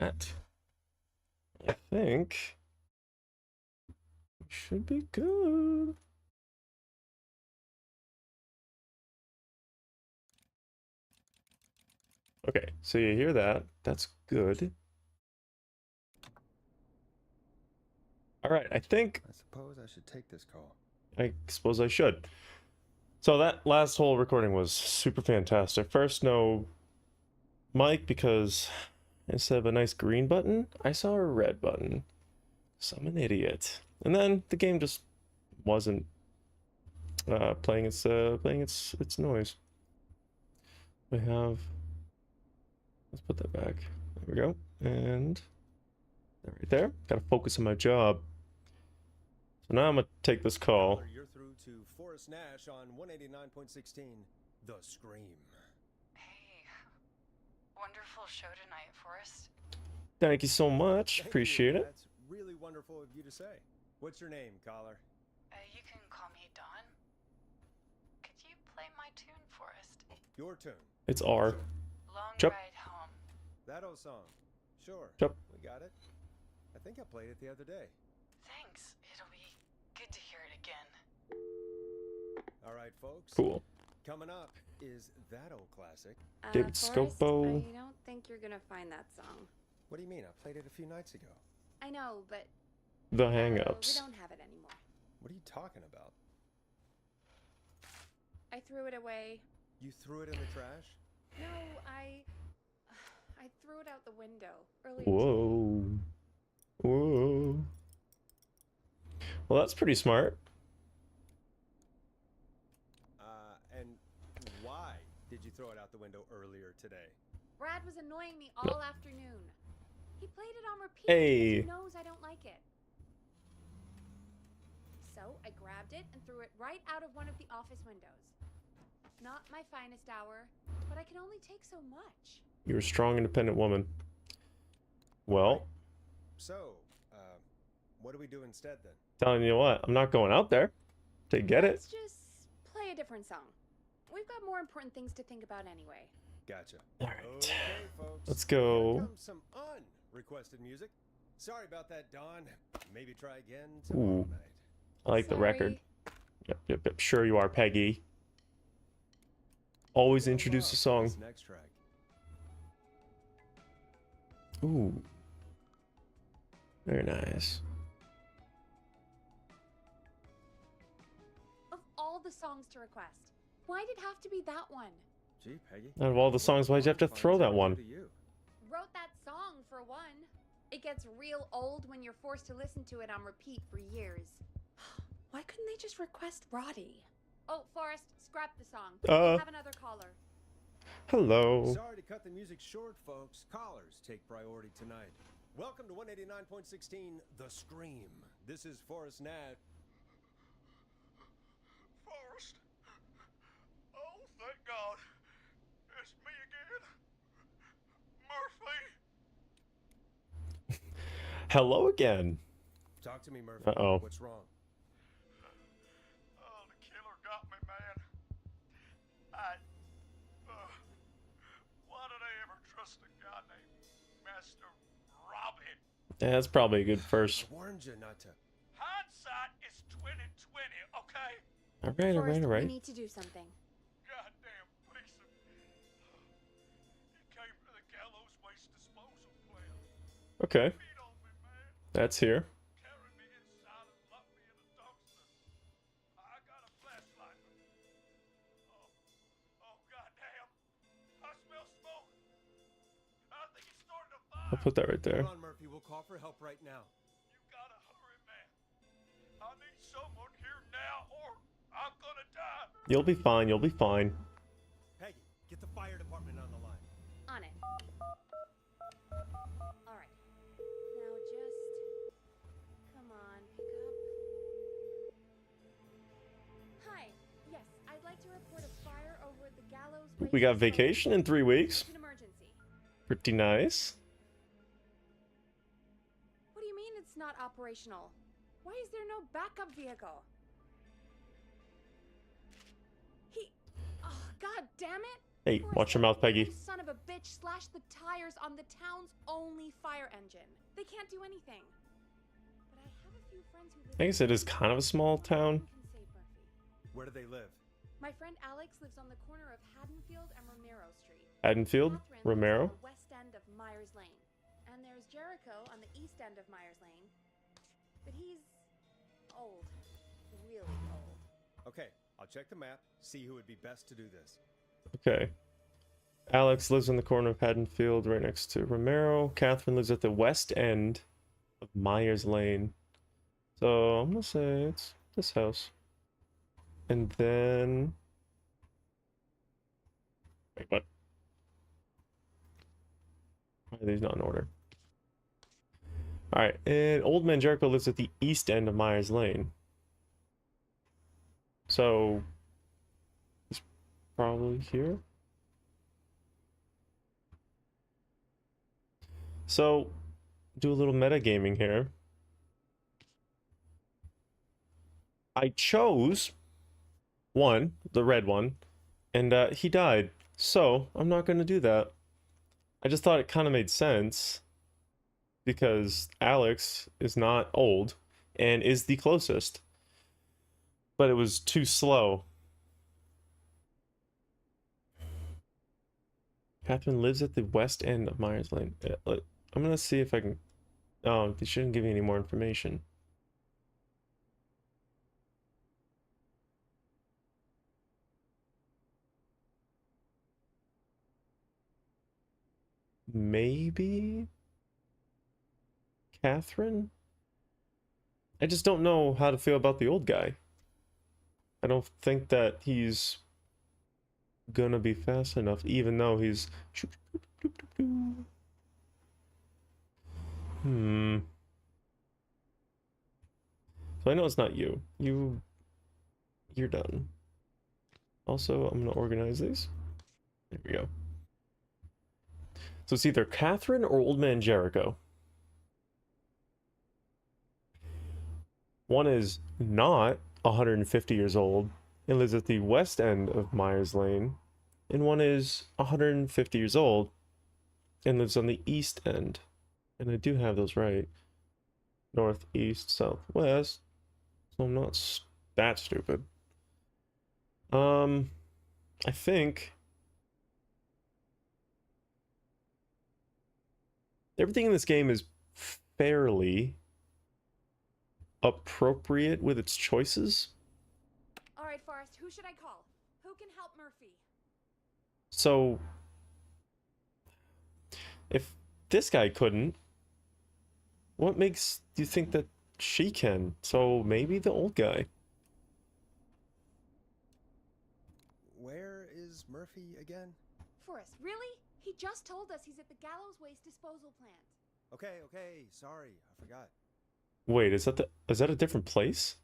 that, I think we should be good. Okay, so you hear that? That's good. All right, I think I suppose I should take this call. I suppose I should. So that last whole recording was super fantastic. First, no mic because instead of a nice green button, I saw a red button. So I'm an idiot. And then the game just wasn't playing its noise. We have, let's put that back. There we go. And right there. Gotta focus on my job. So now I'm gonna take this call. You're through to Forrest Nash on 189.16, The Scream. Hey, wonderful show tonight, Forrest. Thank you so much. Thank Appreciate you. it. That's really wonderful of you to say. What's your name, caller? You can call me Dawn. Could you play my tune, Forrest? Your tune. It's R. Long Chup. Ride Home. That old song. Sure. Chup. We got it. I think I played it the other day. Thanks. It'll be good to hear it again. All right, folks. Cool. Coming up is that old classic. David Forrest, Scopo. I don't think you're gonna find that song. What do you mean? I played it a few nights ago. I know, but The we Hang-Ups. don't have it anymore. What are you talking about? I threw it away. You threw it in the trash? No, I threw it out the window earlier. Whoa. Whoa. Well, that's pretty smart. And why did you throw it out the window earlier today? Brad was annoying me all afternoon. He played it on repeat Hey. because he knows I don't like it. So I grabbed it and threw it right out of one of the office windows. Not my finest hour, but I can only take so much. You're a strong, independent woman. Well, So, what do we do instead then? telling you what, I'm not going out there to get it. Let's just play a different song. We've got more important things to think about anyway. Gotcha. All right. Okay, folks. Let's Here go. comes some unrequested music. Sorry about that, Dawn. Maybe try again tomorrow Ooh. night. I like the record. Sorry. Yep. Sure you are, Peggy. Always You'll introduce love a song. This next track. Ooh. Very nice. Of all the songs to request, why'd it have to be that one? Gee, Peggy. Out of all the songs, why'd you have to throw that one? Wrote that song for one. It gets real old when you're forced to listen to it on repeat for years. Why couldn't they just request Roddy? Oh, Forrest, scrap the song. We have another caller. Hello. Sorry to cut the music short, folks. Callers take priority tonight. Welcome to 189.16, The Scream. This is Forrest Nash. Forrest. Oh, thank God. It's me again. Murphy. Hello again. Talk to me, Murphy. Uh-oh. What's wrong? Oh, the killer got me, man. Why did I ever trust a guy named Master Robin? Yeah, that's probably a good first. I warned you not to. Hindsight is 2020, okay? Forrest, All right. we need to do something. Goddamn piece of... It came to the gallows waste disposal plant. Okay, Beat on me, man. that's here. Carried me inside and locked me in a dumpster. I got a flashlight. Oh, goddamn. I smell smoke. I think he's starting to fire. I'll put that right there. Hold on, Murphy. We'll call for help right now. You gotta hurry, man. I need someone here now or I'm gonna die. You'll be fine. You'll be fine. Peggy, get the fire department on the line. On it. All right. Now just come on, pick up. Hi. Yes, I'd like to report a fire over at the gallows. We got Waste vacation in 3 weeks. It's an emergency. Pretty nice. What do you mean it's not operational? Why is there no backup vehicle? Oh, God damn it! Hey, Forrest, watch your mouth, Peggy. you son of a bitch slashed the tires on the town's only fire dungeon. They can't do anything. But I have a few friends who live I guess it is kind of a small town. Who can save Murphy. Where do they live? My friend Alex lives on the corner of Haddonfield and Romero Street. Haddonfield? Catherine lives Romero? on the west end of Myers Lane. And there's Jericho on the east end of Myers Lane. But he's old. Really old. Okay, I'll check the map, see who would be best to do this. Okay. Alex lives on the corner of Haddonfield, right next to Romero. Catherine lives at the west end of Myers Lane. So I'm gonna say it's this house. And then... Wait, what? Why are these not in order? Alright, and Old Man Jericho lives at the east end of Myers Lane. So... He's probably here? So, do a little metagaming here. I chose one, the red one, and he died. So, I'm not going to do that. I just thought it kind of made sense because Alex is not old and is the closest. But it was too slow. Catherine lives at the west end of Myers Lane. I'm gonna see if I can... Oh, they shouldn't give you any more information. Maybe... Catherine? I just don't know how to feel about the old guy. I don't think that he's gonna be fast enough, even though he's... So I know it's not you. You're done. Also, I'm gonna organize these. There we go. So it's either Catherine or Old Man Jericho. One is not 150 years old and lives at the west end of Myers Lane, and one is 150 years old and lives on the east end. And I do have those right. North, east, south, west. So I'm not that stupid. I think everything in this game is fairly appropriate with its choices. All right, Forrest, who should I call? Who can help Murphy? So if this guy couldn't, what makes you think that she can? So maybe the old guy. Where is Murphy again? Forrest, really? He just told us he's at the Gallows Waste disposal plant. Okay, sorry, I forgot. Wait, is that a different place?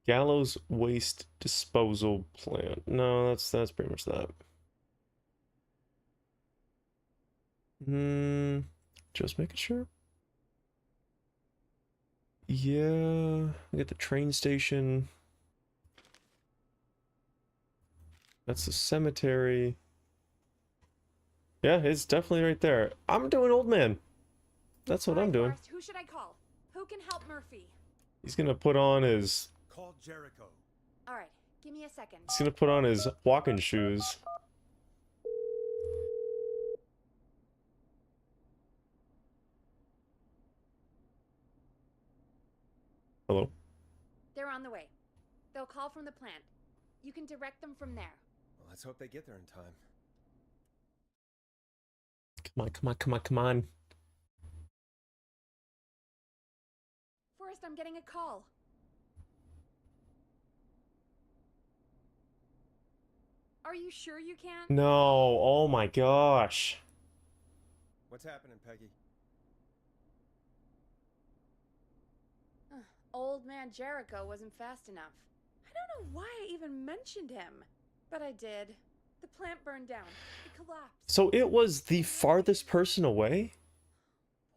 Gallows Waste Disposal Plant. No, that's pretty much that. Just making sure. Yeah, I get the train station. That's the cemetery. Yeah, it's definitely right there. I'm doing Old Man. That's what All I'm right, doing. Forrest, who should I call? Who can help Murphy? He's gonna put on his... Call Jericho. All right, give me a second. He's gonna put on his walking shoes. Hello? They're on the way. They'll call from the plant. You can direct them from there. Well, let's hope they get there in time. Come on. Forrest, I'm getting a call. Are you sure you can? No, oh my gosh. What's happening, Peggy? Old Man Jericho wasn't fast enough. I don't know why I even mentioned him. But I did. The plant burned down. It collapsed. So it was the farthest person away?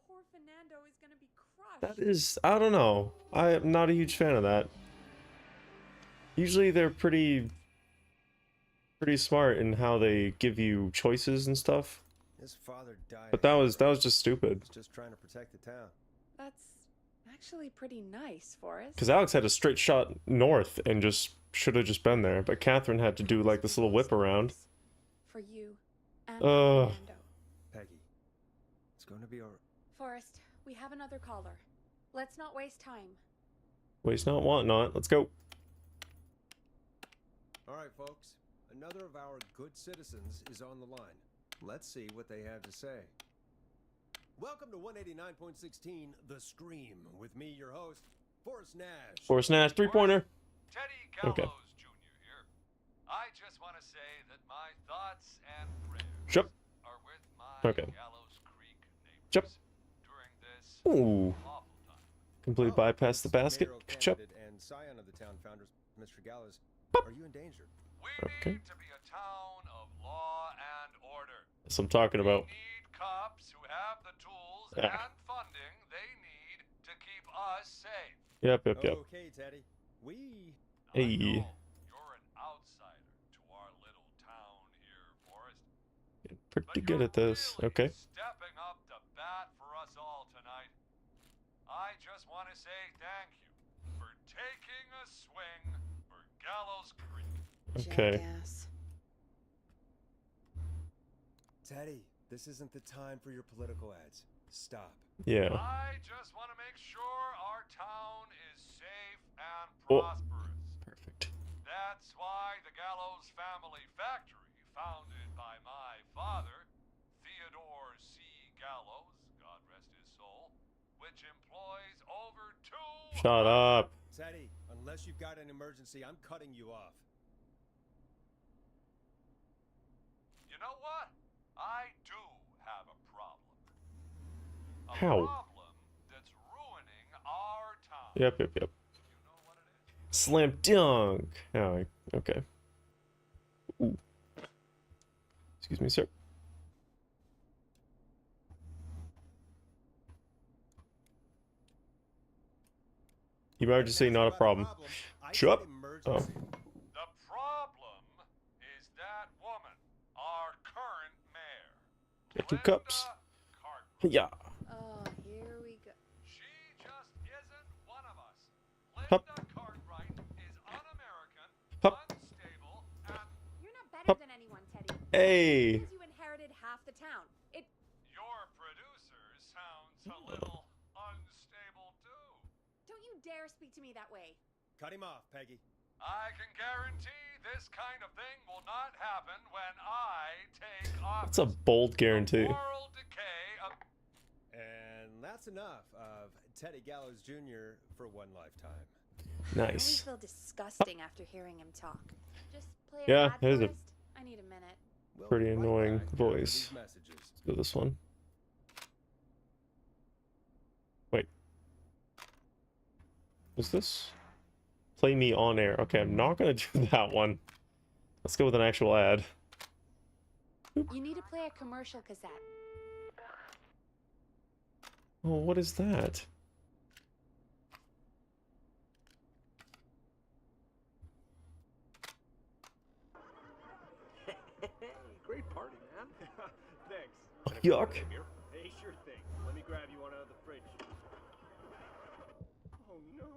Poor Fernando is gonna be crushed. That is, I don't know. I am not a huge fan of that. Usually they're pretty smart in how they give you choices and stuff. His father died. But that was just stupid. He's just trying to protect the town. That's actually pretty nice, Forrest. Because Alex had a straight shot north and just should have just been there. But Catherine had to do like this little whip around. For you and Ugh. Fernando. Peggy, it's going to be alright. Forrest, we have another caller. Let's not waste time. Waste not, want not. Let's go. All right, folks. Another of our good citizens is on the line. Let's see what they have to say. Welcome to 189.16 The Scream. With me, your host, Forrest Nash. Forrest Nash, 3-pointer. Teddy Gallows Okay. Jr. here. I just want to say that my thoughts and prayers Sure. are with my Okay. Gallows Creek neighbors Sure. during this Ooh. awful time. Complete Oh, bypass the basket. mayoral Chup. candidate and scion of the town founders, Mr. Gallows. Are you in danger? We Okay. need to be a town of law and order. That's what I'm talking about. We need cops who have the tools Ah. and funding they need to keep us safe. Yep. Okay, Teddy. We I Hey. know you're an outsider to our little town here, Forrest. Pretty But good you're at this. really Okay. stepping up to bat for us all tonight. I just want to say thank you for taking a swing for Gallows Creek. Okay. Jackass. Teddy, this isn't the time for your political ads. Stop. Yeah. I just want to make sure our town is safe and Oh. prosperous. Perfect. That's why the Gallows Family Factory, founded by my father, Theodore C. Gallows, God rest his soul, which employs over 200... Shut up. Teddy, unless you've got an emergency, I'm cutting you off. You know what? I do have a problem. A How? problem that's ruining our town. Yep. You know what it is? Slam dunk. Oh, okay. Ooh. Excuse me, sir. Emergency, not a problem. Chup. Oh. The problem is that woman, our current mayor. Get 2 Linda cups. Cartwright. Yeah. Oh, here we go. She just isn't one of us. Hup. Linda Cartwright is un-American, Hup. unstable, and You're not better Hup. than anyone, Teddy. Hey. Because you inherited half the town. your producer sounds a little unstable too. Don't you dare speak to me that way. Cut him off, Peggy. I can guarantee this kind of thing will not happen when I take office. That's a bold guarantee. The moral decay of And that's enough of Teddy Gallows Jr. for one lifetime. I always Nice. feel disgusting after hearing him talk. Just play a Yeah, ad, it is a- Forrest. I need a minute. We'll Pretty be right annoying back after voice. these messages. Let's do this one. Wait. Is this? Play me on air. Okay, I'm not gonna do that one. Let's go with an actual ad. You need to play a commercial cassette. Oh, what is that? Great party, man. Thanks. Oh, yuck. Hey, sure thing. Let me grab you one out of the fridge. Oh no,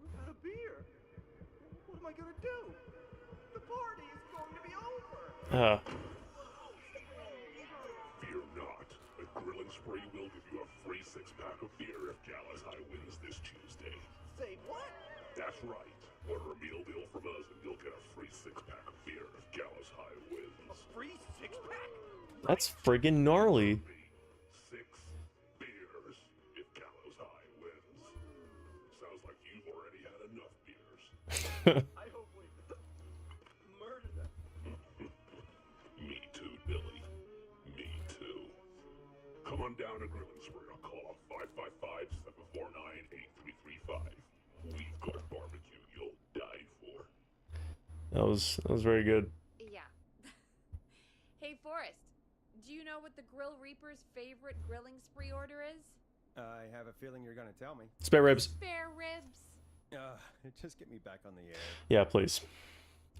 we're out of beer. What am I gonna do? The party is going to be over. Fear not. A Grilling Spree will give you a free 6-pack of beer if Gallows High wins this Tuesday. Say what? That's right. Order a meal deal from us and you'll get a free 6-pack of beer if Gallows High wins. Free 6-pack? That's friggin' gnarly. 6 beers if Gallows High wins. Sounds like you've already had enough beers. I hope we murder them. Me too, Billy. Me too. Come on down to Grilling Spree or call 555-749-8335. We've got barbecue you'll die for. That was very good. Yeah. Hey, Forrest. Do you know what the Grill Reaper's favorite grilling spree order is? I have a feeling you're going to tell me. Spare ribs. Spare ribs. Just get me back on the air. Yeah, please.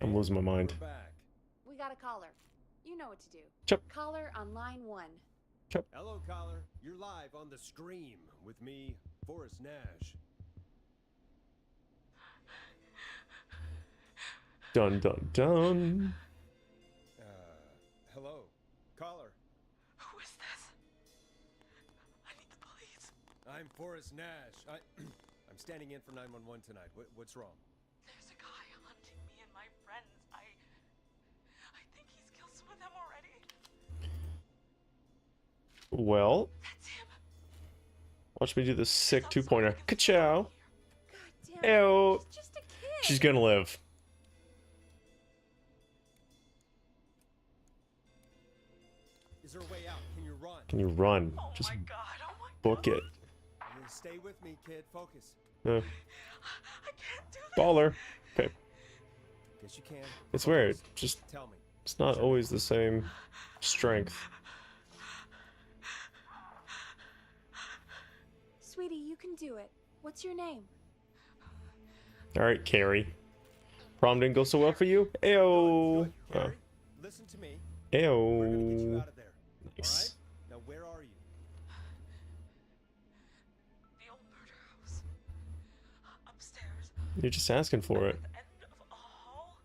I'm losing my mind. We're back. We got a caller. You know what to do. Chop. Caller on line 1. Hello, caller. You're live on the Scream with me, Forrest Nash. Dun dun dun. Hello, caller. Who is this? I need the police. I'm Forrest Nash. I'm standing in for 911 tonight. What's wrong? There's a guy hunting me and my friends. I think he's killed some of them already. Well, That's him. watch me do this sick two-pointer. Ka-chow. God damn it. Ew. She's just a kid. She's gonna live. Is there a way out? Can you run? Can you run? Oh Just my god, oh my book god. it. Stay with me, kid. Focus. Uh, I can't do this. baller. Okay. Yes, you can. It's weird. Focus. Just Tell me. it's not always the same strength. Sweetie, you can do it. What's your name? All right, Carrie. Prom didn't go so well for you. Ayo. Carrie, listen to me. We're gonna get you Ayo. out of there. All right? Nice. Now, where are you? The old murder house. Upstairs. You're just asking for it. At the end of a hall.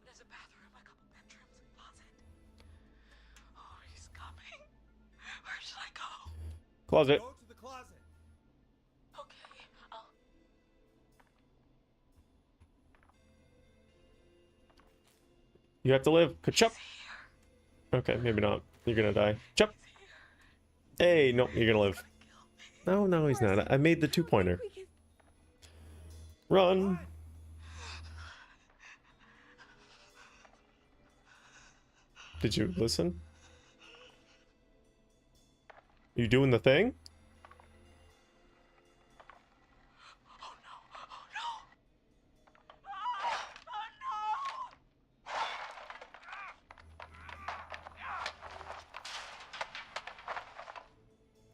There's a bathroom, a couple bedrooms, a closet. Oh, he's coming. Where should I go? Closet. Go to the closet. Okay, I'll... You have to live. Ka-chup. Okay, maybe not. You're gonna die. Chup. Hey, nope, you're gonna live. No, no, he's not. I made the two-pointer. We can... Run. Did you listen? You doing the thing? Oh no, oh no! Oh no!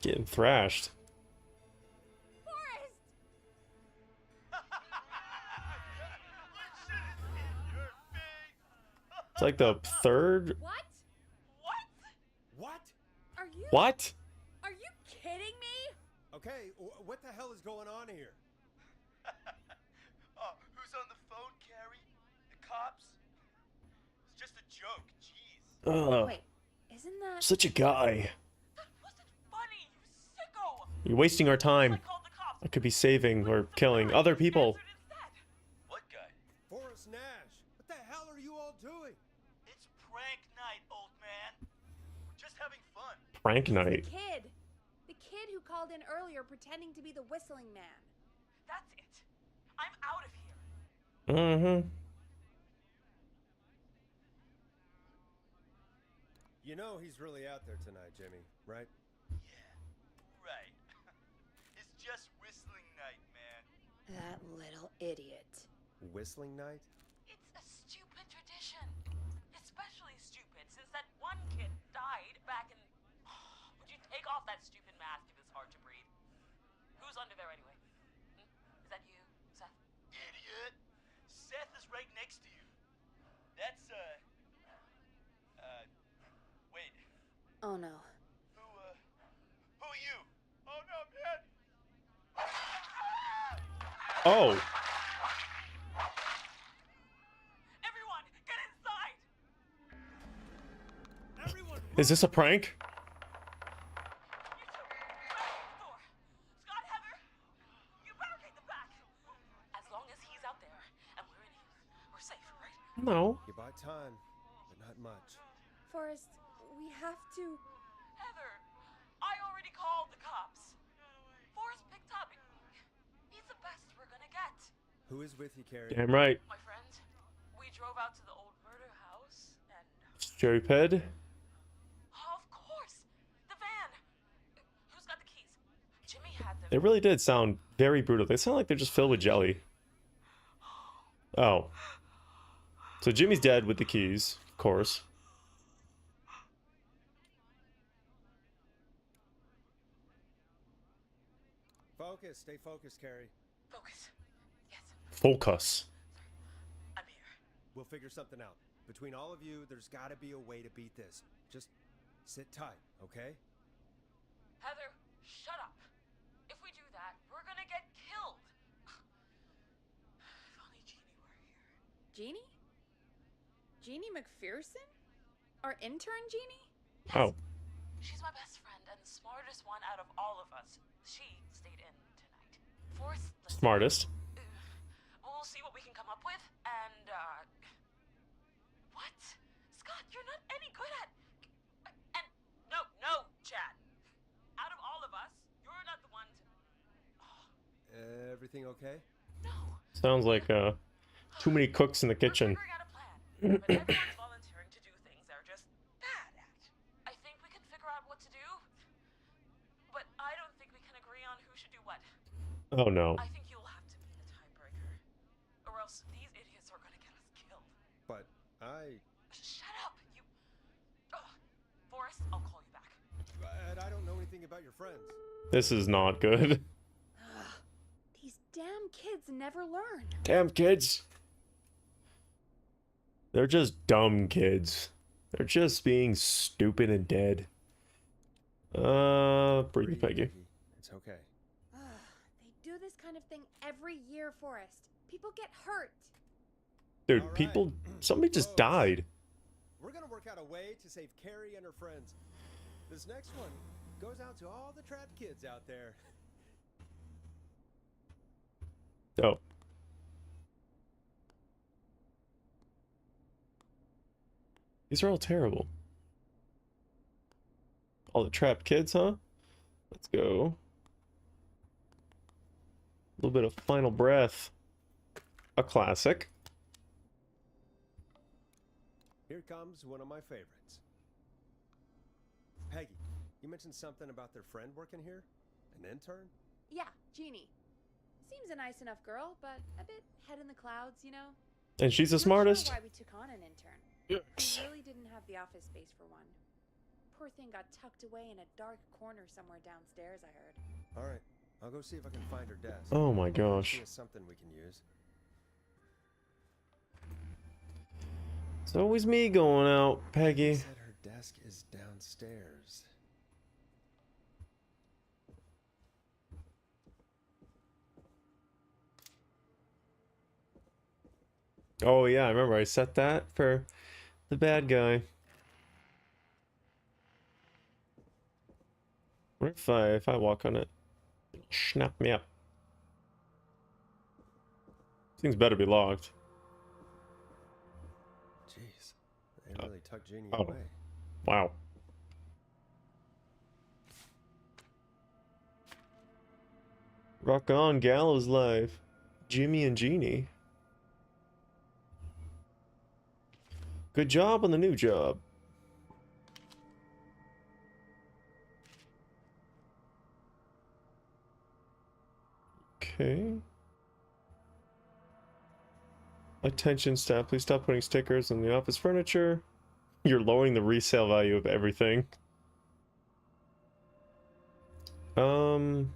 Getting thrashed. Forrest! It's like the third. What? What? What? Are you... What? Are you kidding me? Okay, what the hell is going on here? Oh, who's on the phone, Carrie? The cops? It's just a joke, jeez. Ugh, Wait, isn't that... such a guy. That wasn't funny, you sicko! You're wasting our I time. called the cops. I could be saving or killing other people. Answered instead. What guy? Forrest Nash, what the hell are you all doing? It's prank night, old man. We're just having fun. Prank The night. kid. The kid who called in earlier pretending to be the whistling man. That's it. I'm out of here. Mm-hmm. You know he's really out there tonight, Jimmy, right? Yeah, right. It's just whistling night, man. That little idiot. Whistling night? It's a stupid tradition. Especially stupid since that one kid died back in... Would you take off that stupid mask if it's hard to breathe? Who's under there anyway? Is that you, Seth? Idiot! Seth is right next to you. That's, wait. Oh no. Who are you? Oh no, man! Oh. Everyone, get inside! Everyone, Is this a prank? You two, barricade the door. Scott, Heather, you barricade the back. As long as he's out there and we're in here, we're safe, right? No. you buy time, but not much. Forrest, we have to... Heather, I already called the cops. Forrest picked up. He's the best we're gonna get. Who is with you, Carrie? Damn right. My friend, we drove out to the old murder house and... Jerry Ped. Of course! The van! Who's got the keys? Jimmy had them. It really did sound very brutal. They sound like they're just filled with jelly. Oh. So Jimmy's dead with the keys, of course. Focus, stay focused, Carrie. Focus. Yes, Focus. I'm here. We'll figure something out. Between all of you, there's got to be a way to beat this. Just sit tight, okay? Heather, shut up. If we do that, we're gonna get killed. If only Jeannie were here. Jeannie? Jeannie McPherson? Our intern Jeannie? Oh. She's my best friend and the smartest one out of all of us. She stayed in tonight. Forrest, listen. Smartest. We'll see what we can come up with, and, What? Scott, you're not any good at... And, no, Chad. Out of all of us, you're not the one to... Everything okay? No. Sounds like too many cooks in the kitchen. We're figuring out a plan, but everyone's volunteering to do things they're just bad at. I think we can figure out what to do, but I don't think we can agree on who should do what. Oh no. I think you'll have to be the tiebreaker, or else these idiots are gonna get us killed. But Shut up, you... Forrest, I'll call you back. But I don't know anything about your friends. This is not good. These damn kids never learn. Damn kids. They're just dumb kids. They're just being stupid and dead. Breathe, Peggy. It's okay. They do this kind of thing every year, Forrest. People get hurt. Dude, All right. people... Somebody just Close. died. We're gonna work out a way to save Carrie and her friends. This next one goes out to all the trapped kids out there. Oh. These are all terrible. All the trapped kids, huh? Let's go. A little bit of Final Breath. A classic. Here comes one of my favorites. Peggy, you mentioned something about their friend working here? An intern? Yeah, Jeannie. Seems a nice enough girl, but a bit head in the clouds, you know? And she's the Not smartest. Sure why we took on an intern. Yikes. We really didn't have the office space for one. Poor thing got tucked away in a dark corner somewhere downstairs, I heard. All right, I'll go see if I can find her desk. Oh my Hopefully gosh. she has something we can use. It's always me going out, Peggy. Said her desk is downstairs. Oh yeah, I remember I set that for the bad guy. What if I walk on it? It'll snap me up. Things better be locked. Jeez, they really tucked Jeannie Oh. away. Wow. Rock on, Gallows Live. Jimmy and Jeannie. Good job on the new job. Okay. Attention staff, please stop putting stickers on the office furniture. You're lowering the resale value of everything. I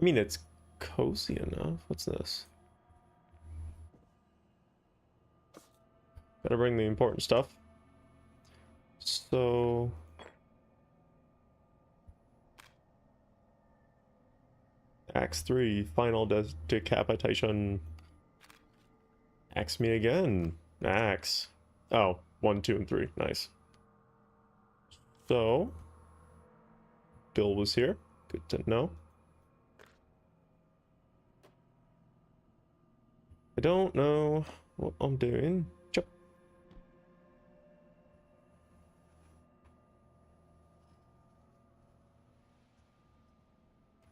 mean, it's cozy enough. What's this? Gotta bring the important stuff. So... Axe 3, final decapitation. Axe me again. Axe. Oh, 1, 2, and 3. Nice. So... Bill was here. Good to know. I don't know what I'm doing. Chop.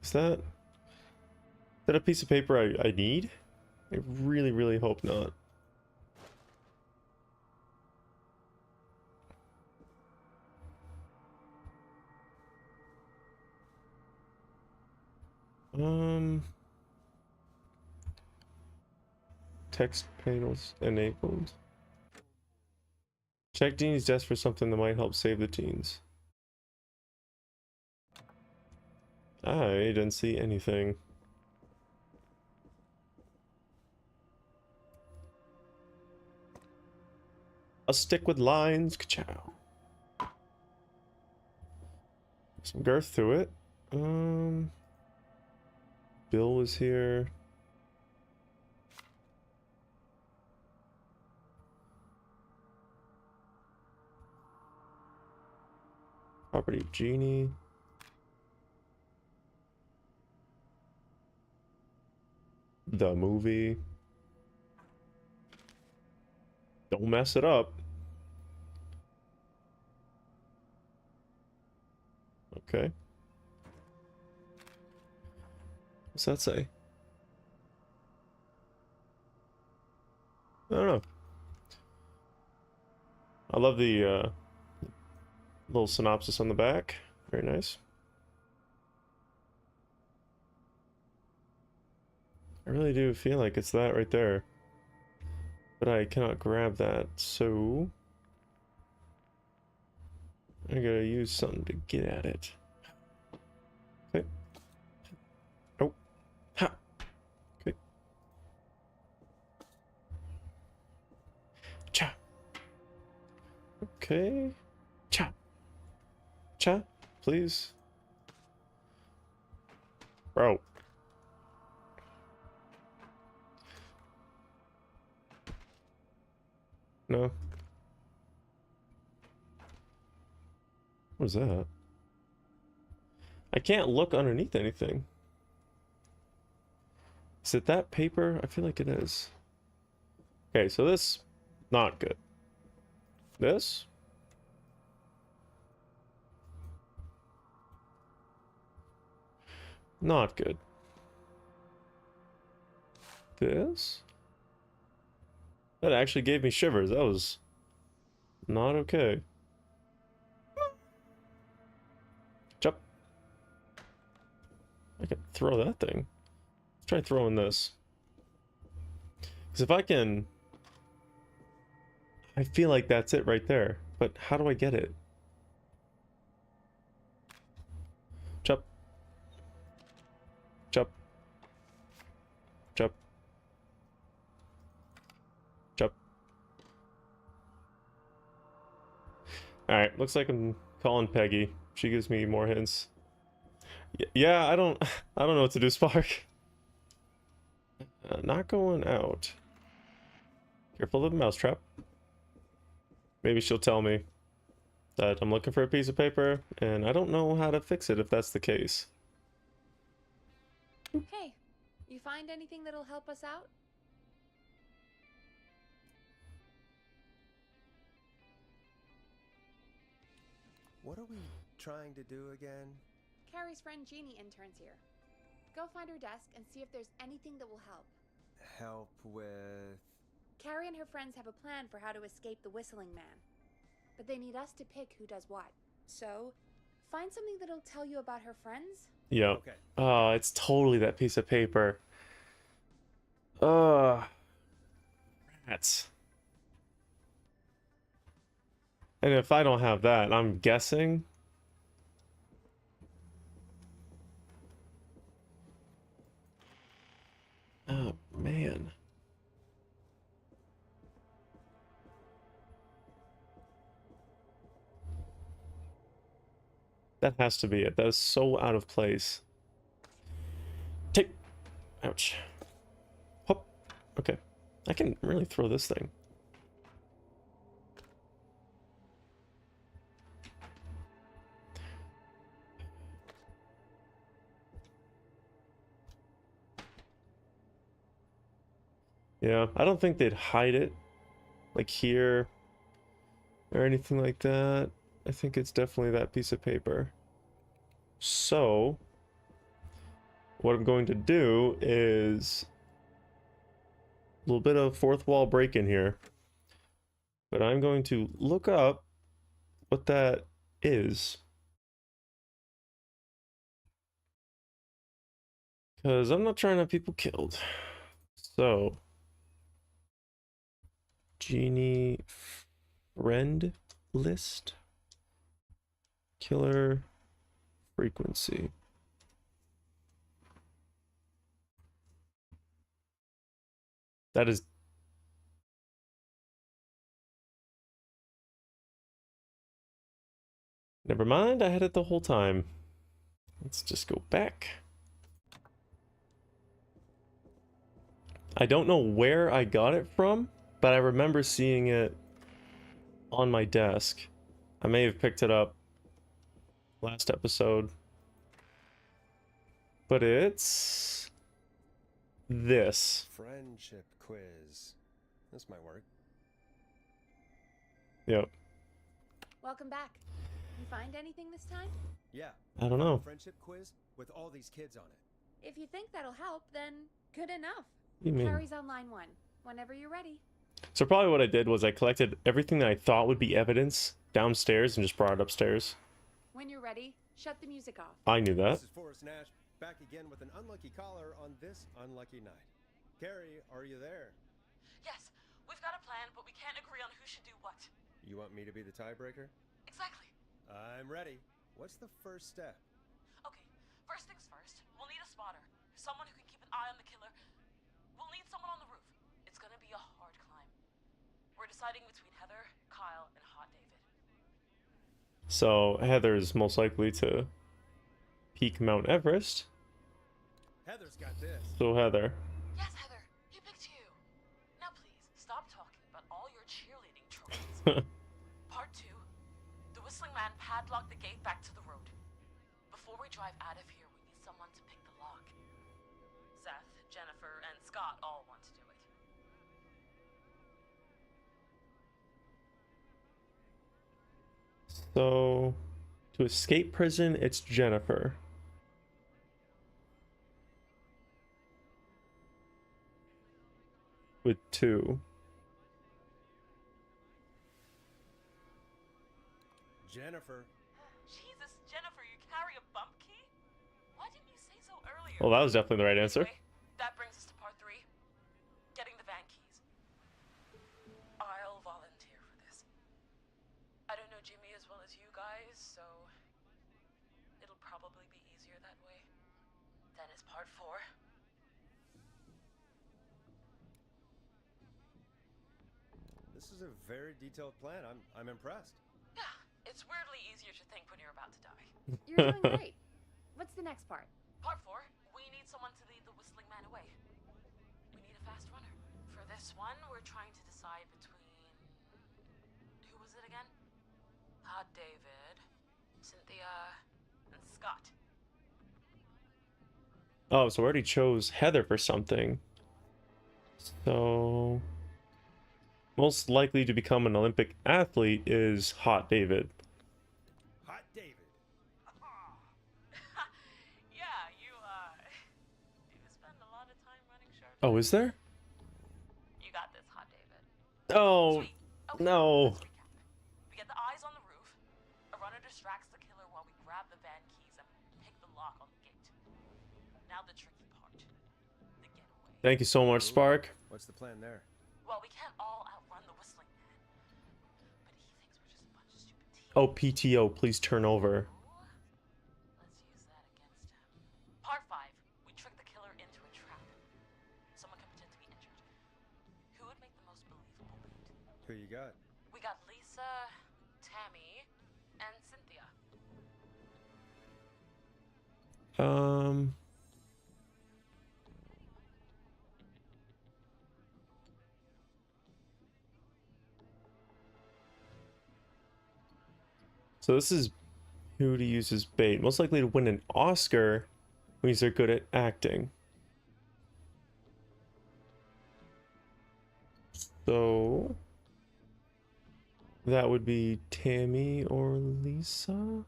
Is that a piece of paper I need? I really, really hope not. Text panels enabled. Check Dean's desk for something that might help save the teens. I didn't see anything. A stick with lines. Ka-chow. Some girth to it. Bill was here. Property of Genie. The movie. Don't mess it up. Okay. What's that say? I don't know. I love the little synopsis on the back. Very nice. I really do feel like it's that right there. But I cannot grab that, so I gotta use something to get at it. Okay. Oh. Ha! Okay. Cha! Okay. Cha! Cha! Please. Bro. No. What was that? I can't look underneath anything. Is it that paper? I feel like it is. Okay, so this, not good. This? Not good. This? That actually gave me shivers. That was not okay. Jump. I can throw that thing. Let's try throwing this. Because if I can... I feel like that's it right there. But how do I get it? Jump. Jump. Jump. Jump. Alright, looks like I'm calling Peggy. She gives me more hints. Yeah, I don't know what to do, Spark. Not going out. Careful of the mousetrap. Maybe she'll tell me that I'm looking for a piece of paper, and I don't know how to fix it if that's the case. Hey, you find anything that'll help us out? What are we trying to do again? Carrie's friend Jeannie interns here. Go find her desk and see if there's anything that will help. Help with... Carrie and her friends have a plan for how to escape the Whistling Man. But they need us to pick who does what. So, find something that'll tell you about her friends. Yep. Okay. Oh, it's totally that piece of paper. Rats. And if I don't have that, I'm guessing. Oh, man. That has to be it. That is so out of place. Take. Ouch. Hop. Okay. I can really throw this thing. Yeah, I don't think they'd hide it like here or anything like that. I think it's definitely that piece of paper. So, what I'm going to do is a little bit of fourth wall break in here. But I'm going to look up what that is. Because I'm not trying to have people killed. So, Genie friend list. Killer frequency. That is Never mind, I had it the whole time. Let's just go back. I don't know where I got it from, but I remember seeing it on my desk. I may have picked it up last episode. But it's this. Friendship quiz. This might work. Yep. Welcome back. You find anything this time? Yeah. I don't know. Friendship quiz with all these kids on it. If you think that'll help, then good enough. What do you mean? Harry's on line 1. Whenever you're ready. So probably what I did was I collected everything that I thought would be evidence downstairs and just brought it upstairs. When you're ready, shut the music off. I knew that. This is Forrest Nash, back again with an unlucky caller on this unlucky night. Carrie, are you there? Yes, we've got a plan, but we can't agree on who should do what. You want me to be the tiebreaker? Exactly. I'm ready. What's the first step? Okay, first things first, we'll need a spotter. Someone who can keep an eye on the killer. We'll need someone on the roof. It's gonna be a hard climb. We're deciding between Heather, Kyle, and Hot David. So Heather's most likely to peak Mount Everest. Heather's got this. So Heather. Yes, Heather, he picked you. Now please, stop talking about all your cheerleading trophies. Part 2. The Whistling Man padlocked the gate back to the road. Before we drive out of here, we need someone to pick the lock. Seth, Jennifer, and Scott all want to do it. So to escape prison, it's Jennifer. With 2. Jennifer. Jesus, Jennifer, you carry a bump key? Why didn't you say so earlier? Well, that was definitely the right answer. Anyway, that brings us to part 3. Getting the van keys. I'll volunteer for this. I don't know Jimmy as well as you guys, so it'll probably be easier that way. Then it's part 4. This is a very detailed plan. I'm impressed. Yeah, it's weirdly easier to think when you're about to die. You're doing great. What's the next part? Part 4, we need someone to lead the Whistling Man away. We need a fast runner. For this one, we're trying to decide between... Who was it again? Hot David, Cynthia, and Scott. Oh, so I already chose Heather for something. So most likely to become an Olympic athlete is Hot David. Hot David. Yeah, you spend a lot of time running sharp. Oh, is there? You got this, Hot David. Oh, Sweet. Okay, no. let's recap. We get the eyes on the roof. A runner distracts the killer while we grab the van keys and pick the lock on the gate. Now the tricky part. The getaway. Thank you so much, Spark. What's the plan there? Well, we can't all outrun the Whistling Man. But he thinks we're just a bunch of stupid teens. Oh, PTO, please turn over. Let's use that against him. Part 5. We trick the killer into a trap. Someone can pretend to be injured. Who would make the most believable lead? Who you got? We got Lisa, Tammy, and Cynthia. So this is who to use as bait. Most likely to win an Oscar means they're good at acting. So that would be Tammy or Lisa.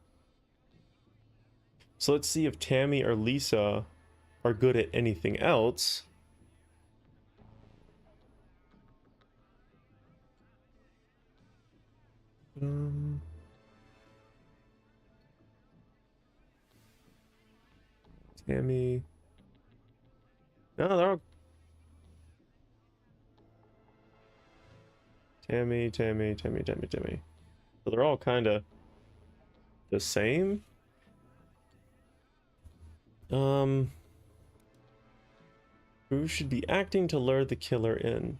So let's see if Tammy or Lisa are good at anything else. Tammy. No, they're all Tammy. So they're all kind of the same. Who should be acting to lure the killer in?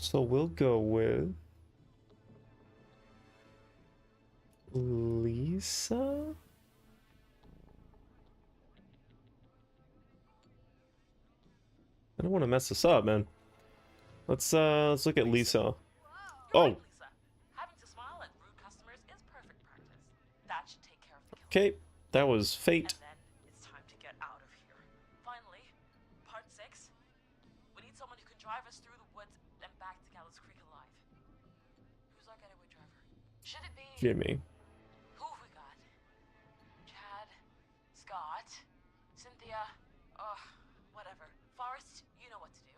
So we'll go with Lisa. I don't want to mess this up, man. Let's look at Lisa. You're Oh, right, Lisa. Having to smile at rude customers is perfect practice. That should take care of the killer. okay. That was fate. And then it's time to get out of here. Finally, part 6. We need someone who can drive us through the woods and back to Gallows Creek alive. Who's our getaway driver? Should it be... Jimmy. Who have we got? Chad, Scott, Cynthia, whatever. Forrest, you know what to do.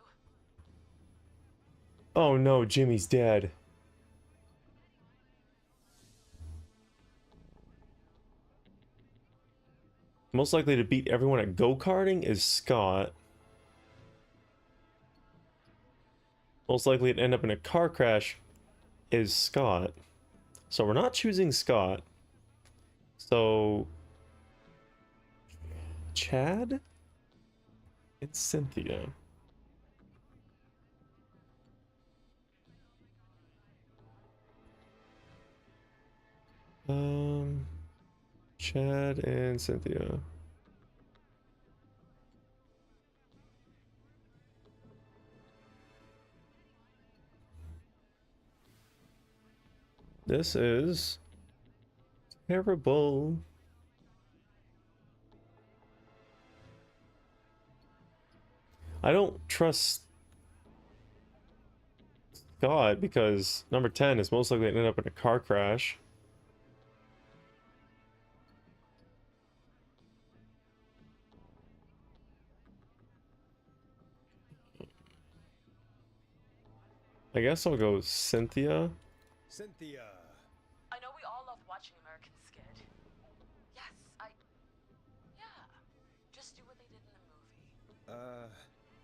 Oh no, Jimmy's dead. Most likely to beat everyone at go-karting is Scott. Most likely to end up in a car crash is Scott. So we're not choosing Scott. So Chad and Cynthia. Chad and Cynthia. This is terrible. I don't trust Scott because number 10 is most likely to end up in a car crash. I guess I'll go Cynthia. Cynthia. I know we all love watching American Skid. Yes, yeah. Just do what they did in the movie.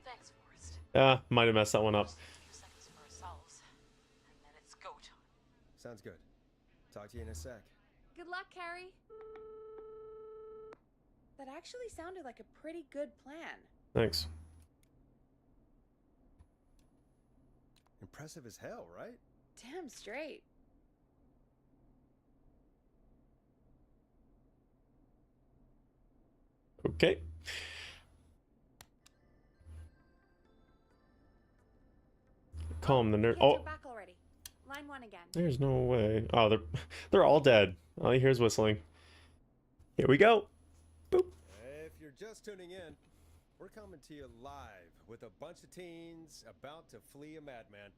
Thanks, Forrest. Might have messed that one up. Just need a few seconds for ourselves, and then it's go time. Sounds good. Talk to you in a sec. Good luck, Carrie. That actually sounded like a pretty good plan. Thanks. Impressive as hell, right? Damn straight. Okay. Calm the nerd. Kids Oh, are back already. Line 1 again. there's no way. Oh, they're all dead. All you hear is whistling. Here we go. Boop. If you're just tuning in, we're coming to you live with a bunch of teens about to flee a madman.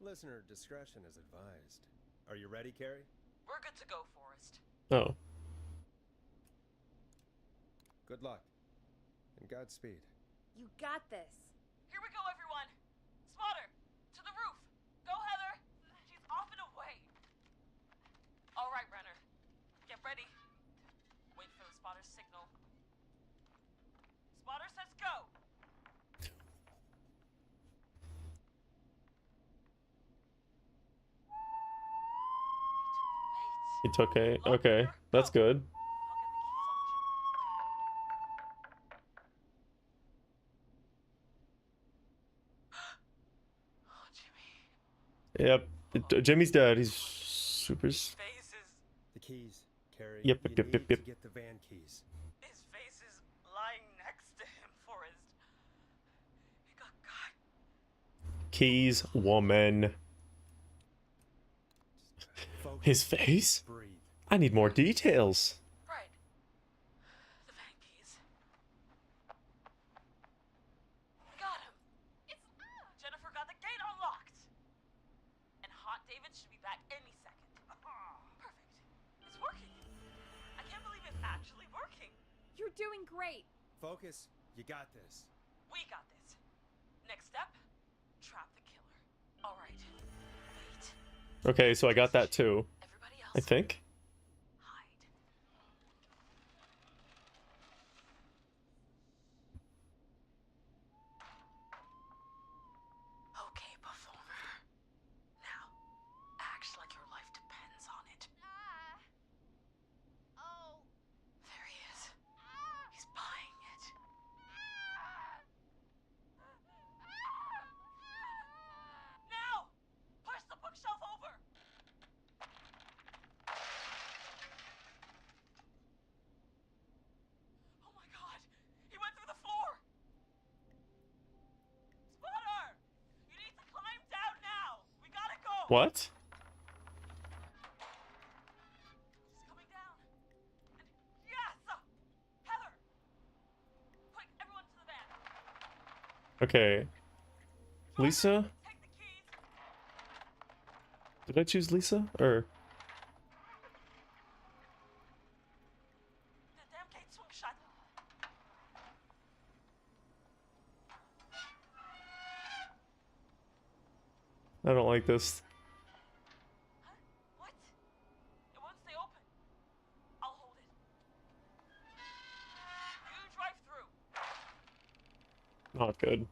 Listener discretion is advised. Are you ready, Carrie? We're good to go, Forrest. Oh. Good luck. And Godspeed. You got this. Here we go, everyone. Spotter, to the roof. Go, Heather. She's off and away. All right, Renner. Get ready. Wait for the spotter's signal. Spotter says go. He took a. Lock Okay, her. that's Go. good. I'll get the keys off Jimmy. Oh, Jimmy. Jimmy's dead. He's super. His face is... The keys, Carrie. Yep, You yep, need yep, yep. to get the van keys. His face is lying next to him, Forrest. He got caught. Keys, woman. Focus. His face? Breathe. I need more details. Right. The van keys. We got him. It's... Jennifer got the gate unlocked. And Hot David should be back any second. Perfect. It's working. I can't believe it's actually working. You're doing great. Focus. You got this. We got this. Next step, trap the killer. All right. Wait. Okay, so I got that too. Everybody I else, think. hide. Okay, performer. Now, act like your life depends on it. Oh. There he is. He's buying it. Now! What? She's coming down. And yes! Heather! Quick, everyone to the van. Okay. Lisa? Take the keys. Did I choose Lisa? Or The damn gate swung shut. I don't like this. Huh? What? It won't stay open. I'll hold it. You drive through. Not good.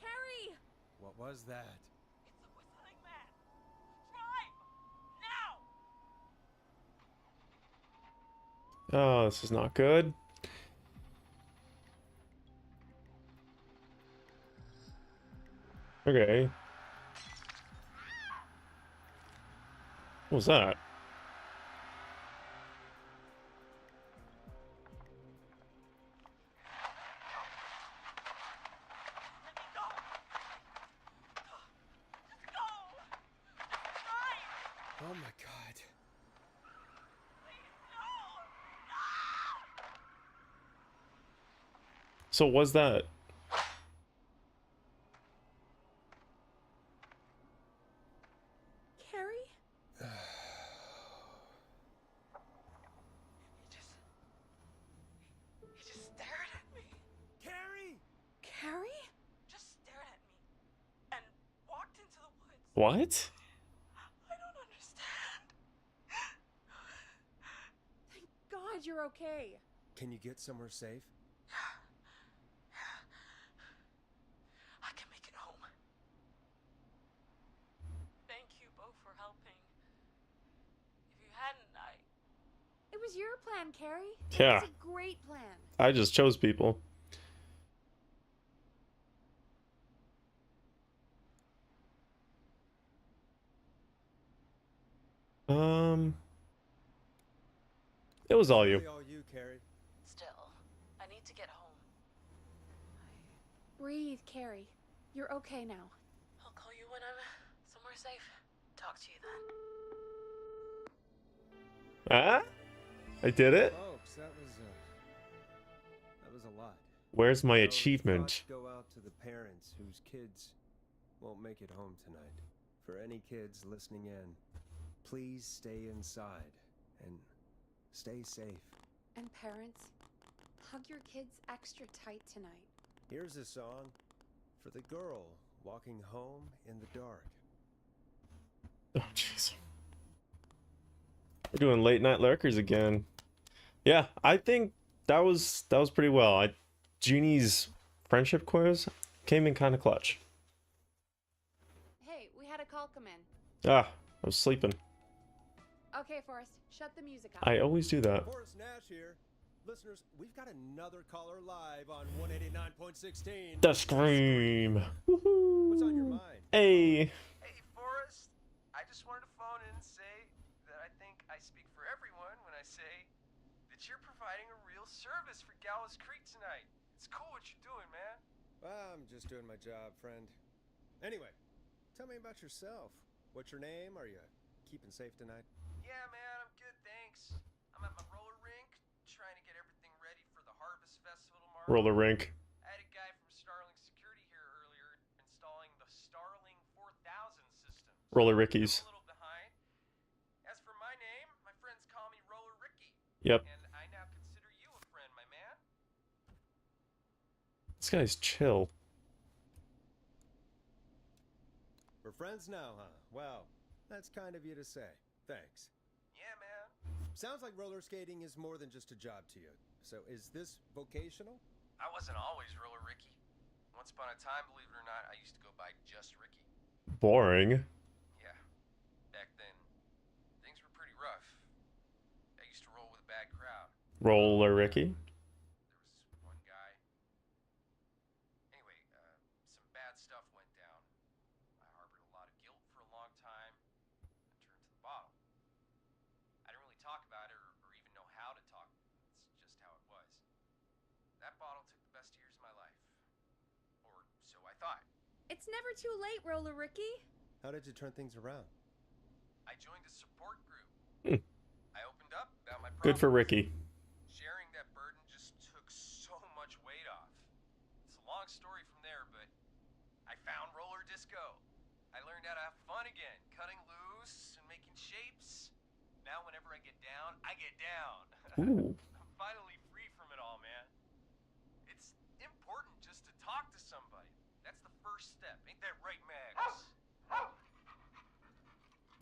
Carrie! What was that? It's a whistling man. Drive! Now! Oh, this is not good. Okay. What was that? Let me go! Just go! Just drive! Oh my god. Please, no! No! So was that? Carrie? He just stared at me. Carrie! Carrie? Just stared at me. And walked into the woods. What? I don't understand. Thank God you're okay. Can you get somewhere safe? I can make it home. Thank you both for helping. If you hadn't, It was your plan, Carrie. Yeah. It was a great plan. I just chose people. It was all you. Really all you, Carrie. Still, I need to get home. Breathe, Carrie. You're okay now. I'll call you when I'm somewhere safe. Talk to you then. Ah? I did it? Folks, that was a lot. Where's my So, achievement? thoughts go out to the parents whose kids won't make it home tonight. For any kids listening in, please stay inside and stay safe. And parents, hug your kids extra tight tonight. Here's a song for the girl walking home in the dark. Oh, jeez. We're doing late night lurkers again. Yeah, I think that was pretty well. Jeannie's friendship quiz came in kind of clutch. Hey, we had a call come in. Ah, I was sleeping. Okay, Forrest, shut the music up. I always do that. Forrest Nash here. Listeners, we've got another caller live on 189.16. The Scream. What's on your Woohoo. mind? Hey. Hey, Forrest. I just wanted to phone in and say that I think I speak for everyone when I say that you're providing a real service for Gallows Creek tonight. It's cool what you're doing, man. Well, I'm just doing my job, friend. Anyway, tell me about yourself. What's your name? Are you keeping safe tonight? Yeah, man, I'm good, thanks. I'm at my roller rink, trying to get everything ready for the Harvest Festival tomorrow. Roller rink. I had a guy from Starling Security here earlier installing the Starling 4000 system. Roller I'm Rickies. a little behind. As for my name, my friends call me Roller Ricky. Yep. And I now consider you a friend, my man. This guy's chill. We're friends now, huh? Well, that's kind of you to say. Thanks. Yeah, man. Sounds like roller skating is more than just a job to you. So is this vocational? I wasn't always Roller Ricky. Once upon a time, believe it or not, I used to go by just Ricky. Boring. Yeah. Back then, things were pretty rough. I used to roll with a bad crowd. Roller Ricky. There was one guy. Anyway, some bad stuff went down. I harbored a lot of guilt for a long time. I turned to the bottle. I didn't really talk about it or even know how to talk. It's just how it was. That bottle took the best years of my life. Or so I thought. It's never too late, Roller Ricky. How did you turn things around? I joined a support group. Hmm. I opened up about my Good for problems. Ricky. Sharing that burden just took so much weight off. It's a long story from there, but I found roller disco. I learned how to have fun again, cutting loose and making shapes. Now whenever I get down, I get down. Ooh. I'm finally free from it all, man. It's important just to talk to somebody. That's the first step. Ain't that right, Max?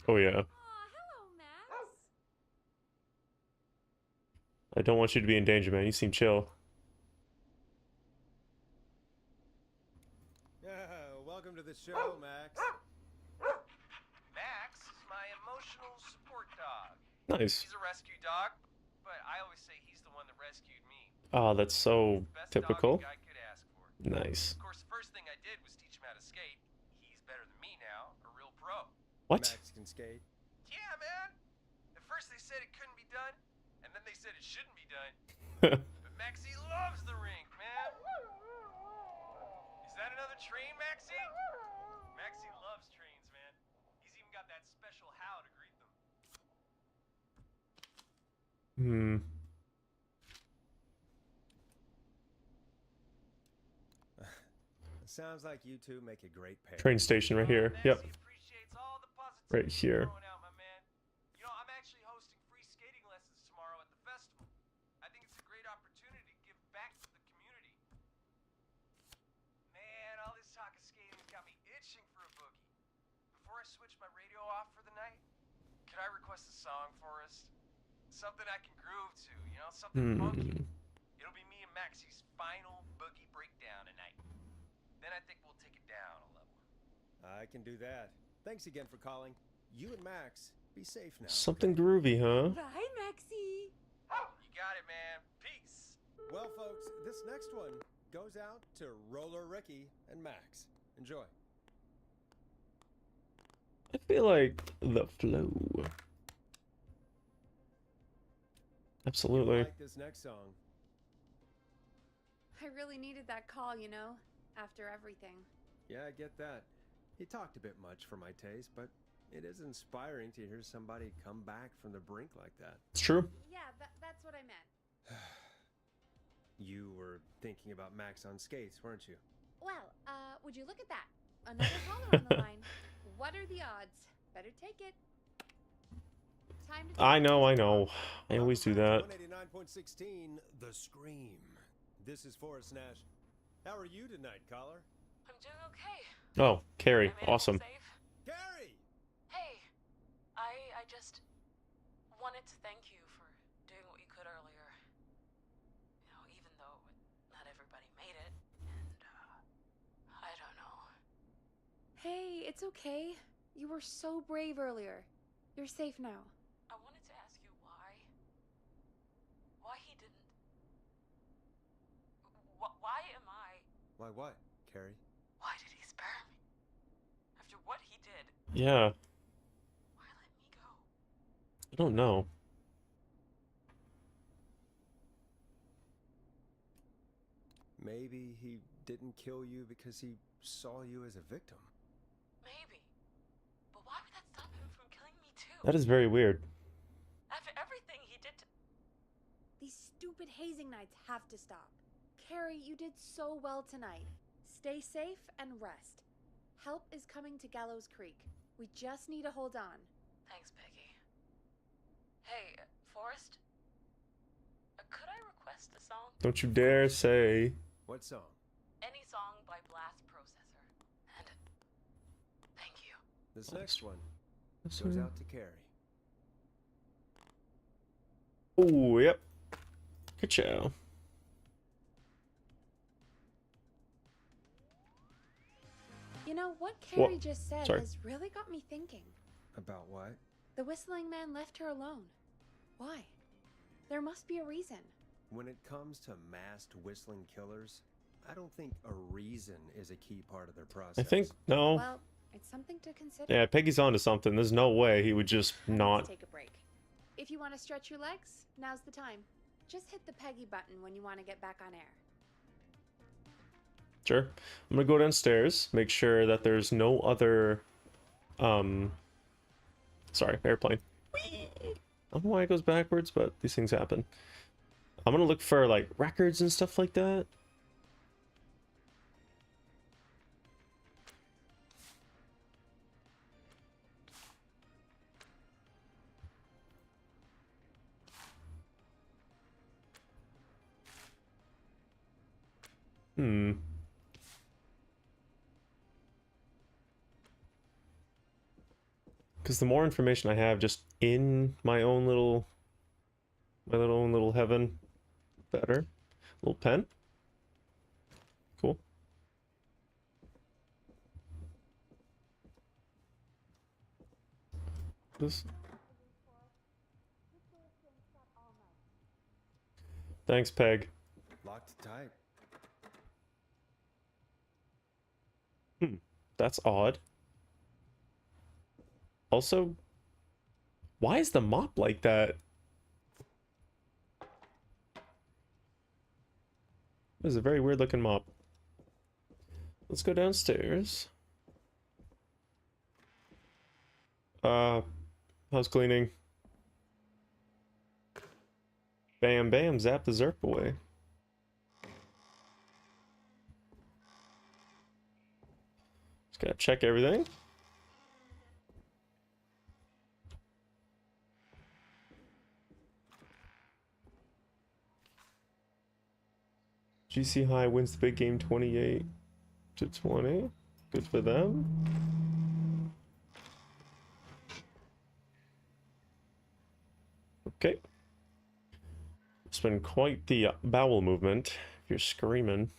Oh yeah. Aw, hello, Max. I don't want you to be in danger, man. You seem chill. Welcome to the show, Max. Max is my emotional support dog. Nice. He's a rescue dog, but I always say he's the one that rescued me. Oh, that's so Best typical. dog a guy could ask for. Nice. Of course, the first thing I did was teach him how to skate. He's better than me now, a real pro. What? Max can skate. Yeah, man. At first they said it couldn't be done, and then they said it shouldn't be done. But Maxie loves the rink, man. Is that another train, Maxie? Maxie loves trains, man. He's even got that special how to greet them. Hmm. Sounds like you two make a great pair. Train station right here. Maxie Yep. appreciates all the positivity Right here. you're throwing out, my man. You know, I'm actually hosting free skating lessons tomorrow at the festival. I think it's a great opportunity to give back to the community. Man, all this talk of skating's got me itching for a boogie. Before I switch my radio off for the night, could I request a song for us? Something I can groove to, you know, something funky. It'll be me and Maxie's final boogie breakdown tonight. Then I think we'll take it down a level. I can do that. Thanks again for calling. You and Max, be safe now. Something groovy, huh? Bye, Maxie. You got it, man. Peace. Well, folks, this next one goes out to Roller Ricky and Max. Enjoy. I feel like the flow. I Absolutely. like this next song. I really needed that call, you know, after everything. Yeah, I get that. He talked a bit much for my taste, but it is inspiring to hear somebody come back from the brink like that. It's true. Yeah, that's what I meant. You were thinking about Max on skates, weren't you? Well, would you look at that? Another caller on the line. What are the odds? Better take it. Time to I know. I always do that. 189.16, The Scream. This is Forrest Nash. How are you tonight, caller? I'm doing okay. Oh, Carrie. I made it home Awesome. safe. Gary! Hey, I just wanted to thank you for doing what you could earlier. You know, even though not everybody made it, and I don't know. Hey, it's okay. You were so brave earlier. You're safe now. I wanted to ask you why he didn't. Why am I? Why what, Carrie? Why did he spare me? After what he did, Yeah. why let me go? I don't know. Maybe he didn't kill you because he saw you as a victim. Maybe. But why would that stop him from killing me too? That is very weird. After everything he did to... These stupid hazing nights have to stop. Carrie, you did so well tonight. Stay safe and rest. Help is coming to Gallows Creek. We just need to hold on. Thanks, Peggy. Hey, Forrest? Could I request a song? Don't you dare say. What song? Any song by Blast Processor. And thank you. This next one goes out to Carrie. Oh, yep. Good show. You know, what Carrie Wha- just said Sorry. has really got me thinking. About what? The whistling man left her alone. Why? There must be a reason. When it comes to masked whistling killers, I don't think a reason is a key part of their process. I think no. Well, it's something to consider. Yeah, Peggy's onto something. There's no way he would just I need to not. take a break. If you want to stretch your legs, now's the time. Just hit the Peggy button when you want to get back on air. Sure. I'm gonna go downstairs, make sure that there's no other Sorry, airplane. Whee! I don't know why it goes backwards, but these things happen. I'm gonna look for like records and stuff like that. Hmm. Because the more information I have just in my own little own little heaven, better. Little pen. Cool. This. Thanks, Peg. Locked tight. That's odd. Also, why is the mop like that? This is a very weird looking mop. Let's go downstairs. House cleaning. Bam bam, zap the zerp away. Just gotta check everything. GC High wins the big game 28-20. Good for them. Okay. It's been quite the bowel movement if you're screaming.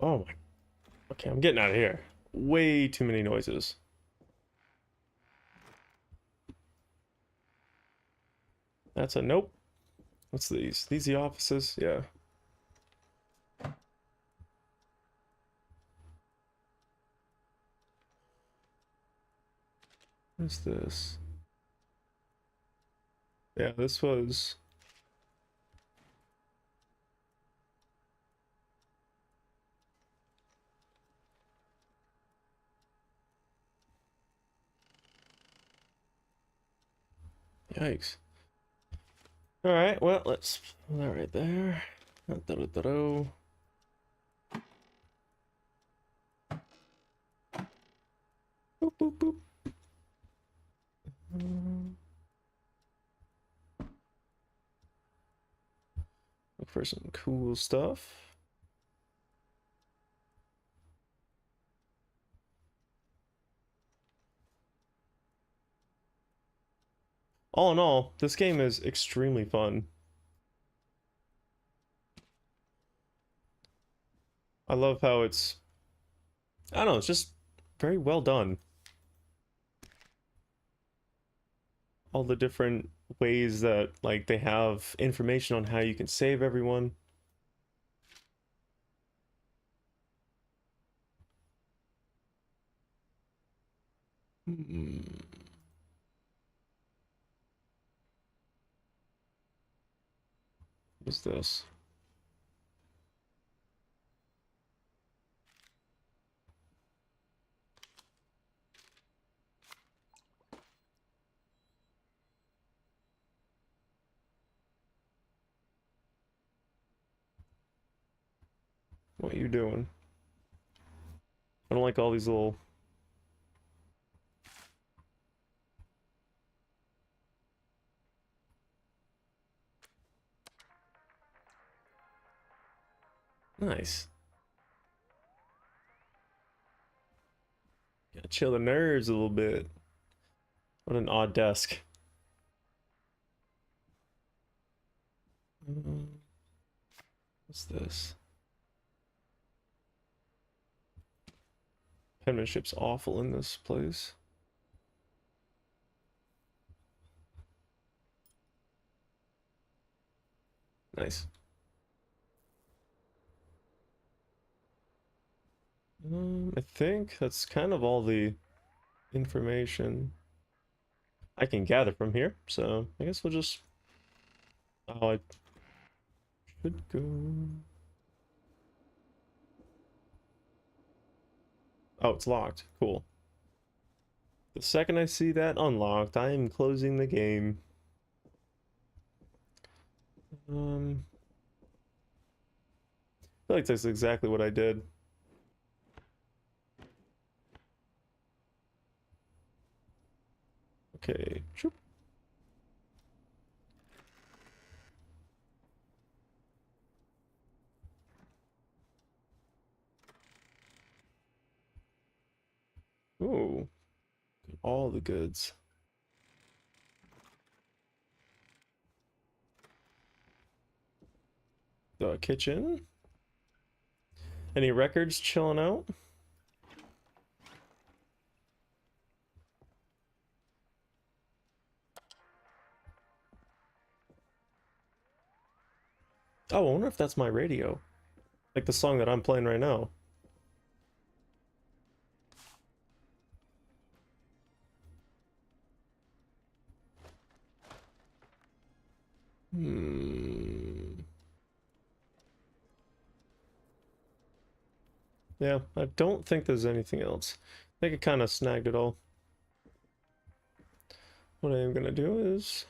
Oh my. Okay, I'm getting out of here. Way too many noises. That's a nope. What's these? These the offices? Yeah. What's this? Yeah, this was... Yikes. Alright, well, let's put that right there. Da-da-da-da. Boop, boop, boop. Look for some cool stuff. All in all, this game is extremely fun. I love how it's... I don't know, it's just very well done. All the different ways that, like, they have information on how you can save everyone. What's this? What are you doing? I don't like all these little... Nice. Gotta chill the nerves a little bit. What an odd desk. What's this? Penmanship's awful in this place. Nice. I think that's kind of all the information I can gather from here. So I guess we'll just. Oh, I should go. Oh, it's locked. Cool. The second I see that unlocked, I am closing the game. I feel like that's exactly what I did. Okay. Shoop. Ooh. All the goods. The kitchen. Any records chilling out? Oh, I wonder if that's my radio. Like the song that I'm playing right now. Yeah, I don't think there's anything else. I think I kind of snagged it all. What I am gonna do is...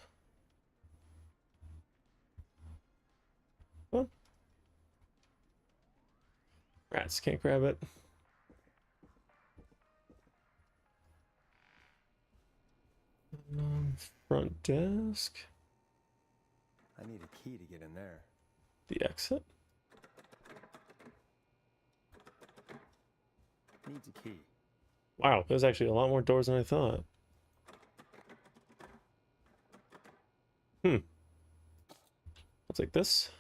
Oh. Rats can't grab it. Front desk. I need a key to get in there. The exit. Needs a key. Wow, there's actually a lot more doors than I thought. I'll take this.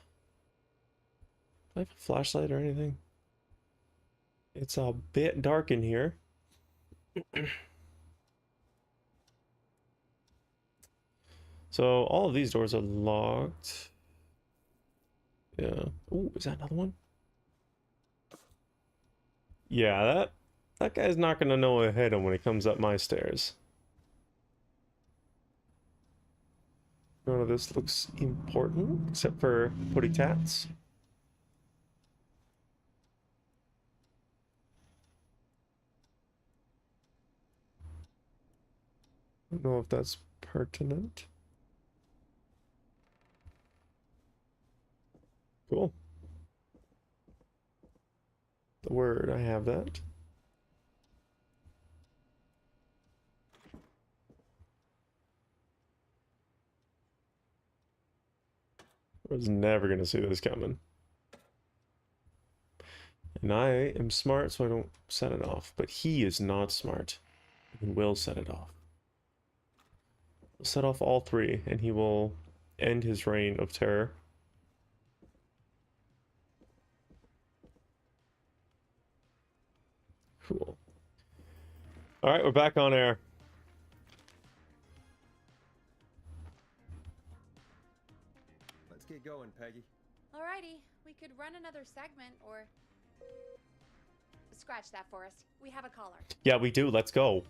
Do I have a flashlight or anything? It's a bit dark in here. So all of these doors are locked. Yeah. Ooh, is that another one? Yeah, that guy's not gonna know I hit him when he comes up my stairs. None of this looks important except for putty tats. I don't know if that's pertinent. Cool. The word, I have that. I was never gonna see this coming. And I am smart, so I don't set it off. But he is not smart and will set it off. We'll set off all three, and he will end his reign of terror. Cool. All right, we're back on air. Let's get going, Peggy. Alrighty, we could run another segment or... Scratch that, Forrest. We have a caller. Yeah, we do. Let's go.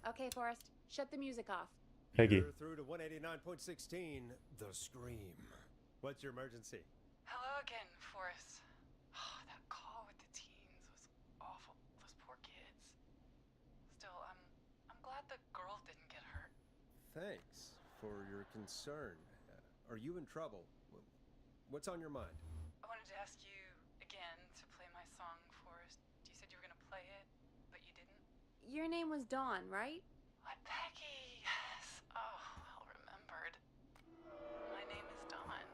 Okay, Forrest, shut the music off. Peggy. You're through to 189.16, The Scream. What's your emergency? Hello again, Forrest. Oh, that call with the teens was awful. Those poor kids. Still, I'm glad the girl didn't get hurt. Thanks for your concern. Are you in trouble? What's on your mind? I wanted to ask you again to play my song, Forrest. You said you were gonna play it, but you didn't. Your name was Dawn, right? What, Peggy? Yes. Oh, well remembered. My name is Dawn,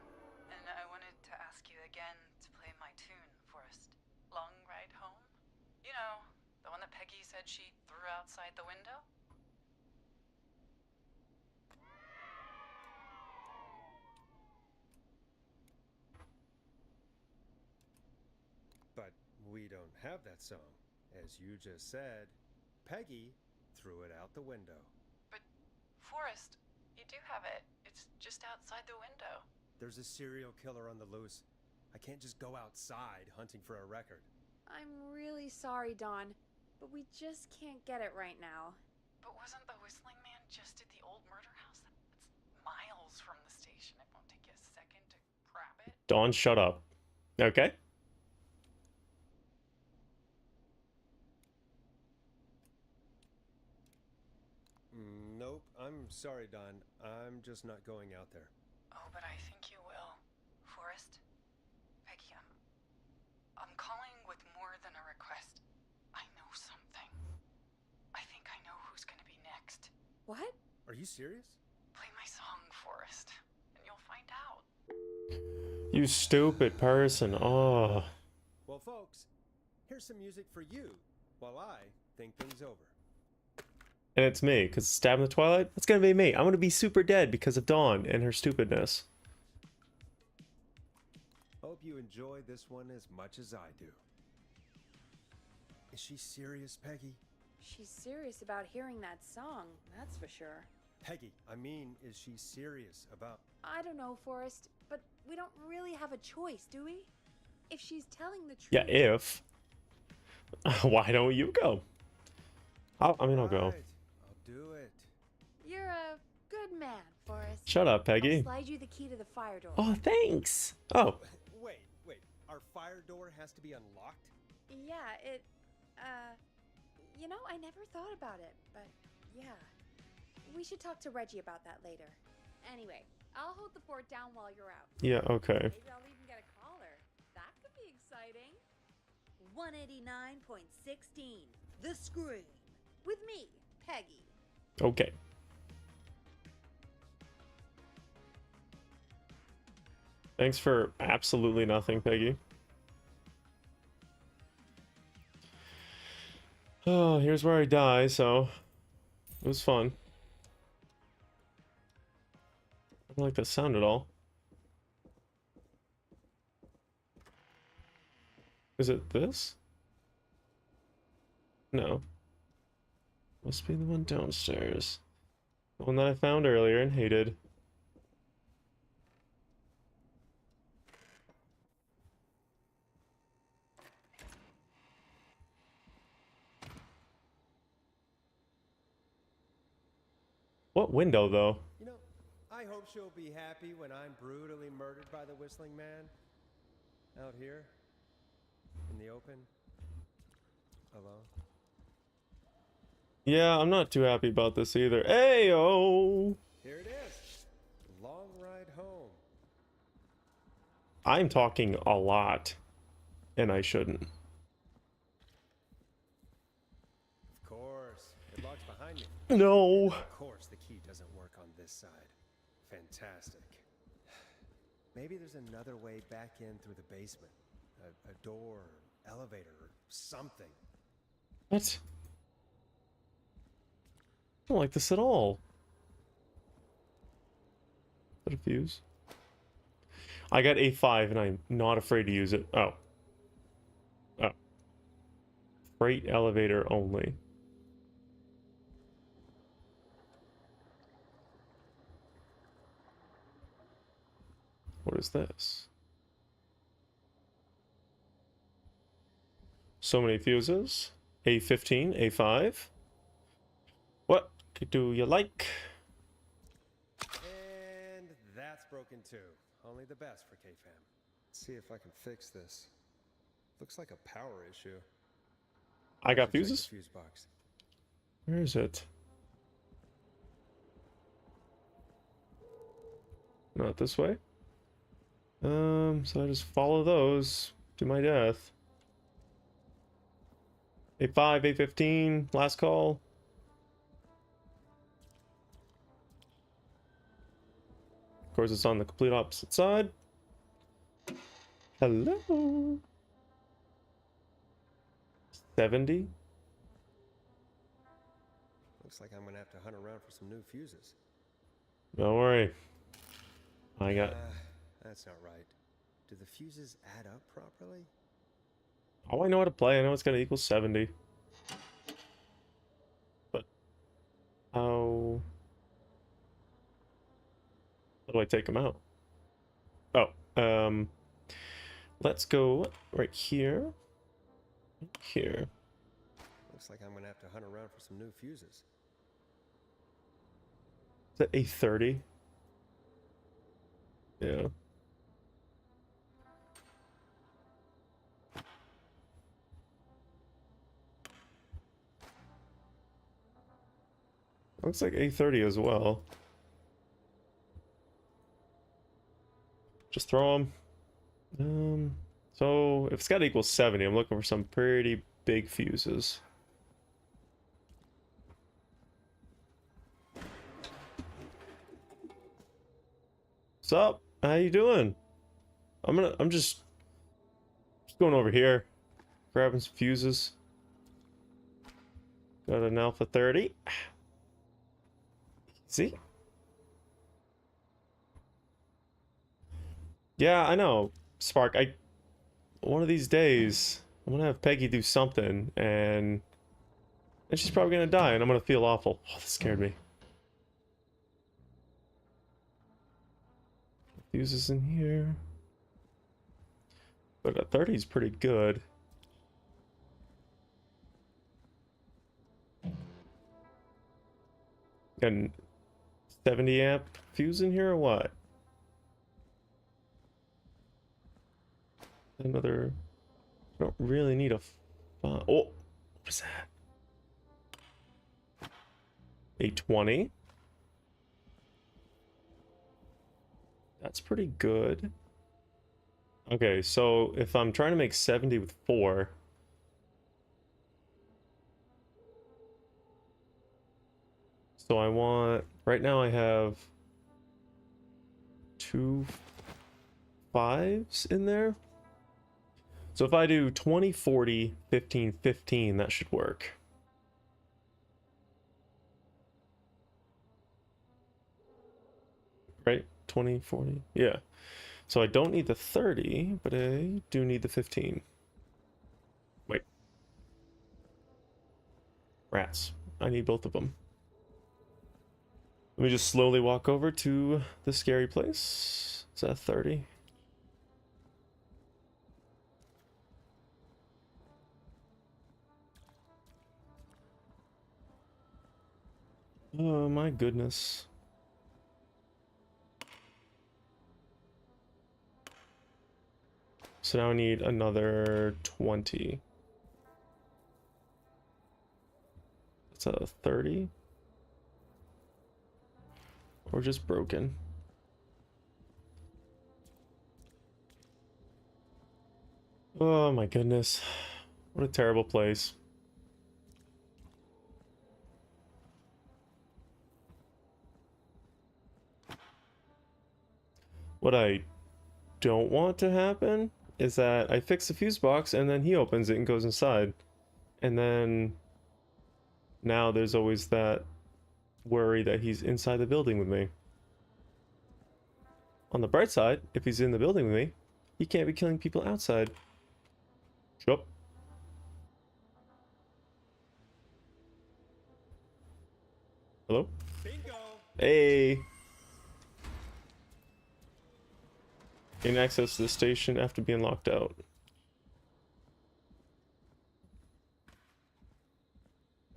and I wanted to ask you again to play my tune, Forrest. Long Ride Home? You know, the one that Peggy said she threw outside the window? But we don't have that song. As you just said, Peggy threw it out the window. But, Forrest, you do have it. It's just outside the window. There's a serial killer on the loose. I can't just go outside hunting for a record. I'm really sorry, Dawn, but we just can't get it right now. But wasn't the Whistling Man just at the old murder house? It's miles from the station. It won't take you a second to grab it. Dawn, shut up. Okay. Nope. I'm sorry, Don. I'm just not going out there. Oh, but I think you will. Forrest? Peggy, I'm calling with more than a request. I know something. I think I know who's gonna be next. What? Are you serious? Play my song, Forrest, and you'll find out. You stupid person. Oh. Well, folks, here's some music for you while I think things over. And it's me, because Stab in the Twilight, that's gonna be me. I'm gonna be super dead because of Dawn and her stupidness. Hope you enjoy this one as much as I do. Is she serious, Peggy? She's serious about hearing that song, that's for sure. Peggy, I mean, is she serious about... I don't know, Forrest, but we don't really have a choice, do we? If she's telling the truth... Yeah, if. Why don't you go? I'll go. Right, I'll do it. You're a good man, Forrest. Shut up, I'll Peggy. slide you the key to the fire door. Oh, thanks. Oh, Wait. Our fire door has to be unlocked? Yeah, you know, I never thought about it, but yeah. We should talk to Reggie about that later. Anyway, I'll hold the fort down while you're out. yeah, okay. Maybe I'll even get a caller. That could be exciting. 189.16, The Scream. With me, Peggy. Okay. Thanks for absolutely nothing, Peggy. Oh, here's where I die, so it was fun. I don't like that sound at all. Is it this? No. Must be the one downstairs. The one that I found earlier and hated. What window, though? You know, I hope she'll be happy when I'm brutally murdered by the Whistling Man. Out here. In the open. Alone. Yeah, I'm not too happy about this either. Ayo! Here it is. Long ride home. I'm talking a lot. And I shouldn't. Of course. It locks behind you. No! Of course, the key doesn't work on this side. Fantastic. Maybe there's another way back in through the basement. A door, elevator, or something. What? I don't like this at all. Is that a fuse? I got A5 and I'm not afraid to use it. Oh. Oh. Freight elevator only. What is this? So many fuses. A15, A5. What do you like? And that's broken too. Only the best for K-Fam. Let's see if I can fix this. Looks like a power issue. I got Should check the fuses? fuse box. Where is it? Not this way. So I just follow those to my death. A5, A15, last call. Of course, it's on the complete opposite side. Hello. 70. Looks like I'm gonna have to hunt around for some new fuses. Don't worry. I got. That's not right. Do the fuses add up properly? Oh, I know how to play. I know it's gonna equal 70. But how do I take them out? Oh, let's go right here. Here. Looks like I'm gonna have to hunt around for some new fuses. Is that 8:30? Yeah. Looks like 8:30 as well. Just throw them. So if it's got to equal 70, I'm looking for some pretty big fuses. What's up? How you doing? I'm just going over here, grabbing some fuses. Got an Alpha 30. See? Yeah, I know, Spark. One of these days I'm gonna have Peggy do something, and she's probably gonna die, and I'm gonna feel awful. Oh, that scared me. Fuses in here. But a 30 is pretty good. And 70 amp fuse in here or what? Another. I don't really need a. Oh, what is that? 820. That's pretty good. Okay, so if I'm trying to make 70 with 4. So I want, right now I have 2 5s in there. So if I do 20, 40, 15, 15, that should work. Right? 20, 40, yeah. So I don't need the 30, but I do need the 15. Wait. Rats. I need both of them. Let me just slowly walk over to the scary place. Is that 30? Oh my goodness. So now I need another 20. That's a 30? Or just broken? Oh my goodness. What a terrible place. What I don't want to happen is that I fix the fuse box and then he opens it and goes inside. And then now there's always that worry that he's inside the building with me. On the bright side, if he's in the building with me, he can't be killing people outside. Yup. Hello? Bingo! Hey! Gain access to the station after being locked out.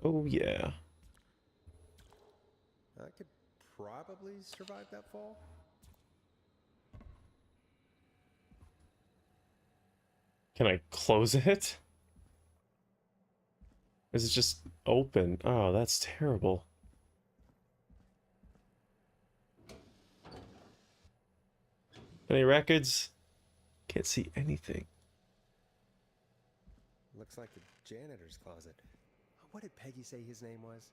Oh yeah. I could probably survive that fall. Can I close it? Is it just open? Oh, that's terrible. Any records? Can't see anything. Looks like the janitor's closet. What did Peggy say his name was?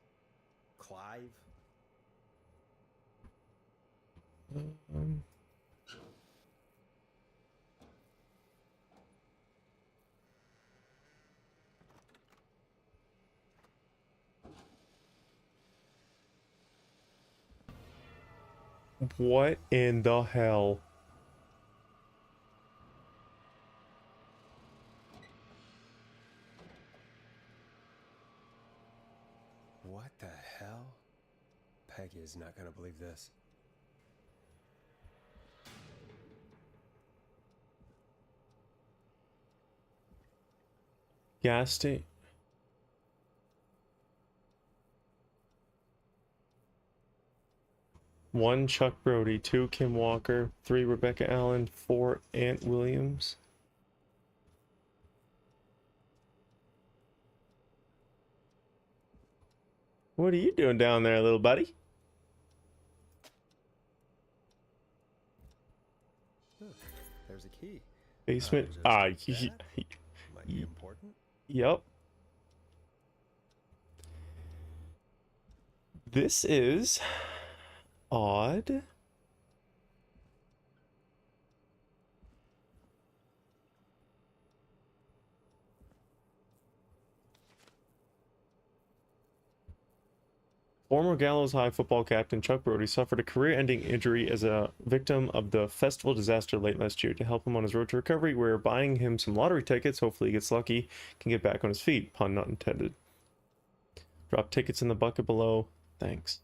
Clive? Um, what in the hell? What the hell? Peggy is not gonna believe this. Gas station. 1 Chuck Brody, 2 Kim Walker, 3 Rebecca Allen, 4 Ant Williams. What are you doing down there, little buddy? There's a key. Basement. Just Ah, like that. Might be important. yep. This is odd. Former Gallows High football captain Chuck Brody suffered a career-ending injury as a victim of the festival disaster late last year. To help him on his road to recovery, we're buying him some lottery tickets. Hopefully he gets lucky, can get back on his feet. Pun not intended. Drop tickets in the bucket below. Thanks.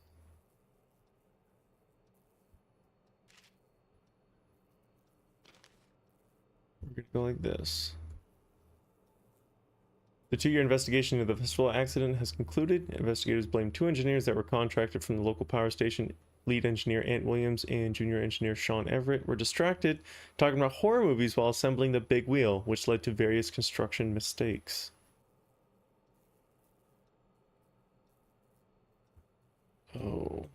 We're gonna go like this. The 2-year investigation into the festival accident has concluded. Investigators blame 2 engineers that were contracted from the local power station. Lead engineer Ant Williams and junior engineer Sean Everett were distracted talking about horror movies while assembling the big wheel, which led to various construction mistakes. Oh.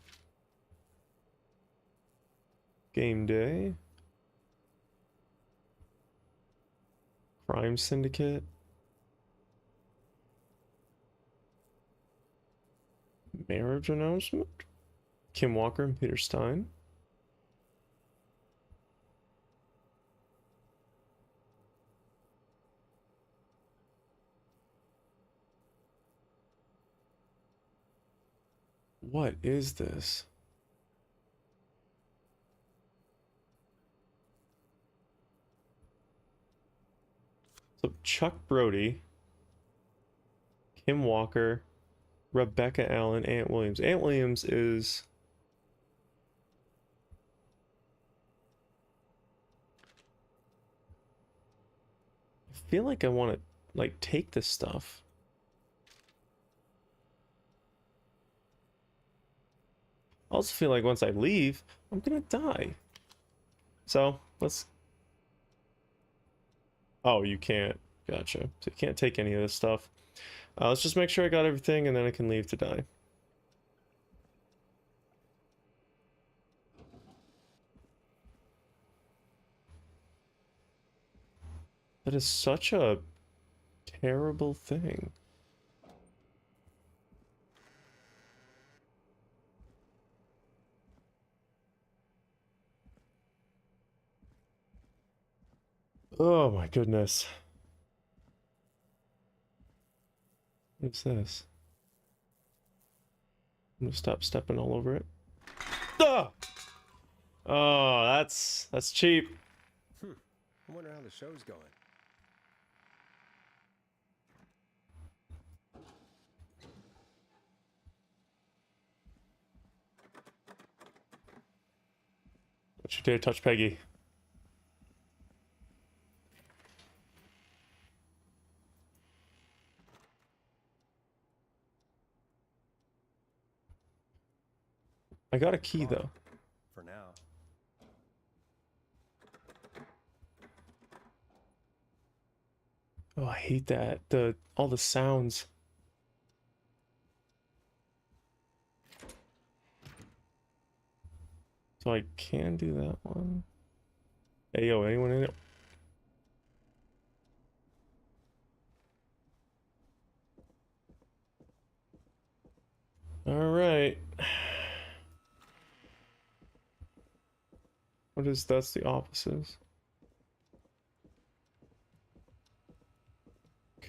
Game day. Crime Syndicate. Marriage announcement. Kim Walker and Peter Stein. What is this? So Chuck Brody, Kim Walker, Rebecca Allen, Ant Williams. Ant Williams is I feel like I want to like take this stuff. I also feel like once I leave, I'm gonna die. So let's. Oh, you can't. Gotcha. So you can't take any of this stuff. Let's just make sure I got everything and then I can leave to die. That is such a terrible thing. Oh my goodness. What's this? I'm gonna stop stepping all over it. Ah! Oh, that's cheap. I wonder how the show's going. Don't you dare touch Peggy. I got a key though. For now. Oh, I hate that. All the sounds. So I can do that one. Hey yo, anyone in it? All right. What is that's the offices?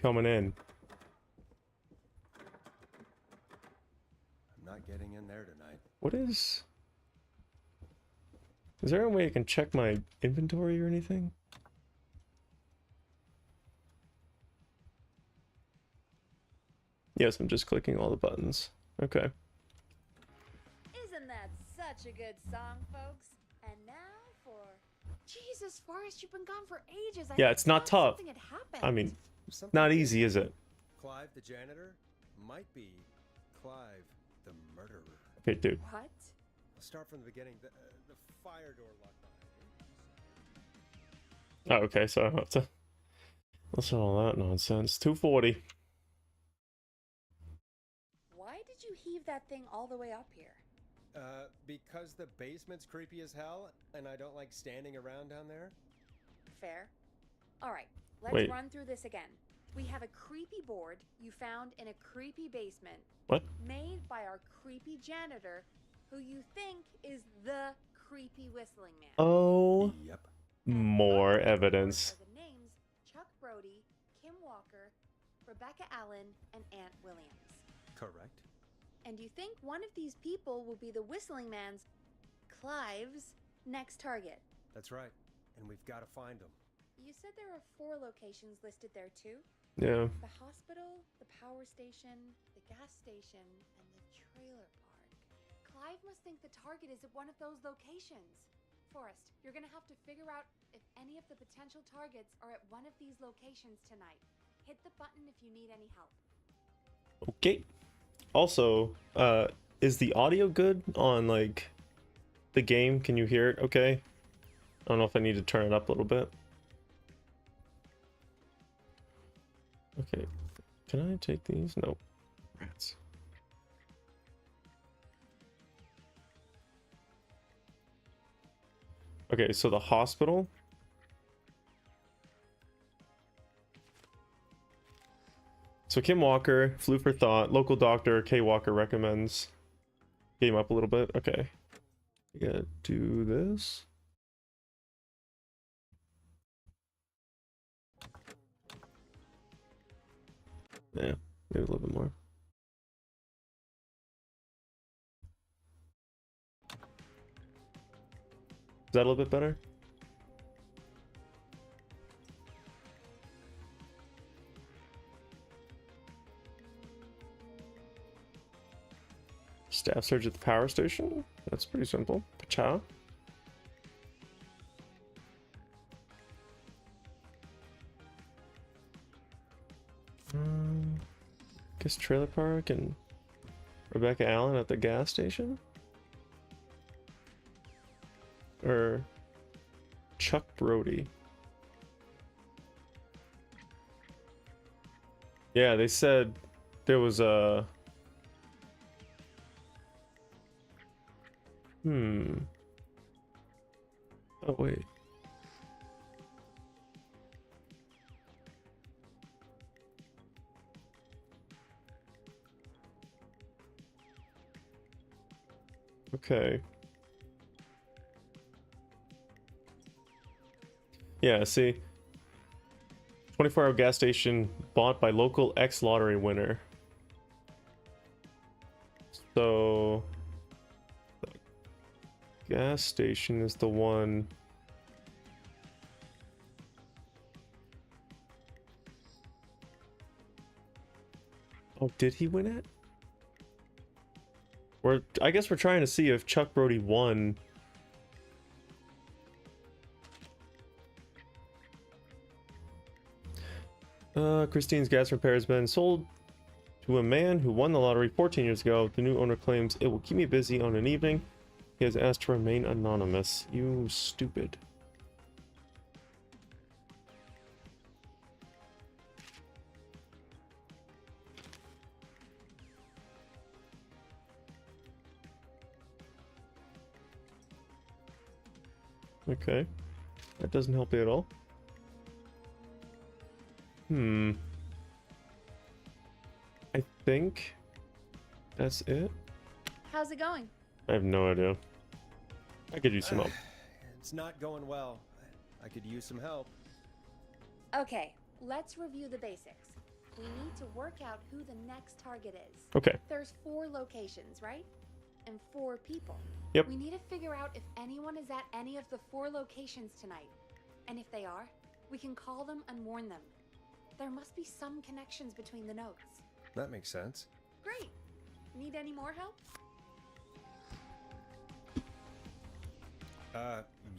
Coming in. I'm not getting in there tonight. What is there a way I can check my inventory or anything? Yes, I'm just clicking all the buttons. Okay. Isn't that such a good song, folks? And now for Jesus, Forrest, you've been gone for ages. Yeah, it's not tough. Something had happened. I mean, Something not did easy, is it? Clive the janitor might be Clive the murderer. Okay, dude. What? Let's start from the beginning. The fire door locked behind me. Oh, okay, so I have to listen to all that nonsense. 240. Why did you heave that thing all the way up here? Because the basement's creepy as hell, and I don't like standing around down there. Fair. All right, let's Wait. run through this again. We have a creepy board you found in a creepy basement. What? Made by our creepy janitor, who you think is the creepy whistling man. Oh, Yep. more On the board evidence. are the names Chuck Brody, Kim Walker, Rebecca Allen, and Aunt Williams. Correct. And you think one of these people will be the whistling man's, Clive's, next target. That's right. And we've got to find them. You said there are 4 locations listed there too? Yeah. The hospital, the power station, the gas station, and the trailer park. Clive must think the target is at one of those locations. Forrest, you're gonna have to figure out if any of the potential targets are at one of these locations tonight. Hit the button if you need any help. Okay. Also, is the audio good on like the game? Can you hear it okay? I don't know if I need to turn it up a little bit. Okay. Can I take these? Nope. Rats. Okay, so the hospital. So Kim Walker, flew for thought. Local doctor Kay Walker recommends. Game up a little bit. Okay. We gotta do this. Yeah, maybe a little bit more. Is that a little bit better? Staff surge at the power station? That's pretty simple. Pacha. Guess trailer park and Rebecca Allen at the gas station? Or Chuck Brody? Yeah, they said there was a... Oh, wait. Okay. Yeah, see. 24-hour gas station bought by local ex-lottery winner. So... the gas station is the one... Oh, did he win it? I guess we're trying to see if Chuck Brody won. Christine's gas repair has been sold to a man who won the lottery 14 years ago. The new owner claims it will keep me busy on an evening. He has asked to remain anonymous. You stupid. Okay. That doesn't help me at all. I think that's it. How's it going? I have no idea. I could use some help. It's not going well. I could use some help. Okay, let's review the basics. We need to work out who the next target is. Okay. There's 4 locations, right? And 4 people. Yep. We need to figure out if anyone is at any of the 4 locations tonight. And if they are, we can call them and warn them. There must be some connections between the notes. That makes sense. Great. Need any more help?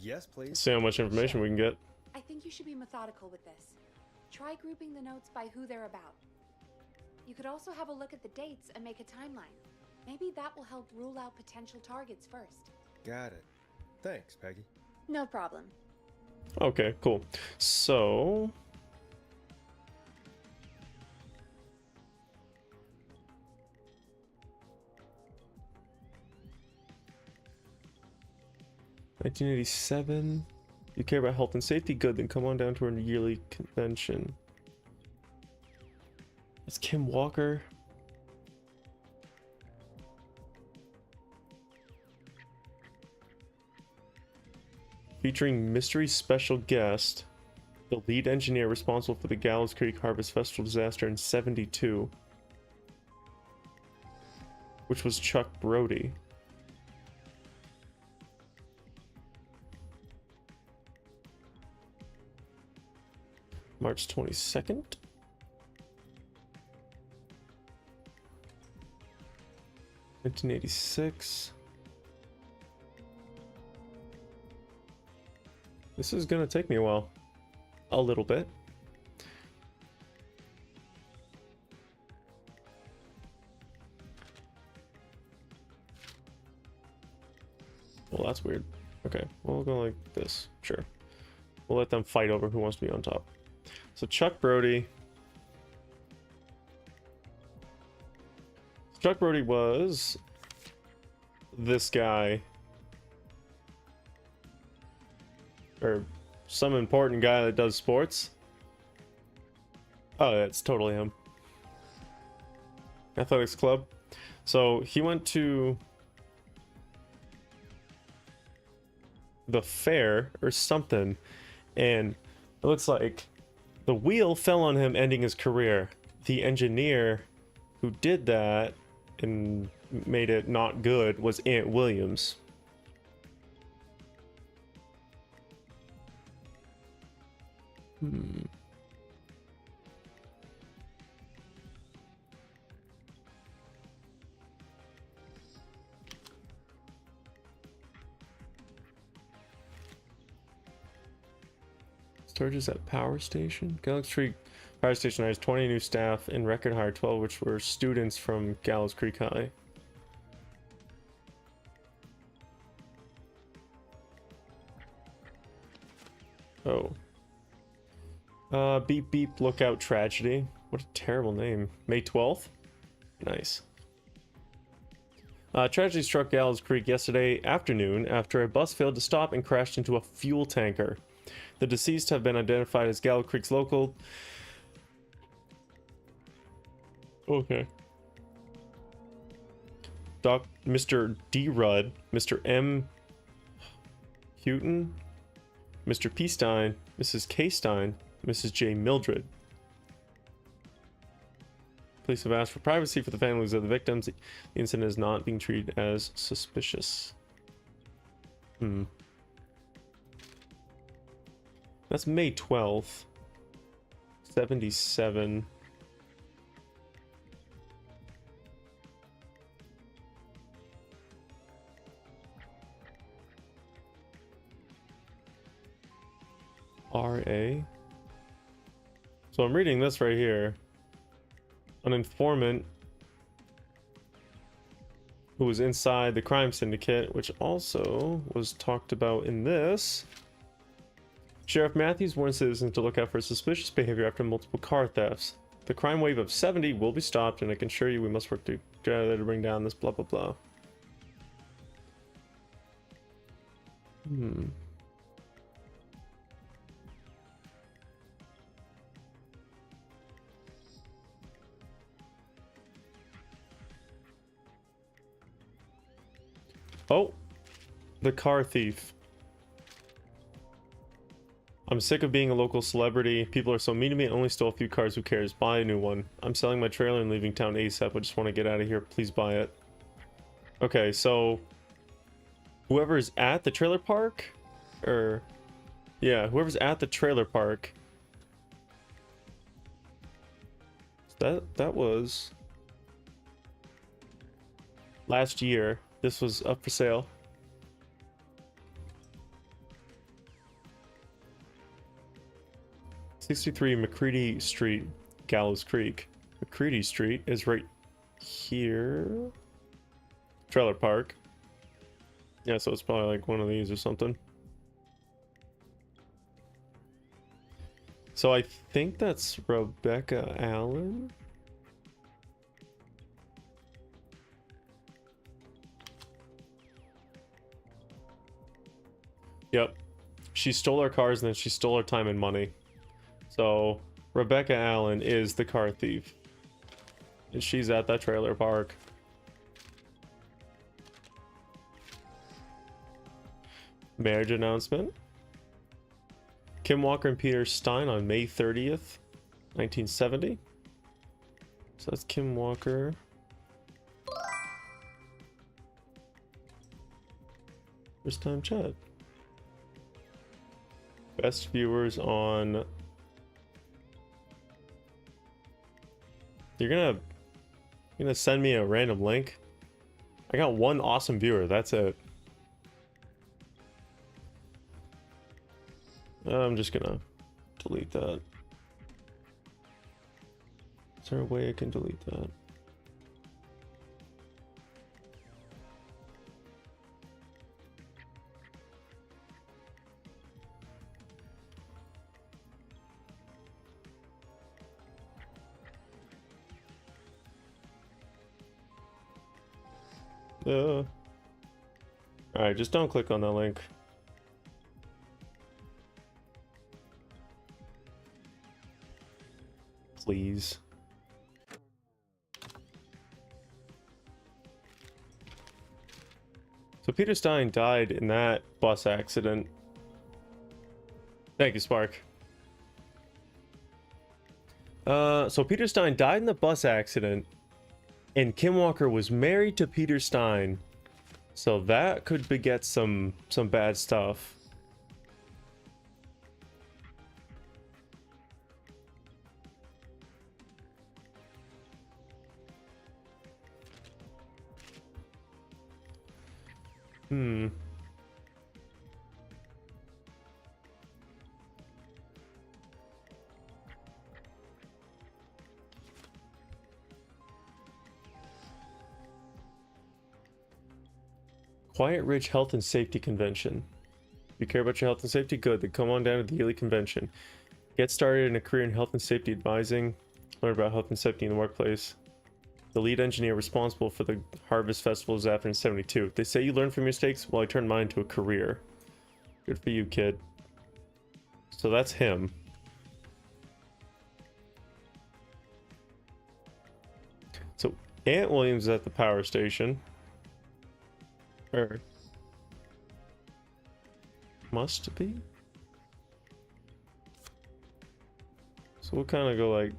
Yes, please. See how much information we can get. I think you should be methodical with this. Try grouping the notes by who they're about. You could also have a look at the dates and make a timeline. Maybe that will help rule out potential targets first. Got it. Thanks, Peggy. No problem. Okay, cool. So... $1987. You care about health and safety? Good, then come on down to our yearly convention. It's Kim Walker. Featuring mystery special guest, the lead engineer responsible for the Gallows Creek Harvest Festival disaster in '72, which was Chuck Brody. March 22nd. $1986. This is gonna take me a while. A little bit. Well, that's weird. Okay, we'll go like this. Sure. We'll let them fight over who wants to be on top. So Chuck Brody. Chuck Brody was this guy. Or some important guy that does sports. Oh, that's totally him. Athletics club. So he went to the fair or something, and it looks like the wheel fell on him, ending his career. The engineer who did that and made it not good was Ant Williams. Sturgis at Power Station. Gallows Creek Power Station has 20 new staff and record hire 12, which were students from Gallows Creek High. Oh. Beep Beep Lookout Tragedy. What a terrible name. May 12th? Nice. Tragedy struck Gallows Creek yesterday afternoon after a bus failed to stop and crashed into a fuel tanker. The deceased have been identified as Gallows Creek's local. Okay. Mr. D. Rudd, Mr. M. Houghton, Mr. P. Stein, Mrs. K. Stein, Mrs. J. Mildred. Police have asked for privacy for the families of the victims. The incident is not being treated as suspicious. That's May 12th. 77. RA. So I'm reading this right here. An informant who was inside the crime syndicate, which also was talked about in this. Sheriff Matthews warns citizens to look out for suspicious behavior after multiple car thefts. The crime wave of 70 will be stopped, and I can assure you we must work together to bring down this blah blah blah. Oh, the car thief. I'm sick of being a local celebrity. People are so mean to me. I only stole a few cars. Who cares? Buy a new one. I'm selling my trailer and leaving town ASAP. I just want to get out of here. Please buy it. Okay, so whoever's at the trailer park, or yeah, whoever's at the trailer park. That was last year. This was up for sale. '63 McCready Street, Gallows Creek. McCready Street is right here. trailer park. Yeah, so it's probably like one of these or something. So I think that's Rebecca Allen. Yep. She stole our cars and then she stole our time and money. So Rebecca Allen is the car thief. And she's at that trailer park. Marriage announcement. Kim Walker and Peter Stein on May 30th, 1970. So that's Kim Walker. First time chat. Best viewers on... You're gonna send me a random link? I got one awesome viewer, that's it. I'm just gonna delete that. Is there a way I can delete that? Alright, just don't click on that link. Please. So Peter Stein died in that bus accident. Thank you, Spark. So Peter Stein died in the bus accident, and Kim Walker was married to Peter Stein. So that could beget some bad stuff. Quiet Ridge Health and Safety Convention. If you care about your health and safety, good. Then come on down to the yearly convention. Get started in a career in health and safety advising. Learn about health and safety in the workplace. The lead engineer responsible for the Harvest Festival is after in 72. They say you learn from your mistakes. Well, I turned mine into a career. Good for you, kid. So that's him. So Aunt Williams is at the power station. Or must be. So we'll kind of go like,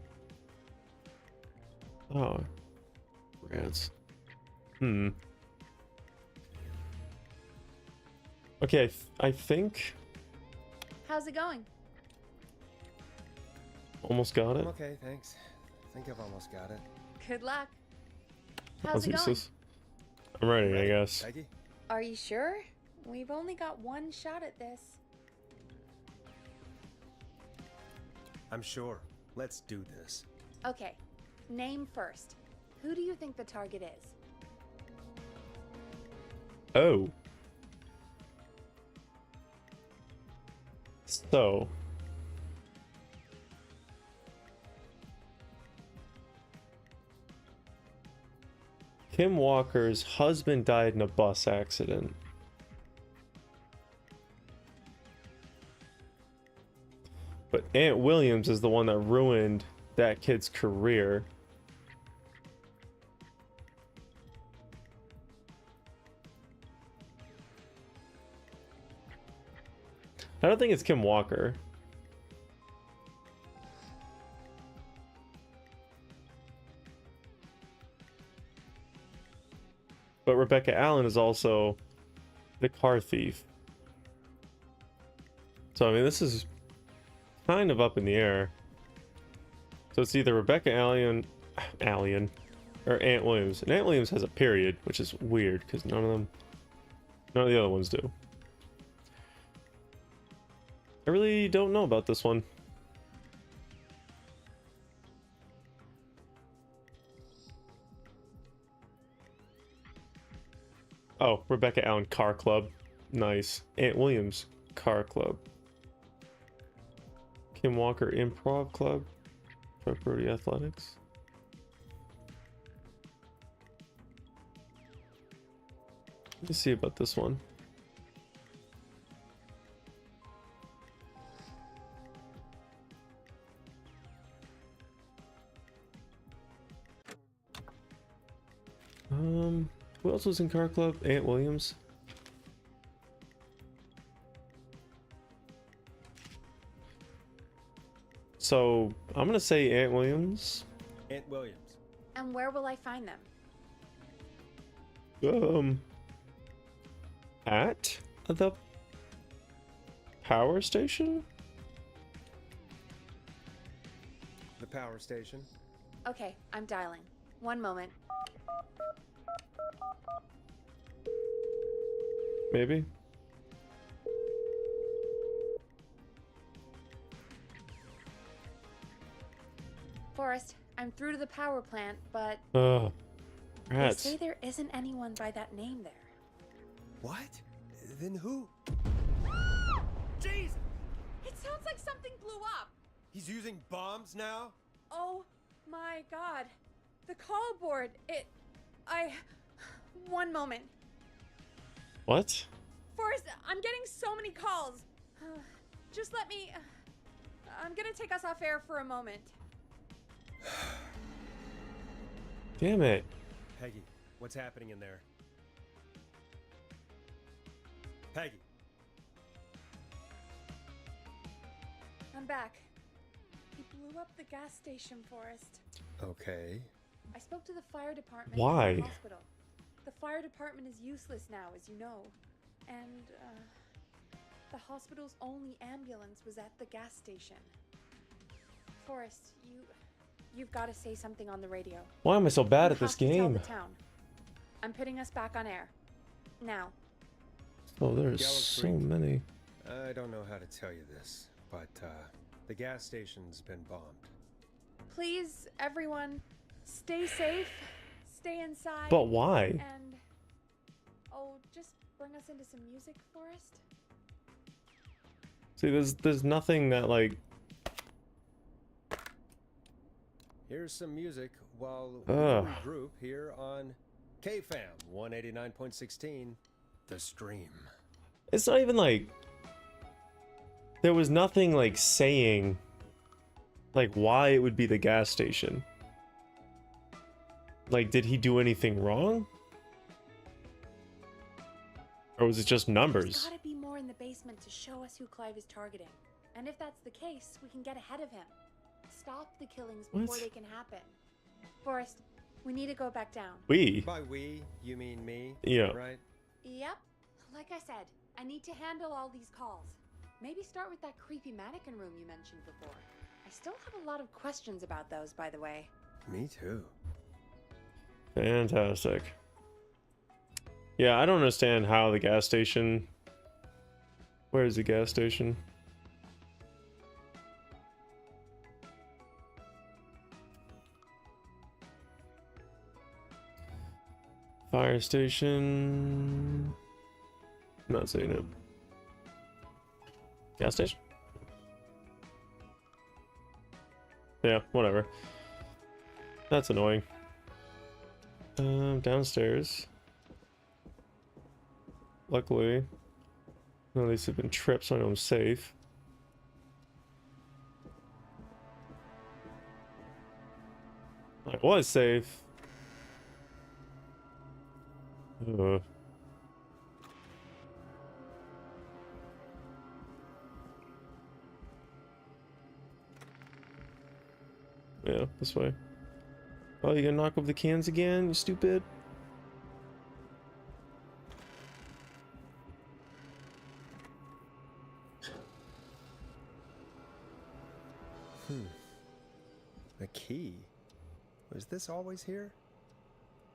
oh, rats. Okay, I think. How's it going? Almost got it. I'm okay, thanks. I think I've almost got it. Good luck. How's it going? Useless. I'm ready, I guess. Peggy? Are you sure? We've only got one shot at this. I'm sure. Let's do this. Okay, name first. Who do you think the target is? Oh. So. Kim Walker's husband died in a bus accident. But Aunt Williams is the one that ruined that kid's career. I don't think it's Kim Walker. But Rebecca Allen is also the car thief. So, I mean, this is kind of up in the air. So it's either Rebecca Allen, or Aunt Williams. And Aunt Williams has a period, which is weird because none of the other ones do. I really don't know about this one. Oh, Rebecca Allen Car Club. Nice. Aunt Williams Car Club. Kim Walker Improv Club. Truck Brody Athletics. Let me see about this one. Who else was in Car Club? Aunt Williams. So I'm gonna say Aunt Williams. Aunt Williams. And where will I find them? At the power station? The power station. Okay, I'm dialing. One moment. Maybe. Forrest, I'm through to the power plant, but Ugh. they Rats. say there isn't anyone by that name there. What? Then who? Jesus! It sounds like something blew up. He's using bombs now? Oh my god. The call board. One moment. What? Forrest, I'm getting so many calls. Just let me. I'm gonna take us off air for a moment. Damn it. Peggy, what's happening in there? Peggy. I'm back. He blew up the gas station, Forrest. Okay. I spoke to the fire department. Why? And the hospital. The fire department is useless now, as you know. And, the hospital's only ambulance was at the gas station. Forrest, you've got to say something on the radio. Why am I so bad You at this have to tell game? the town. I'm putting us back on air. Now. Oh, there's Gallows so Creek. many. I don't know how to tell you this, but the gas station's been bombed. Please, everyone, stay safe, stay inside. But why? And, just bring us into some music, Forrest. See, there's nothing that like. Here's some music while we Ugh. regroup here on KFAM 189.16, The Stream. It's not even like. There was nothing like saying. Like why it would be the gas station. Like, did he do anything wrong? Or was it just There's numbers? gotta be more in the basement to show us who Clive is targeting. And if that's the case, we can get ahead of him. Stop the killings before What? they can happen. Forrest, we need to go back down. We? By we, you mean me? Yeah. Right? Yep. Like I said, I need to handle all these calls. Maybe start with that creepy mannequin room you mentioned before. I still have a lot of questions about those, by the way. Me too. Fantastic. Yeah, I don't understand how the gas station. Where is the gas station? Fire station. Not saying it. Gas station? Yeah, whatever. That's annoying. Downstairs. Luckily, none of these have been tripped, so I know I'm safe. I was safe. Ugh. Yeah, this way. Oh, you gonna knock over the cans again, you stupid? The key? Was this always here?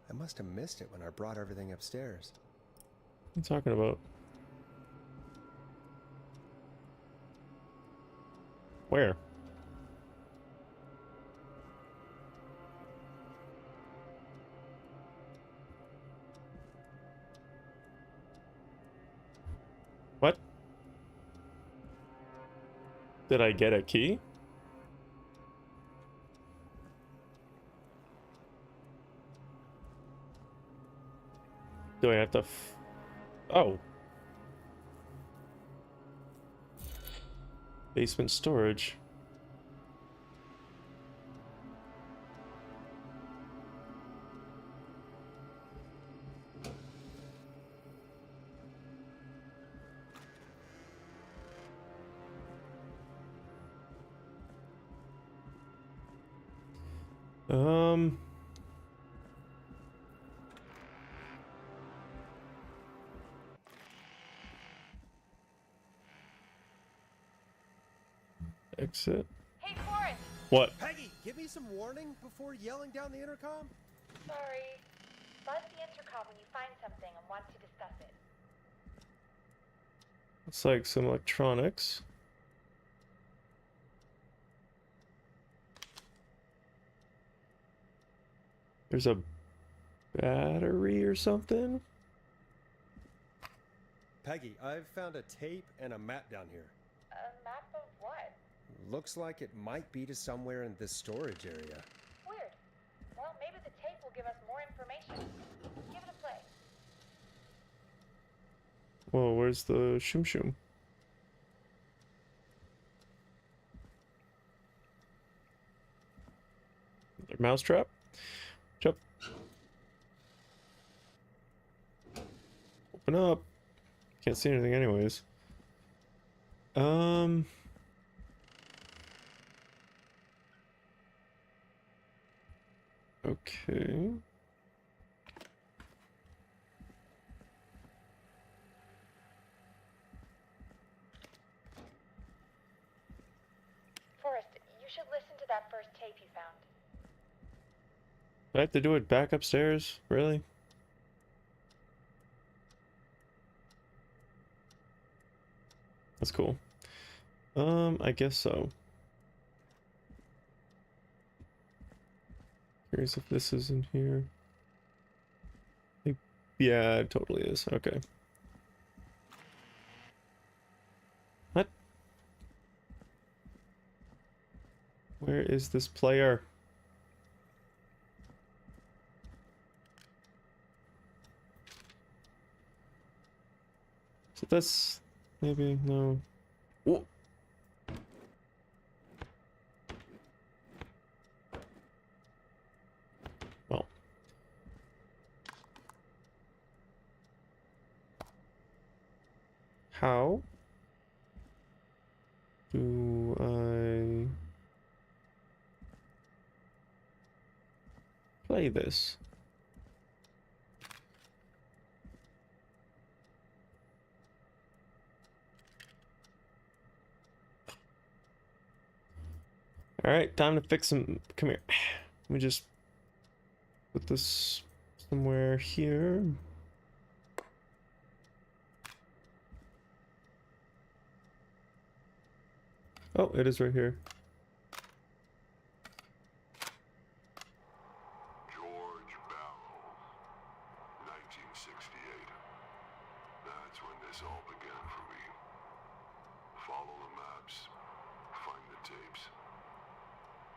I must have missed it when I brought everything upstairs. What are you talking about? Where? Did I get a key? Do I have to oh. Basement storage. Exit. Hey, Forrest! What? Peggy, give me some warning before yelling down the intercom. Sorry. Buzz the intercom when you find something and want to discuss it. It's like some electronics. There's a battery or something. Peggy, I've found a tape and a map down here. A map of what? Looks like it might be to somewhere in this storage area. Weird. Well, maybe the tape will give us more information. Give it a play. Whoa, where's the shoom shoom? Another mousetrap? Jump. Open up. Can't see anything anyways. Okay. Forrest, you should listen to that first tape you found. Do I have to do it back upstairs? Really? That's cool. I guess so. Curious if this is in here. Yeah, it totally is. Okay. What? Where is this player? So that's maybe no. Whoa. Well. How do I play this? All right, time to fix some. Come here. Let me just put this somewhere here. Oh, it is right here. George Barrow, 1968. That's when this all began for me. Follow the maps, find the tapes.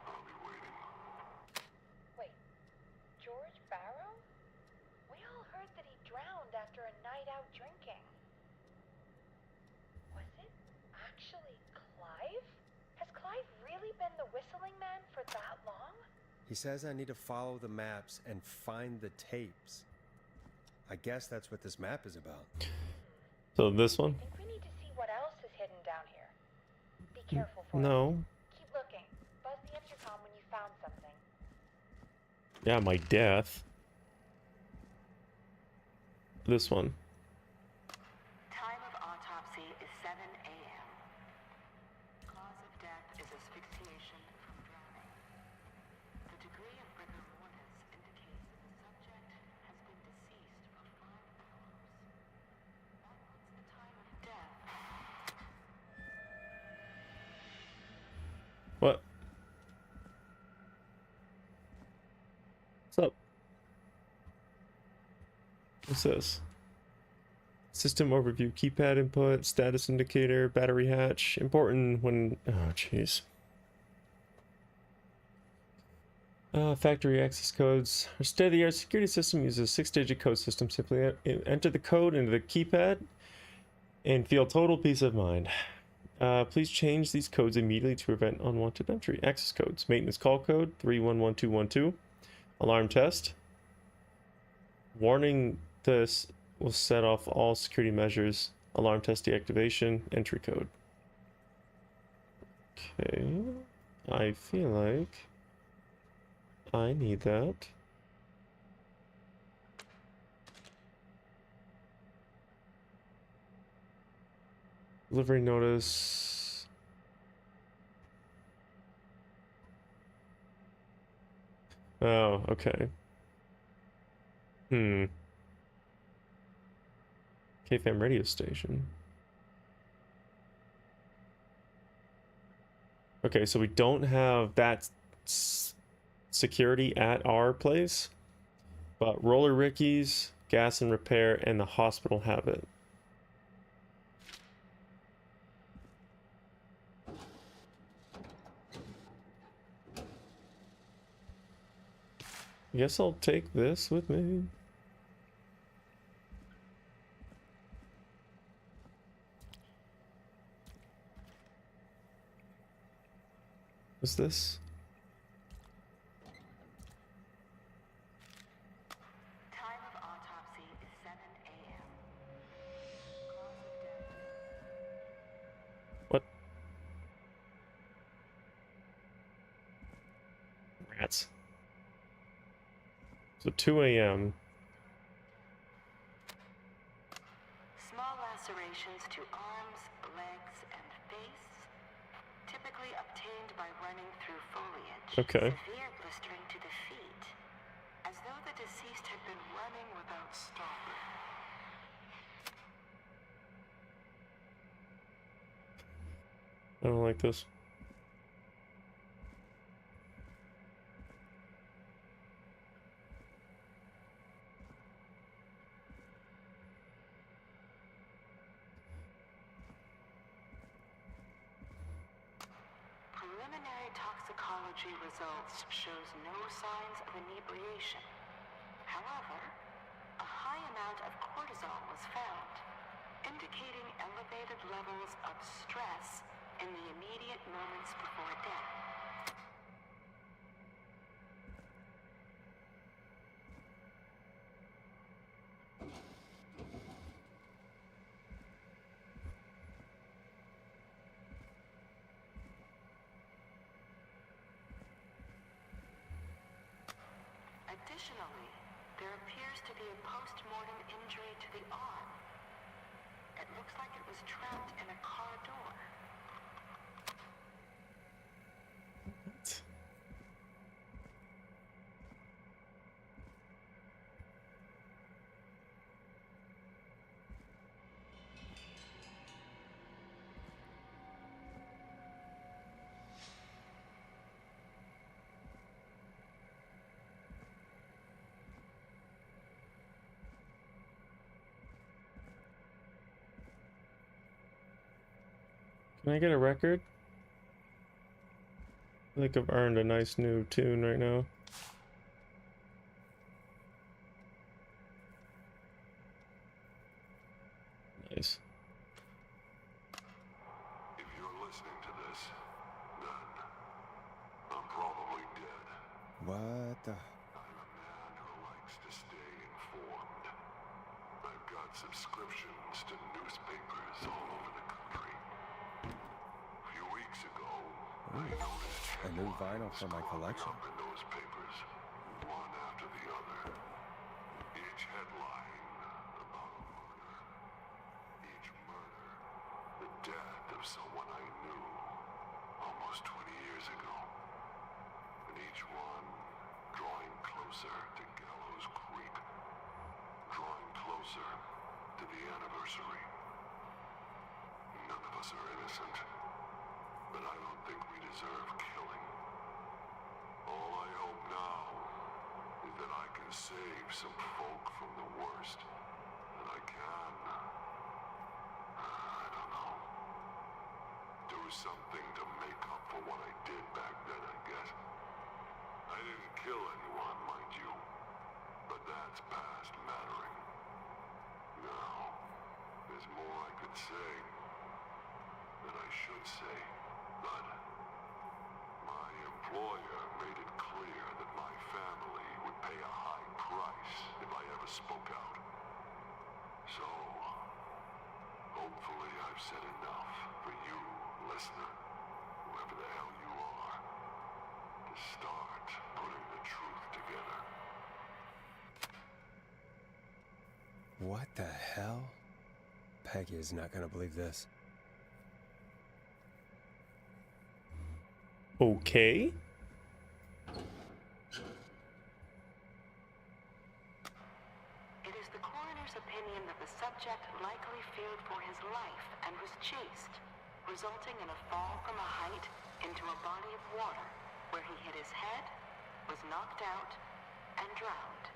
I'll be waiting. Wait, George Barrow? We all heard that he drowned after a night out drinking. Was it actually Clive? Has Clive really been the whistling man for that long? He says I need to follow the maps and find the tapes. I guess that's what this map is about. So this one? I think we need to see what else is hidden down here. Be careful, Forrest. No. Keep looking. Buzz the intercom when you found something. Yeah, my death. This one. Time of autopsy is 7 a.m. Cause of death is asphyxiation from drowning. The degree of rigor mortis indicates that the subject has been deceased for 5 hours. That puts the time of death. What? What's up? What's this? System overview, keypad input, status indicator, battery hatch. Important when... Oh, jeez. Factory access codes. Our state-of-the-art security system uses a 6-digit code system. Simply enter the code into the keypad and feel total peace of mind. Please change these codes immediately to prevent unwanted entry. Access codes. Maintenance call code 311212. Alarm test. Warning, this will set off all security measures. Alarm test deactivation. Entry code. Okay. I feel like I need that. Delivery notice. Oh, okay. KFM radio station. Okay, so we don't have that security at our place, but Roller Ricky's, Gas and Repair, and the hospital have it. I guess I'll take this with me. What's this? Time of autopsy is 7 a.m. Cause of death. What? Rats. So 2 a.m. Small lacerations to arms, legs, and face, typically obtained by running through foliage. Okay. Severe blistering to the feet, as though the deceased had been running without stopping. I don't like this. Preliminary toxicology results shows no signs of inebriation. However, a high amount of cortisol was found, indicating elevated levels of stress in the immediate moments before death. Additionally, there appears to be a post-mortem injury to the arm. It looks like it was trapped in a car door. What? Can I get a record? I think I've earned a nice new tune right now. Nice. If you're listening to this, then I'm probably dead. What the? I'm a man who likes to stay informed. I've got subscriptions to newspapers all over the country. A few weeks ago, I noticed A new vinyl for my collection. up in those papers, one after the other. Each headline about a murder. Each murder, the death of someone I knew almost 20 years ago. And each one drawing closer to Gallows Creek. Drawing closer to the anniversary. None of us are innocent. But I don't think we deserve killing. All I hope now is that I can save some folk from the worst. And I can. do something to make up for what I did back then, I guess. I didn't kill anyone, mind you, but that's past mattering. Now, there's more I could say, that I should say, but my employer made it clear that my family would pay a high price if I ever spoke out. So, hopefully I've said enough for you, listener, whoever the hell you are, to start putting the truth together. What the hell? Peggy is not gonna believe this. Okay. It is the coroner's opinion that the subject likely feared for his life and was chased, resulting in a fall from a height into a body of water, where he hit his head, was knocked out, and drowned.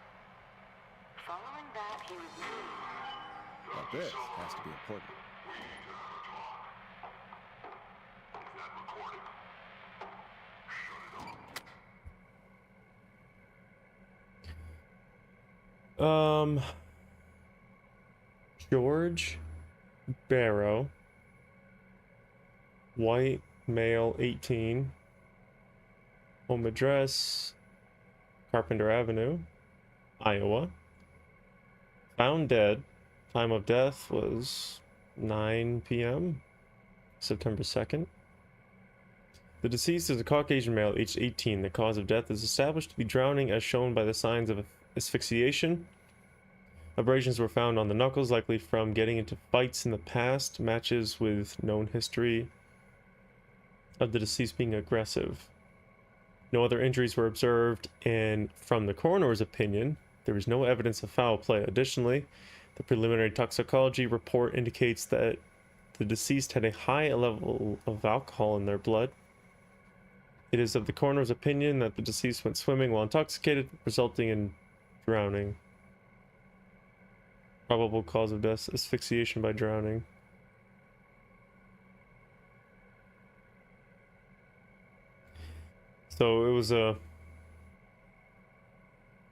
Following that, he was moved. Now this has to be important. We need to have a talk. Is that recording? Shut it off. George Barrow, white, male, 18, home address, Carpenter Avenue, Iowa, found dead. Time of death was 9 p.m., September 2nd. The deceased is a Caucasian male, aged 18. The cause of death is established to be drowning as shown by the signs of asphyxiation. Abrasions were found on the knuckles, likely from getting into fights in the past, matches with known history of the deceased being aggressive. No other injuries were observed, and from the coroner's opinion, there was no evidence of foul play. Additionally, the preliminary toxicology report indicates that the deceased had a high level of alcohol in their blood. It is of the coroner's opinion that the deceased went swimming while intoxicated, resulting in drowning. Probable cause of death, asphyxiation by drowning. So it was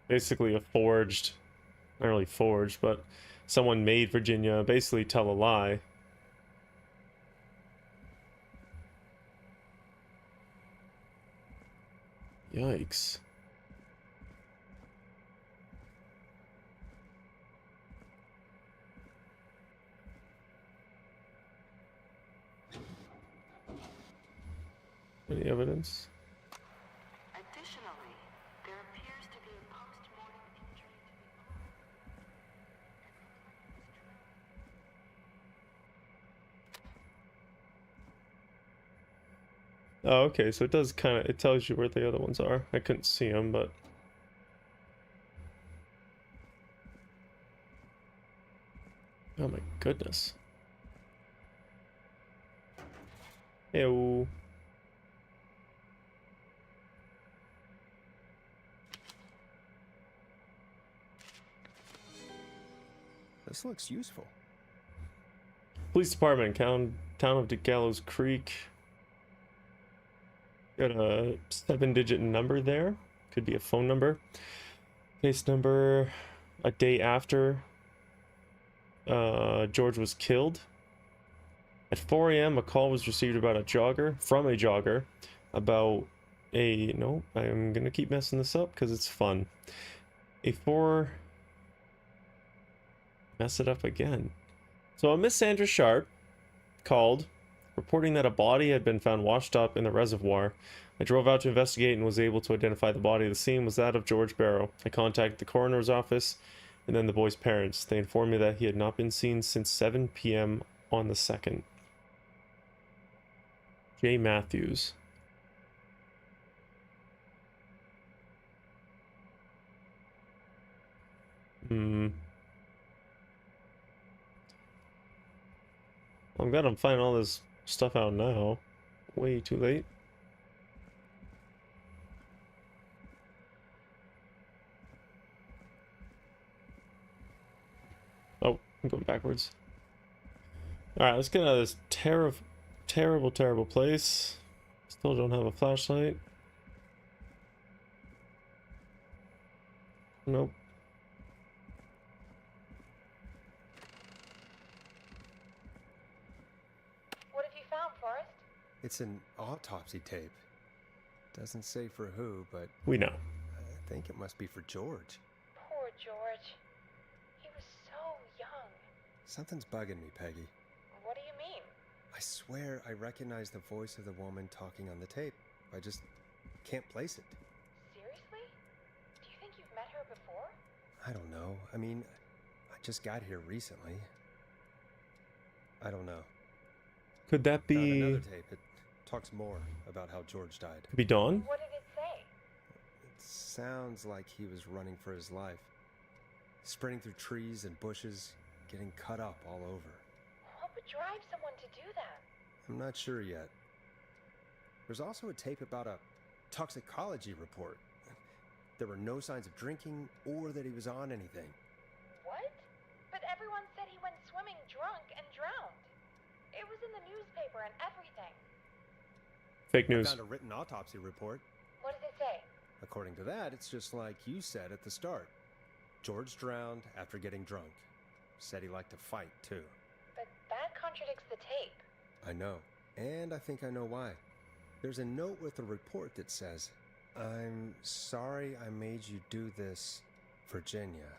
basically a forged, not really forged, but someone made Virginia basically tell a lie. Yikes. Any evidence? Additionally, there appears to be a post-mortem injury to the arm. Oh, okay, so it does kind of, it tells you where the other ones are. I couldn't see them, but... Oh my goodness. Ew. This looks useful. Police Department, town of DeGallows Creek. Got a 7-digit number there. Could be a phone number. Case number a day after George was killed. At 4 a.m. a call was received about a jogger, from a jogger, about a, no, I'm gonna keep messing this up because it's fun. Mess it up again. So a Miss Sandra Sharp called, reporting that a body had been found washed up in the reservoir. I drove out to investigate and was able to identify the body. The scene was that of George Barrow. I contacted the coroner's office and then the boy's parents. They informed me that he had not been seen since 7 p.m. on the 2nd. Jay Matthews. I'm glad I'm finding all this stuff out now. Way too late. Oh, I'm going backwards. Alright, let's get out of this terrible, terrible place. Still don't have a flashlight. Nope. What have you found, Forrest? It's an autopsy tape. Doesn't say for who, but We know. I think it must be for George. Poor George. He was so young. Something's bugging me, Peggy. What do you mean? I swear I recognize the voice of the woman talking on the tape. I just can't place it. Seriously? Do you think you've met her before? I don't know. I mean, I just got here recently. I don't know. Could that Found be another tape. It talks more about how George died. could be Dawn? What did it say? It sounds like he was running for his life. Sprinting through trees and bushes, getting cut up all over. What would drive someone to do that? I'm not sure yet. There's also a tape about a toxicology report. There were no signs of drinking or that he was on anything. What? But everyone said he went swimming drunk and drowned. It was in the newspaper and everything. Fake I news. found a written autopsy report. What did it say? According to that, it's just like you said at the start. George drowned after getting drunk. Said he liked to fight, too. But that contradicts the tape. I know. And I think I know why. There's a note with the report that says, "I'm sorry I made you do this, Virginia."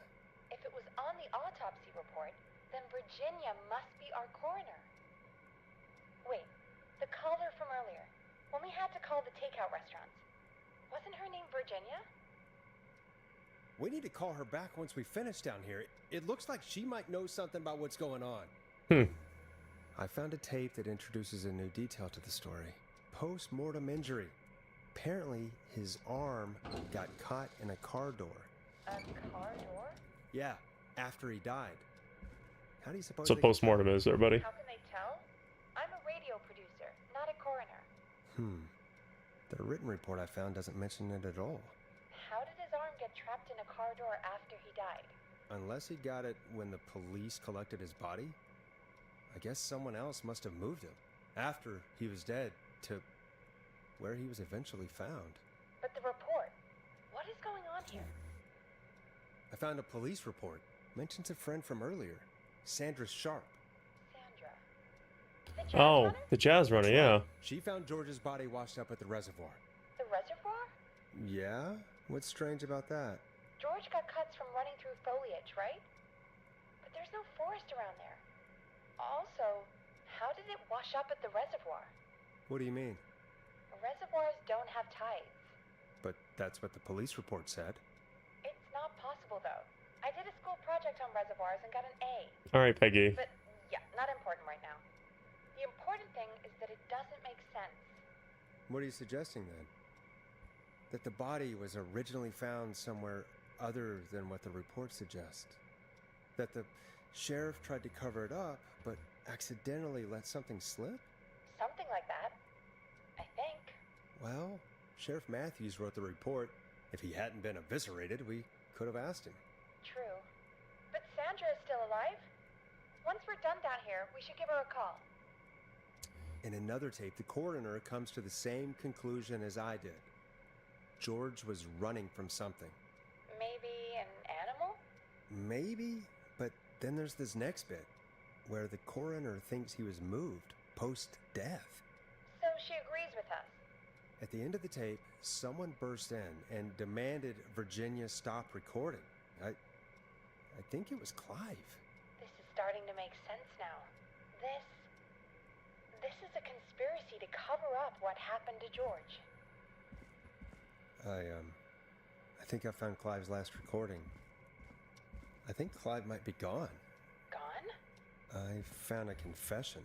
If it was on the autopsy report, then Virginia must be our coroner. Wait, the caller from earlier, when we had to call the takeout restaurants, wasn't her name Virginia? We need to call her back once we finish down here. It looks like she might know something about what's going on. I found a tape that introduces a new detail to the story. Post-mortem injury. Apparently, his arm got caught in a car door. A car door? Yeah, after he died. How do you suppose So they- post-mortem is, everybody. How can they tell? I'm a radio producer, not a coroner. The written report I found doesn't mention it at all. How did his arm get trapped in a car door after he died? Unless he got it when the police collected his body? I guess someone else must have moved him after he was dead to where he was eventually found. But the report, what is going on here? I found a police report. Mentions a friend from earlier, Sandra Sharp. Sandra. The jazz Oh, runner? the jazz runner, yeah. She found George's body washed up at the reservoir. The reservoir? Yeah? What's strange about that? George got cuts from running through foliage, right? But there's no forest around there. Also, how did it wash up at the reservoir? What do you mean? Reservoirs don't have tides. But that's what the police report said. It's not possible, though. I did a school project on reservoirs and got an A. All right, Peggy. But, yeah, not important right now. The important thing is that it doesn't make sense. What are you suggesting then? That the body was originally found somewhere other than what the report suggests? That the sheriff tried to cover it up, but accidentally let something slip? Something like that. I think. Well, Sheriff Matthews wrote the report. If he hadn't been eviscerated, we could have asked him. True. But Sandra is still alive? Once we're done down here, we should give her a call. In another tape, the coroner comes to the same conclusion as I did. George was running from something. Maybe an animal? Maybe, but then there's this next bit, where the coroner thinks he was moved post-death. So she agrees with us. At the end of the tape, someone burst in and demanded Virginia stop recording. I think it was Clive. This is starting to make sense now. This is a conspiracy to cover up what happened to George. I think I found Clive's last recording. I think Clive might be gone. Gone? I found a confession.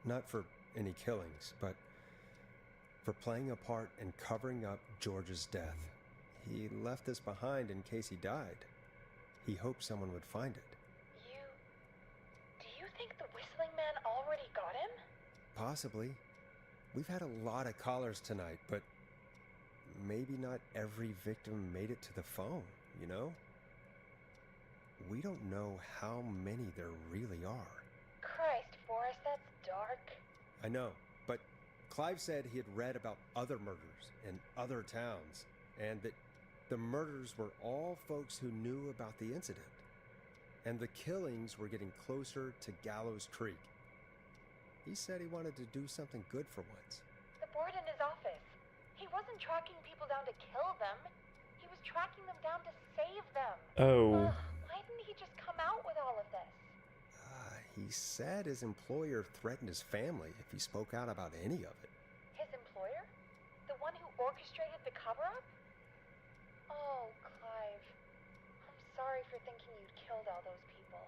Not for any killings, but for playing a part in covering up George's death. He left this behind in case he died. He hoped someone would find it. Do you think the Whistling Man already got him? Possibly. We've had a lot of callers tonight, but maybe not every victim made it to the phone, you know? We don't know how many there really are. Christ, Forrest, that's dark. I know, but Clive said he had read about other murders in other towns, and that the murders were all folks who knew about the incident. And the killings were getting closer to Gallows Creek. He said he wanted to do something good for once. The board in his office. He wasn't tracking people down to kill them. He was tracking them down to save them. Oh. Why didn't he just come out with all of this? He said his employer threatened his family if he spoke out about any of it. His employer? The one who orchestrated the cover-up? Oh, Clive. I'm sorry for thinking you'd killed all those people.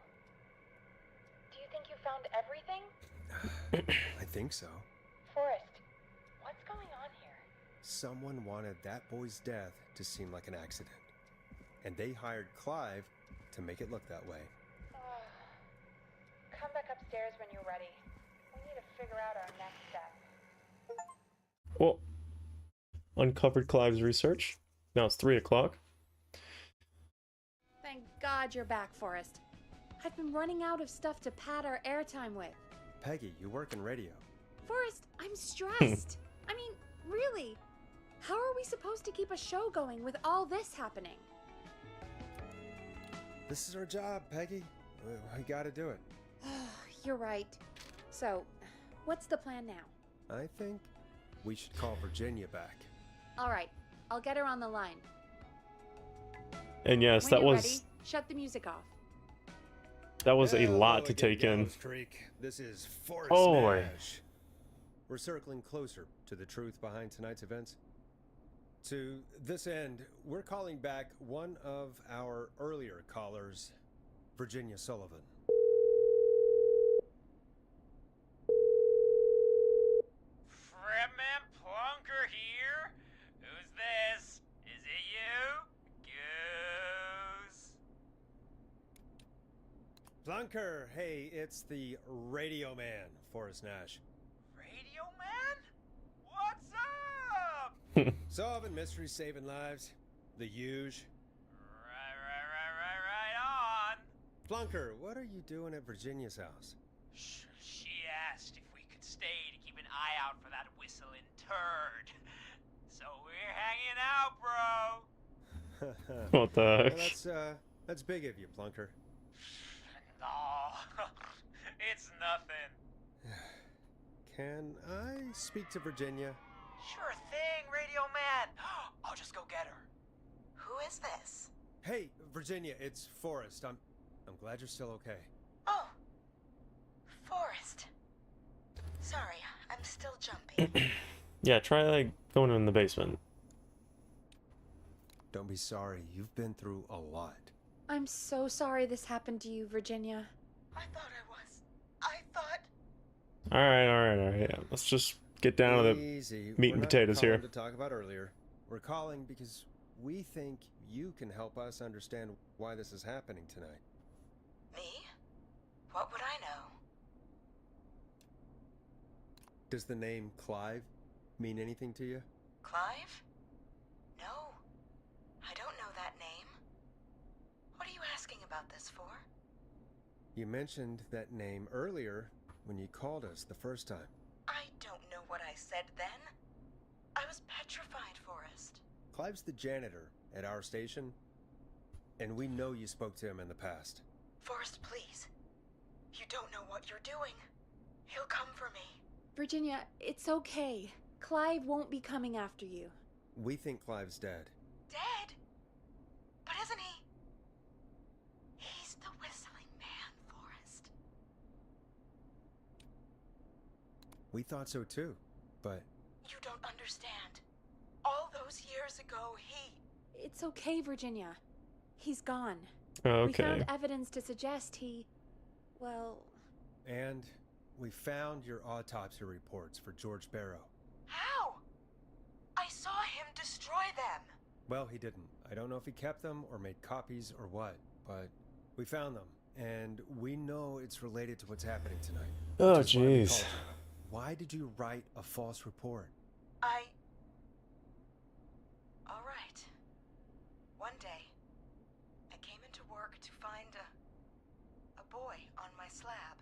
Do you think you found everything? I think so. Forrest, what's going on here? Someone wanted that boy's death to seem like an accident. And they hired Clive to make it look that way. Come back upstairs when you're ready. We need to figure out our next step. Well, uncovered Clive's research. Now it's 3 o'clock. Thank God you're back, Forrest. I've been running out of stuff to pad our airtime with. Peggy, you work in radio. Forrest, I'm stressed. I mean, really, how are we supposed to keep a show going with all this happening? This is our job, Peggy. We gotta do it. You're right. So, what's the plan now? I think we should call Virginia back. All right, I'll get her on the line. And yes, When that you're was ready, shut the music off. that was a Hello lot to again, take in. Gallows Creek. This is Forrest Oh, boy. Nash. We're circling closer to the truth behind tonight's events. To this end, we're calling back one of our earlier callers, Virginia Sullivan. Fredman Plunker here? Who's this? Is it you? Goose? Plunker, hey, it's the Radio Man, Forrest Nash. Radio Man? What's up? Solving mysteries, saving lives. The huge. Right on. Plunker, what are you doing at Virginia's house? She asked if we could stay to keep an eye out for that whistling turd. So we're hanging out, bro. What the heck? Well, that's big of you, Plunker. No, it's nothing. Can I speak to Virginia? Sure thing, Radio Man. I'll just go get her. Who is this? Hey, Virginia, it's Forrest. I'm glad you're still okay. Oh, Forrest. Sorry, I'm still jumpy. Yeah, try like going in the basement. Don't be sorry. You've been through a lot. I'm so sorry this happened to you, Virginia. I thought I was. I thought. All right. Yeah, let's just get down to the Easy. meat We're and not potatoes here. calling to talk about earlier. We're calling because we think you can help us understand why this is happening tonight. Me? What would I know? Does the name Clive mean anything to you? Clive? No. I don't know that name. What are you asking about this for? You mentioned that name earlier when you called us the first time. I don't know what I said then. I was petrified, Forrest. Clive's the janitor at our station, and we know you spoke to him in the past. Forrest, please. You don't know what you're doing. He'll come for me. Virginia, it's okay. Clive won't be coming after you. We think Clive's dead. Dead? But isn't he? He's the whistling man, Forrest. We thought so too, but You don't understand. All those years ago, he... It's okay, Virginia. He's gone. Okay. We found evidence to suggest he... well... And we found your autopsy reports for George Barrow. How? I saw him destroy them. Well, he didn't. I don't know if he kept them or made copies or what, but we found them, and we know it's related to what's happening tonight. Oh, Which is why we jeez. called you. Why did you write a false report? All right. One day, I came into work to find a boy on my slab.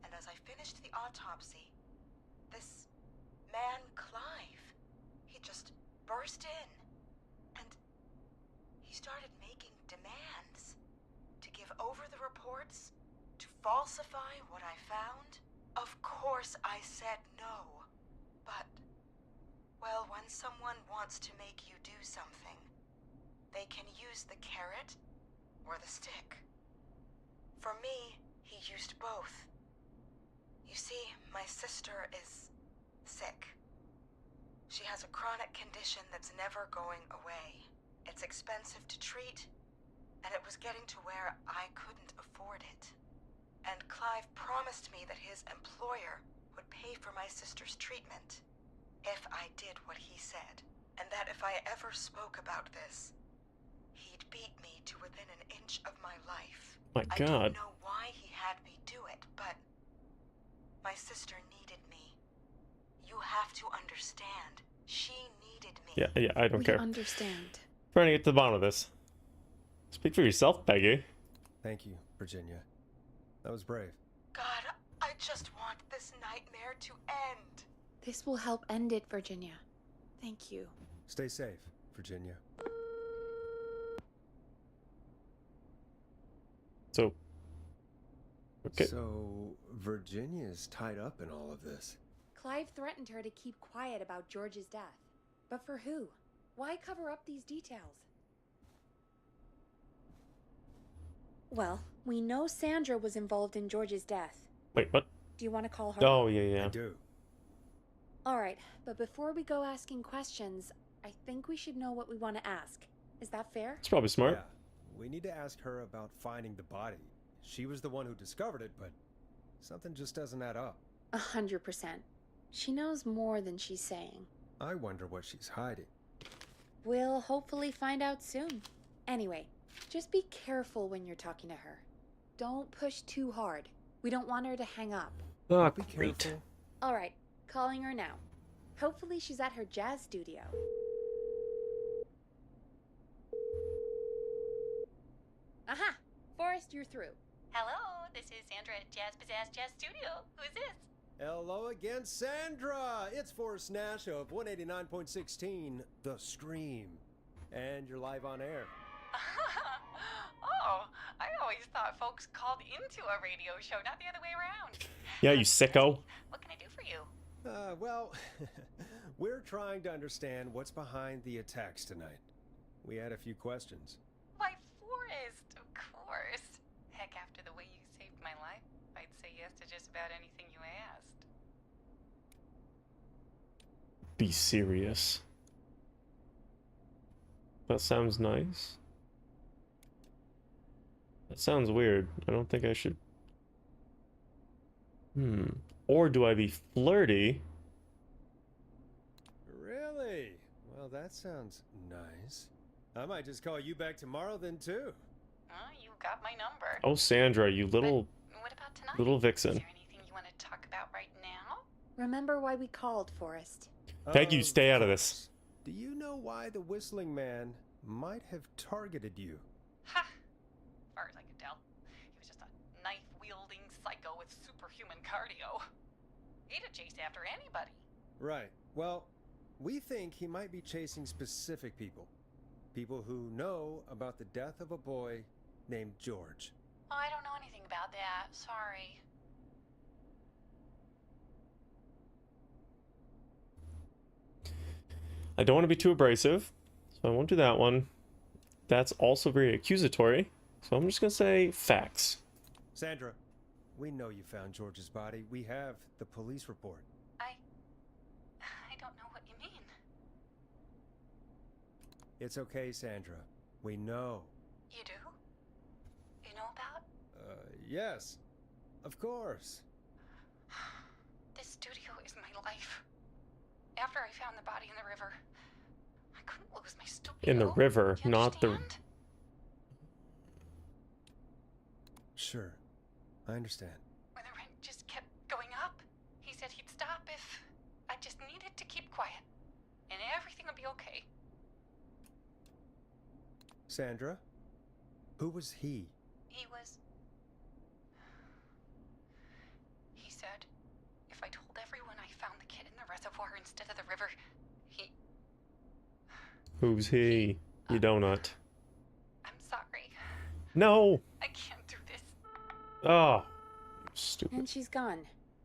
and as I finished the autopsy, this man, Clive, he just burst in, and he started making demands to give over the reports, to falsify what I found. Of course I said no, but, well, when someone wants to make you do something, they can use the carrot or the stick. For me, he used both. You see, my sister is sick. She has a chronic condition that's never going away. It's expensive to treat, and it was getting to where I couldn't afford it. And Clive promised me that his employer would pay for my sister's treatment if I did what he said, and that if I ever spoke about this, he'd beat me to within an inch of my life. My I God. don't know why he had me do it, but my sister needed me. You have to understand. She needed me. Yeah, I don't We care. understand. Trying to get to the bottom of this. Speak for yourself, Peggy. Thank you, Virginia. That was brave. God, I just want this nightmare to end. This will help end it, Virginia. Thank you. Stay safe, Virginia. So, okay. So, Virginia's tied up in all of this. Clive threatened her to keep quiet about George's death. But for who? Why cover up these details? Well, we know Sandra was involved in George's death. Wait, what? Do you want to call her? Oh, yeah. I do. Alright, but before we go asking questions, I think we should know what we want to ask. Is that fair? It's probably smart. Yeah. We need to ask her about finding the body. She was the one who discovered it, but something just doesn't add up. 100%. She knows more than she's saying. I wonder what she's hiding. We'll hopefully find out soon. Anyway, just be careful when you're talking to her. Don't push too hard. We don't want her to hang up. Oh, Be great. careful. Alright, calling her now. Hopefully she's at her jazz studio. Aha! Forrest, you're through. Hello, this is Sandra at Jazz Pizzazz Jazz Studio. Who's this? Hello again, Sandra! It's Forrest Nash of 189.16, The Scream. And you're live on air. Oh, I always thought folks called into a radio show, not the other way around. Yeah, you sicko. What can I do for you? Well, we're trying to understand what's behind the attacks tonight. We had a few questions. Why, Forrest, of course. Heck, after the way you saved my life, I'd say yes to just about anything you asked. Be serious. That sounds nice. That sounds weird. I don't think I should. Or do I be flirty? Really? Well, that sounds nice. I might just call you back tomorrow then, too. You got my number. Oh, Sandra, you little What about tonight? little Is vixen. there anything you want to talk about right now? Remember why we called, Forrest. Peg, you stay out of this. Do you know why the Whistling Man might have targeted you? Ha! As far as I could tell, he was just a knife-wielding psycho with superhuman cardio. He'd have chased after anybody. Right. Well, we think he might be chasing specific people. People who know about the death of a boy named George. Oh, I don't know anything about that. Sorry. I don't want to be too abrasive, so I won't do that one. That's also very accusatory, so I'm just gonna say facts. Sandra, we know you found George's body. We have the police report. I don't know what you mean. It's okay, Sandra. We know. You do? You know about? Yes. Of course. This studio is my life. After I found the body in the river, I couldn't lose my studio. In the river, Do you not the. understand? Sure. I understand. When the rent just kept going up, he said he'd stop if I just needed to keep quiet. And everything would be okay. Sandra? Who was he? He was... instead of the river. He... Who's he? You donut. I'm sorry. No! I can't do this. Oh, stupid. And she's gone.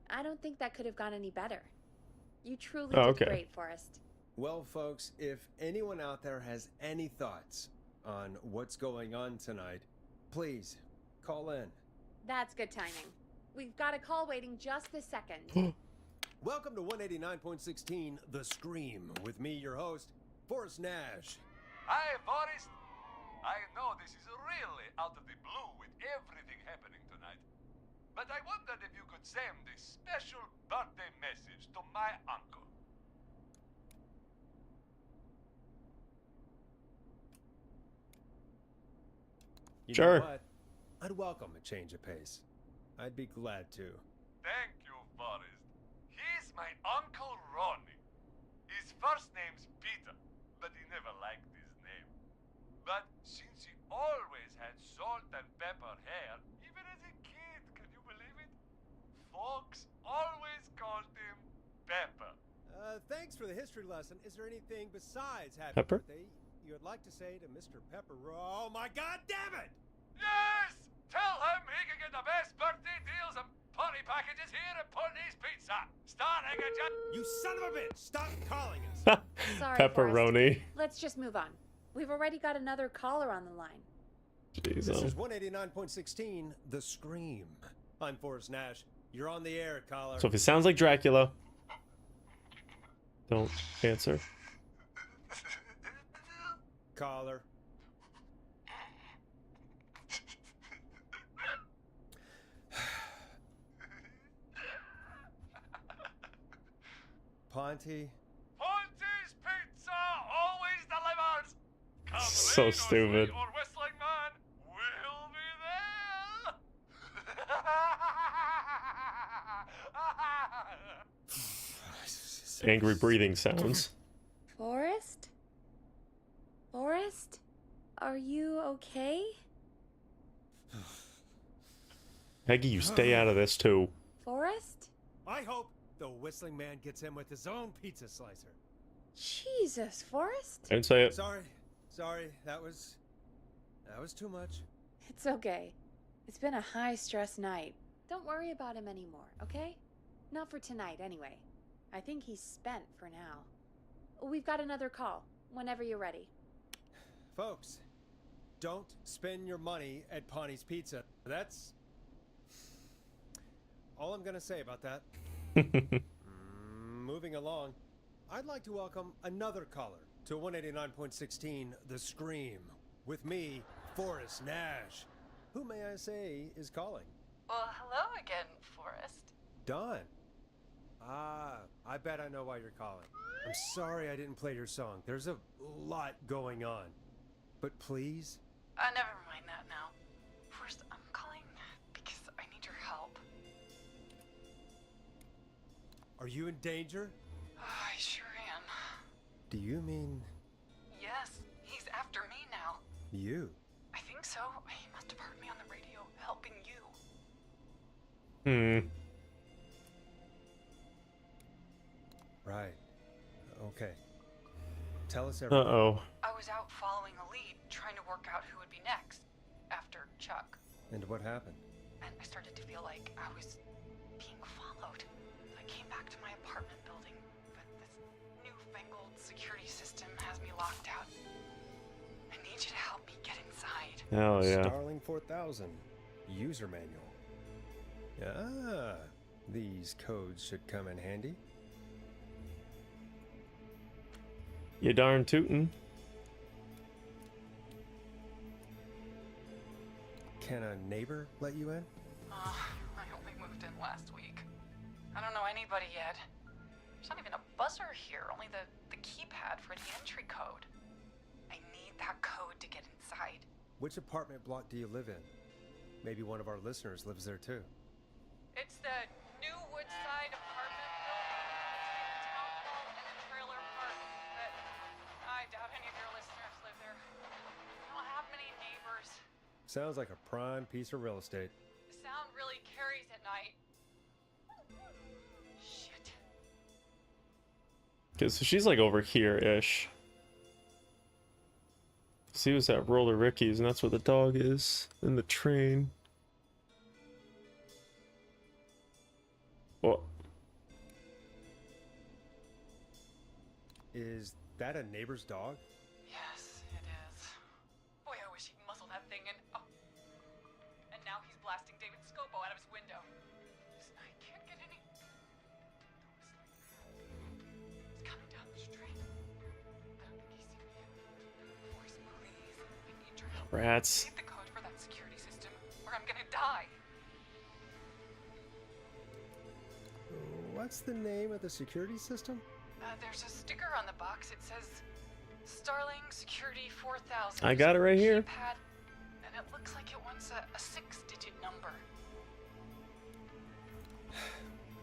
I don't think that could have gone any better. You truly Oh, did okay. great, Forrest. Well, folks, if anyone out there has any thoughts on what's going on tonight, please call in. That's good timing. We've got a call waiting just a second. Welcome to 189.16 The Scream with me, your host, Forrest Nash. Hi, Forrest. I know this is really out of the blue with everything happening tonight, but I wondered if you could send a special birthday message to my uncle. You Sure. know what? I'd welcome a change of pace. I'd be glad to. Thank you, Forrest. He's my Uncle Ronnie. His first name's Peter, but he never liked his name. But since he always had salt and pepper hair, even as a kid, can you believe it? Folks always called him Pepper. Thanks for the history lesson. Is there anything besides happy Pepper? birthday you would like to say to Mr. Pepper? Oh my God, damn it! Yes! Tell him he can get the best birthday deals and party packages here at Putney's Pizza. Starting at just... You son of a bitch! Stop calling us! Sorry, Pepperoni. Forrest. Let's just move on. We've already got another caller on the line. Jeez, This is 189.16 The Scream. I'm Forrest Nash. You're on the air, caller. So if it sounds like Dracula, don't answer. Caller. Ponty. Ponty's Pizza always delivers. Come So rain or stupid. sleet or whistling man, we'll be there. Angry breathing sounds. Forrest? Forrest? Are you okay? Peggy, you stay out of this too. Forrest? I hope the whistling man gets him with his own pizza slicer. Jesus, Forrest? I didn't say it. Sorry, that was too much. It's okay. It's been a high-stress night. Don't worry about him anymore, okay? Not for tonight, anyway. I think he's spent for now. We've got another call, whenever you're ready. Folks, don't spend your money at Ponty's Pizza. That's all I'm gonna say about that. Moving along, I'd like to welcome another caller to 189.16 The Scream with me, Forrest Nash. Who may I say is calling? Well, hello again, Forrest. Don. I bet I know why you're calling. I'm sorry I didn't play your song. There's a lot going on. But please? Never mind that now. First, I'm calling because I need your help. Are you in danger? I sure am. Do you mean Yes, he's after me now. you? I think so. He must have heard me on the radio helping you. Right. Okay. Tell us everything. Uh-oh. I was out following a lead, trying to work out who would be next after Chuck. And what happened? And I started to feel like I was being followed. I came back to my apartment building, but this newfangled security system has me locked out. I need you to help me get inside. Hell yeah. Starling 4000 user manual. Ah, these codes should come in handy. You darn tootin'. Can a neighbor let you in? I only moved in last week. I don't know anybody yet. There's not even a buzzer here, only the keypad for the entry code. I need that code to get inside. Which apartment block do you live in? Maybe one of our listeners lives there too. It's the New Woodside apartment building between the town hall and the trailer park. But I doubt any of your listeners live there. I don't have many neighbors. Sounds like a prime piece of real estate. The sound really carries at night. Shit. is. So she's like over here-ish. He was at Roller Ricky's, and that's where the dog is. In the train. Oh. Is that a neighbor's dog? Yes, it is. Boy, I wish he'd muzzle that thing and... Oh. And now he's blasting David Scopo out of his window. I can't get any... He's coming down the street. I don't think he's seen me yet. Forrest, please. I need your help. Rats. Need the code for that security system, or I'm gonna die. What's the name of the security system? There's a sticker on the box. It says Starling Security 4000. I got it right here. Keypad, and it looks like it wants a 6-digit number.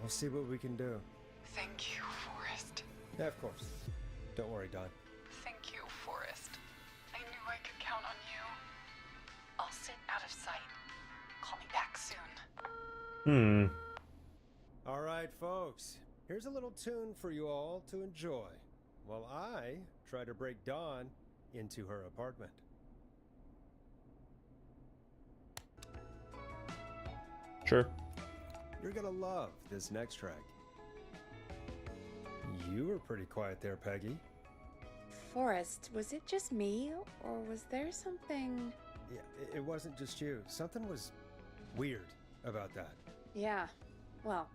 We'll see what we can do. Thank you, Forrest. Yeah, of course. Don't worry, Don. Thank you, Forrest. I knew I could count on you. I'll sit out of sight. Call me back soon. All right, folks. Here's a little tune for you all to enjoy while I try to break Dawn into her apartment. Sure. You're gonna love this next track. You were pretty quiet there, Peggy. Forrest, was it just me, or was there something... Yeah, it wasn't just you. Something was weird about that. Yeah, well,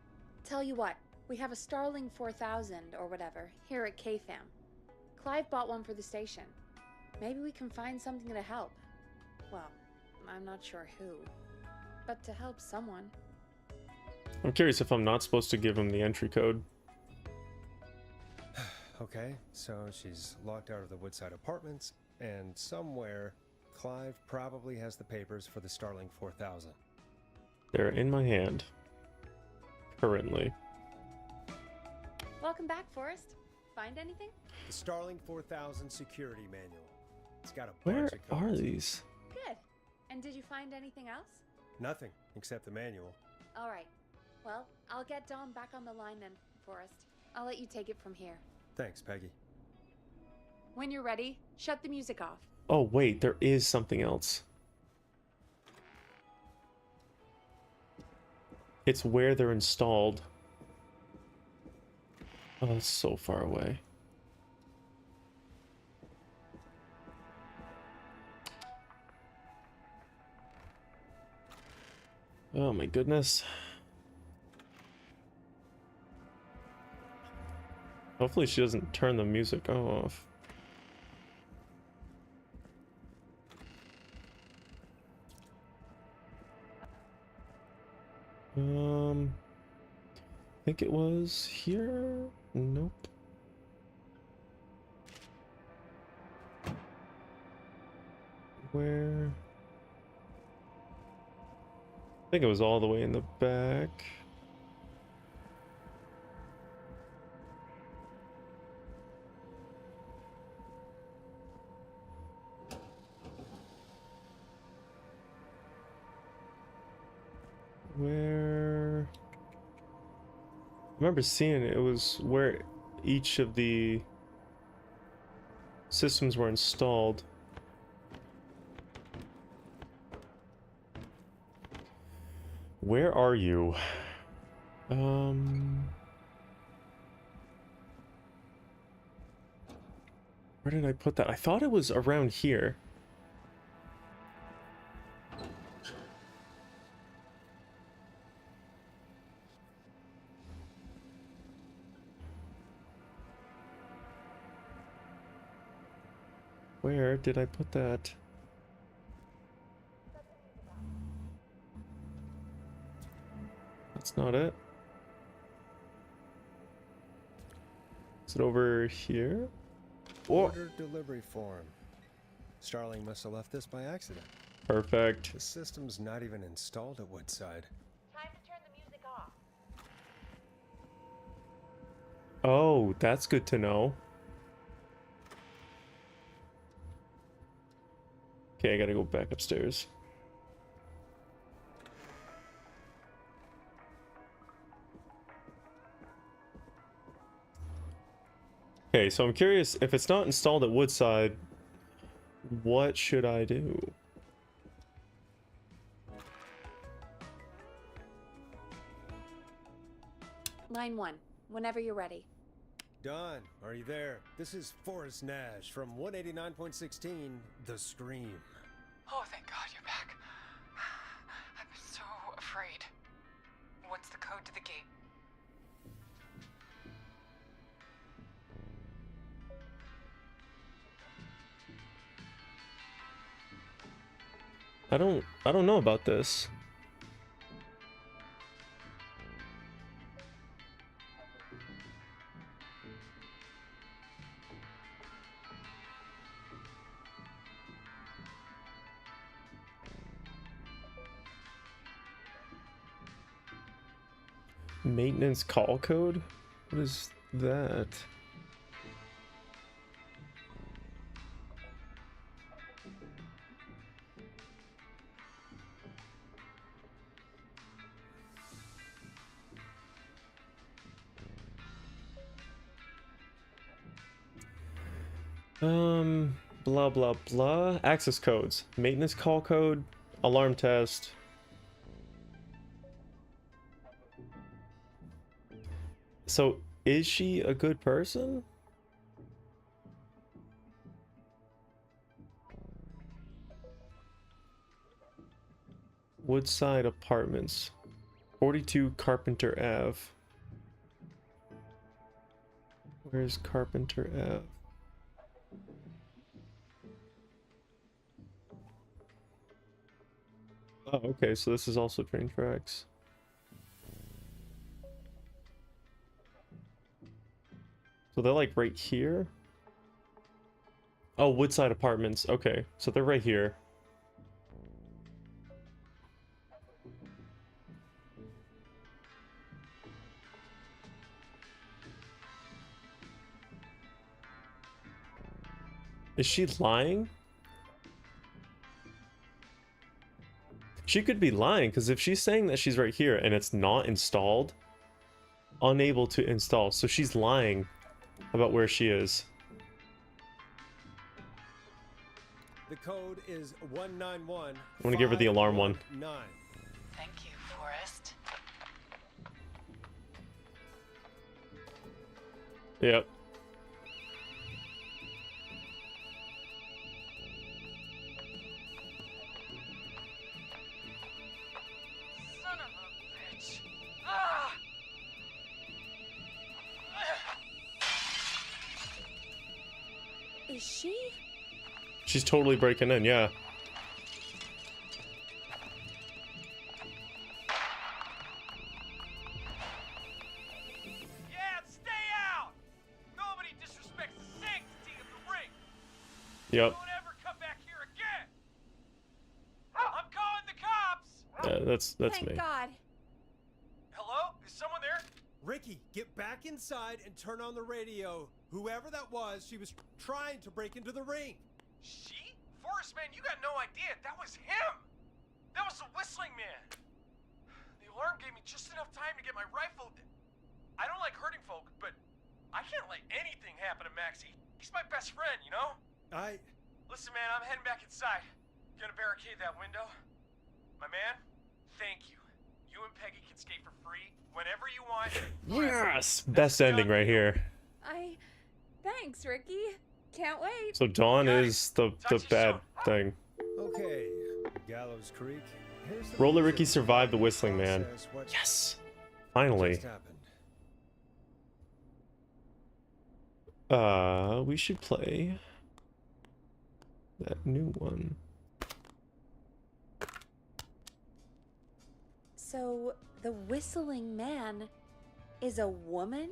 tell you what, we have a Starling 4000 or whatever here at KFAM. Clive bought one for the station. Maybe we can find something to help. Well, I'm not sure who, but to help someone. I'm curious if I'm not supposed to give him the entry code. Okay, so she's locked out of the Woodside Apartments, and somewhere Clive probably has the papers for the Starling 4000. They're in my hand. Currently. Welcome back, Forrest. Find anything? The Starling 4000 security manual. It's got a Where bunch of codes. are these? Good. And did you find anything else? Nothing except the manual. All right. Well, I'll get Dom back on the line then, Forrest. I'll let you take it from here. Thanks, Peggy. When you're ready, shut the music off. Oh wait, there is something else. It's where they're installed. Oh, that's so far away. Oh my goodness. Hopefully she doesn't turn the music off. I think it was here. Nope. Where? I think it was all the way in the back. Where? I remember seeing it. It was where each of the systems were installed. Where are you? Where did I put that? I thought it was around here. Where did I put that? That's not it. Is it over here? Oh, Order delivery form. Starling must have left this by accident. perfect. The system's not even installed at Woodside. Time to turn the music off. Oh, that's good to know. Okay, I gotta go back upstairs. Okay, so I'm curious, if it's not installed at Woodside, what should I do? Line 1, whenever you're ready. Don, are you there? This is Forrest Nash from 189.16 The Scream. Oh, thank God you're back. I'm so afraid. What's the code to the gate? I don't know about this. Maintenance call code? What is that? Blah blah blah. Access codes. Maintenance call code. Alarm test. So, is she a good person? Woodside Apartments. 42 Carpenter Ave. Where's Carpenter Ave? Oh, okay, so this is also train tracks. So they're like right here? Oh, Woodside Apartments. Okay, so they're right here. Is she lying? She could be lying, because if she's saying that she's right here and it's not installed, unable to install, so she's lying about where she is. The code is 191. I want to give her the alarm one. Thank you, Forrest. Yep. Son of a bitch. Ah! Is she? She's totally breaking in, yeah. Yeah, stay out! Nobody disrespects the sanctity of the ring. Yep. Don't ever come back here again. I'm calling the cops. Yeah, that's Thank me. God. Hello? Is someone there? Ricky, get back inside and turn on the radio. Whoever that was, she was trying to break into the ring. She? Forrest, man, you got no idea. That was him. That was the whistling man. The alarm gave me just enough time to get my rifle. I don't like hurting folk, but I can't let anything happen to Maxie. He's my best friend, you know? Listen, man, I'm heading back inside. Gonna barricade that window. My man, thank you. You and Peggy can skate for free whenever you want. Yes! Best ending right here. Thanks, Ricky. Can't wait. So Dawn is the bad thing. Okay, Gallows Creek. Here's the Roller music Ricky survived the whistling man. process. What Yes! Finally. just happened? We should play that new one. So, the whistling man is a woman?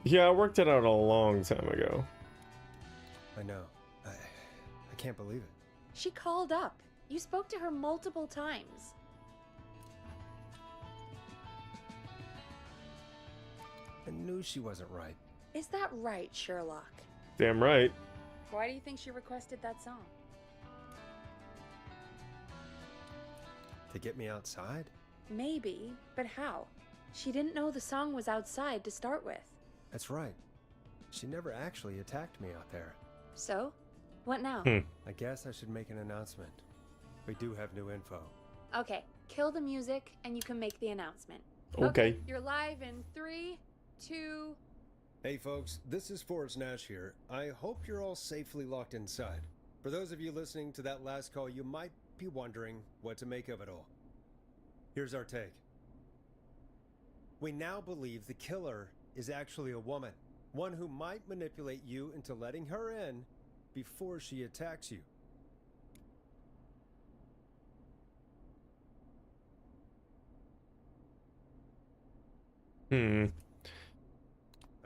Yeah, I worked it out a long time ago. I know. I can't believe it. She called up. You spoke to her multiple times. I knew she wasn't right. Is that right, Sherlock? Damn right. Why do you think she requested that song? To get me outside? Maybe, but how? She didn't know the song was outside to start with. That's right. She never actually attacked me out there. So? What now? I guess I should make an announcement. We do have new info. Okay, kill the music and you can make the announcement. Okay. You're live in 3, 2... Hey folks, this is Forrest Nash here. I hope you're all safely locked inside. For those of you listening to that last call, you might be wondering what to make of it all. Here's our take. We now believe the killer is actually a woman. One who might manipulate you into letting her in before she attacks you. I'm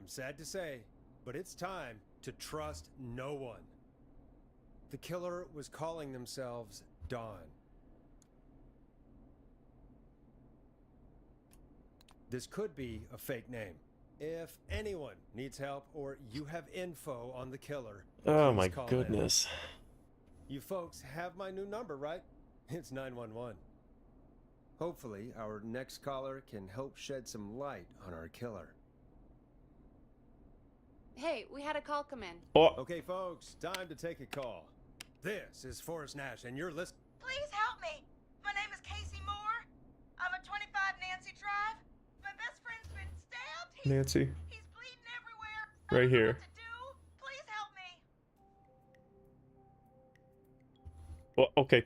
sad to say, but it's time to trust no one. The killer was calling themselves Dawn. This could be a fake name. If anyone needs help or you have info on the killer, Oh please my call goodness. in. You folks have my new number, right? It's 911. Hopefully, our next caller can help shed some light on our killer. Hey, we had a call come in. Oh, Okay, folks, time to take a call. This is Forrest Nash, and you're listening. Please help me. My name is Casey Moore. I'm at 25 Nancy Drive. My best friend's been stabbed. Nancy. He's bleeding everywhere. Right here. What to do? Please help me. Well, okay.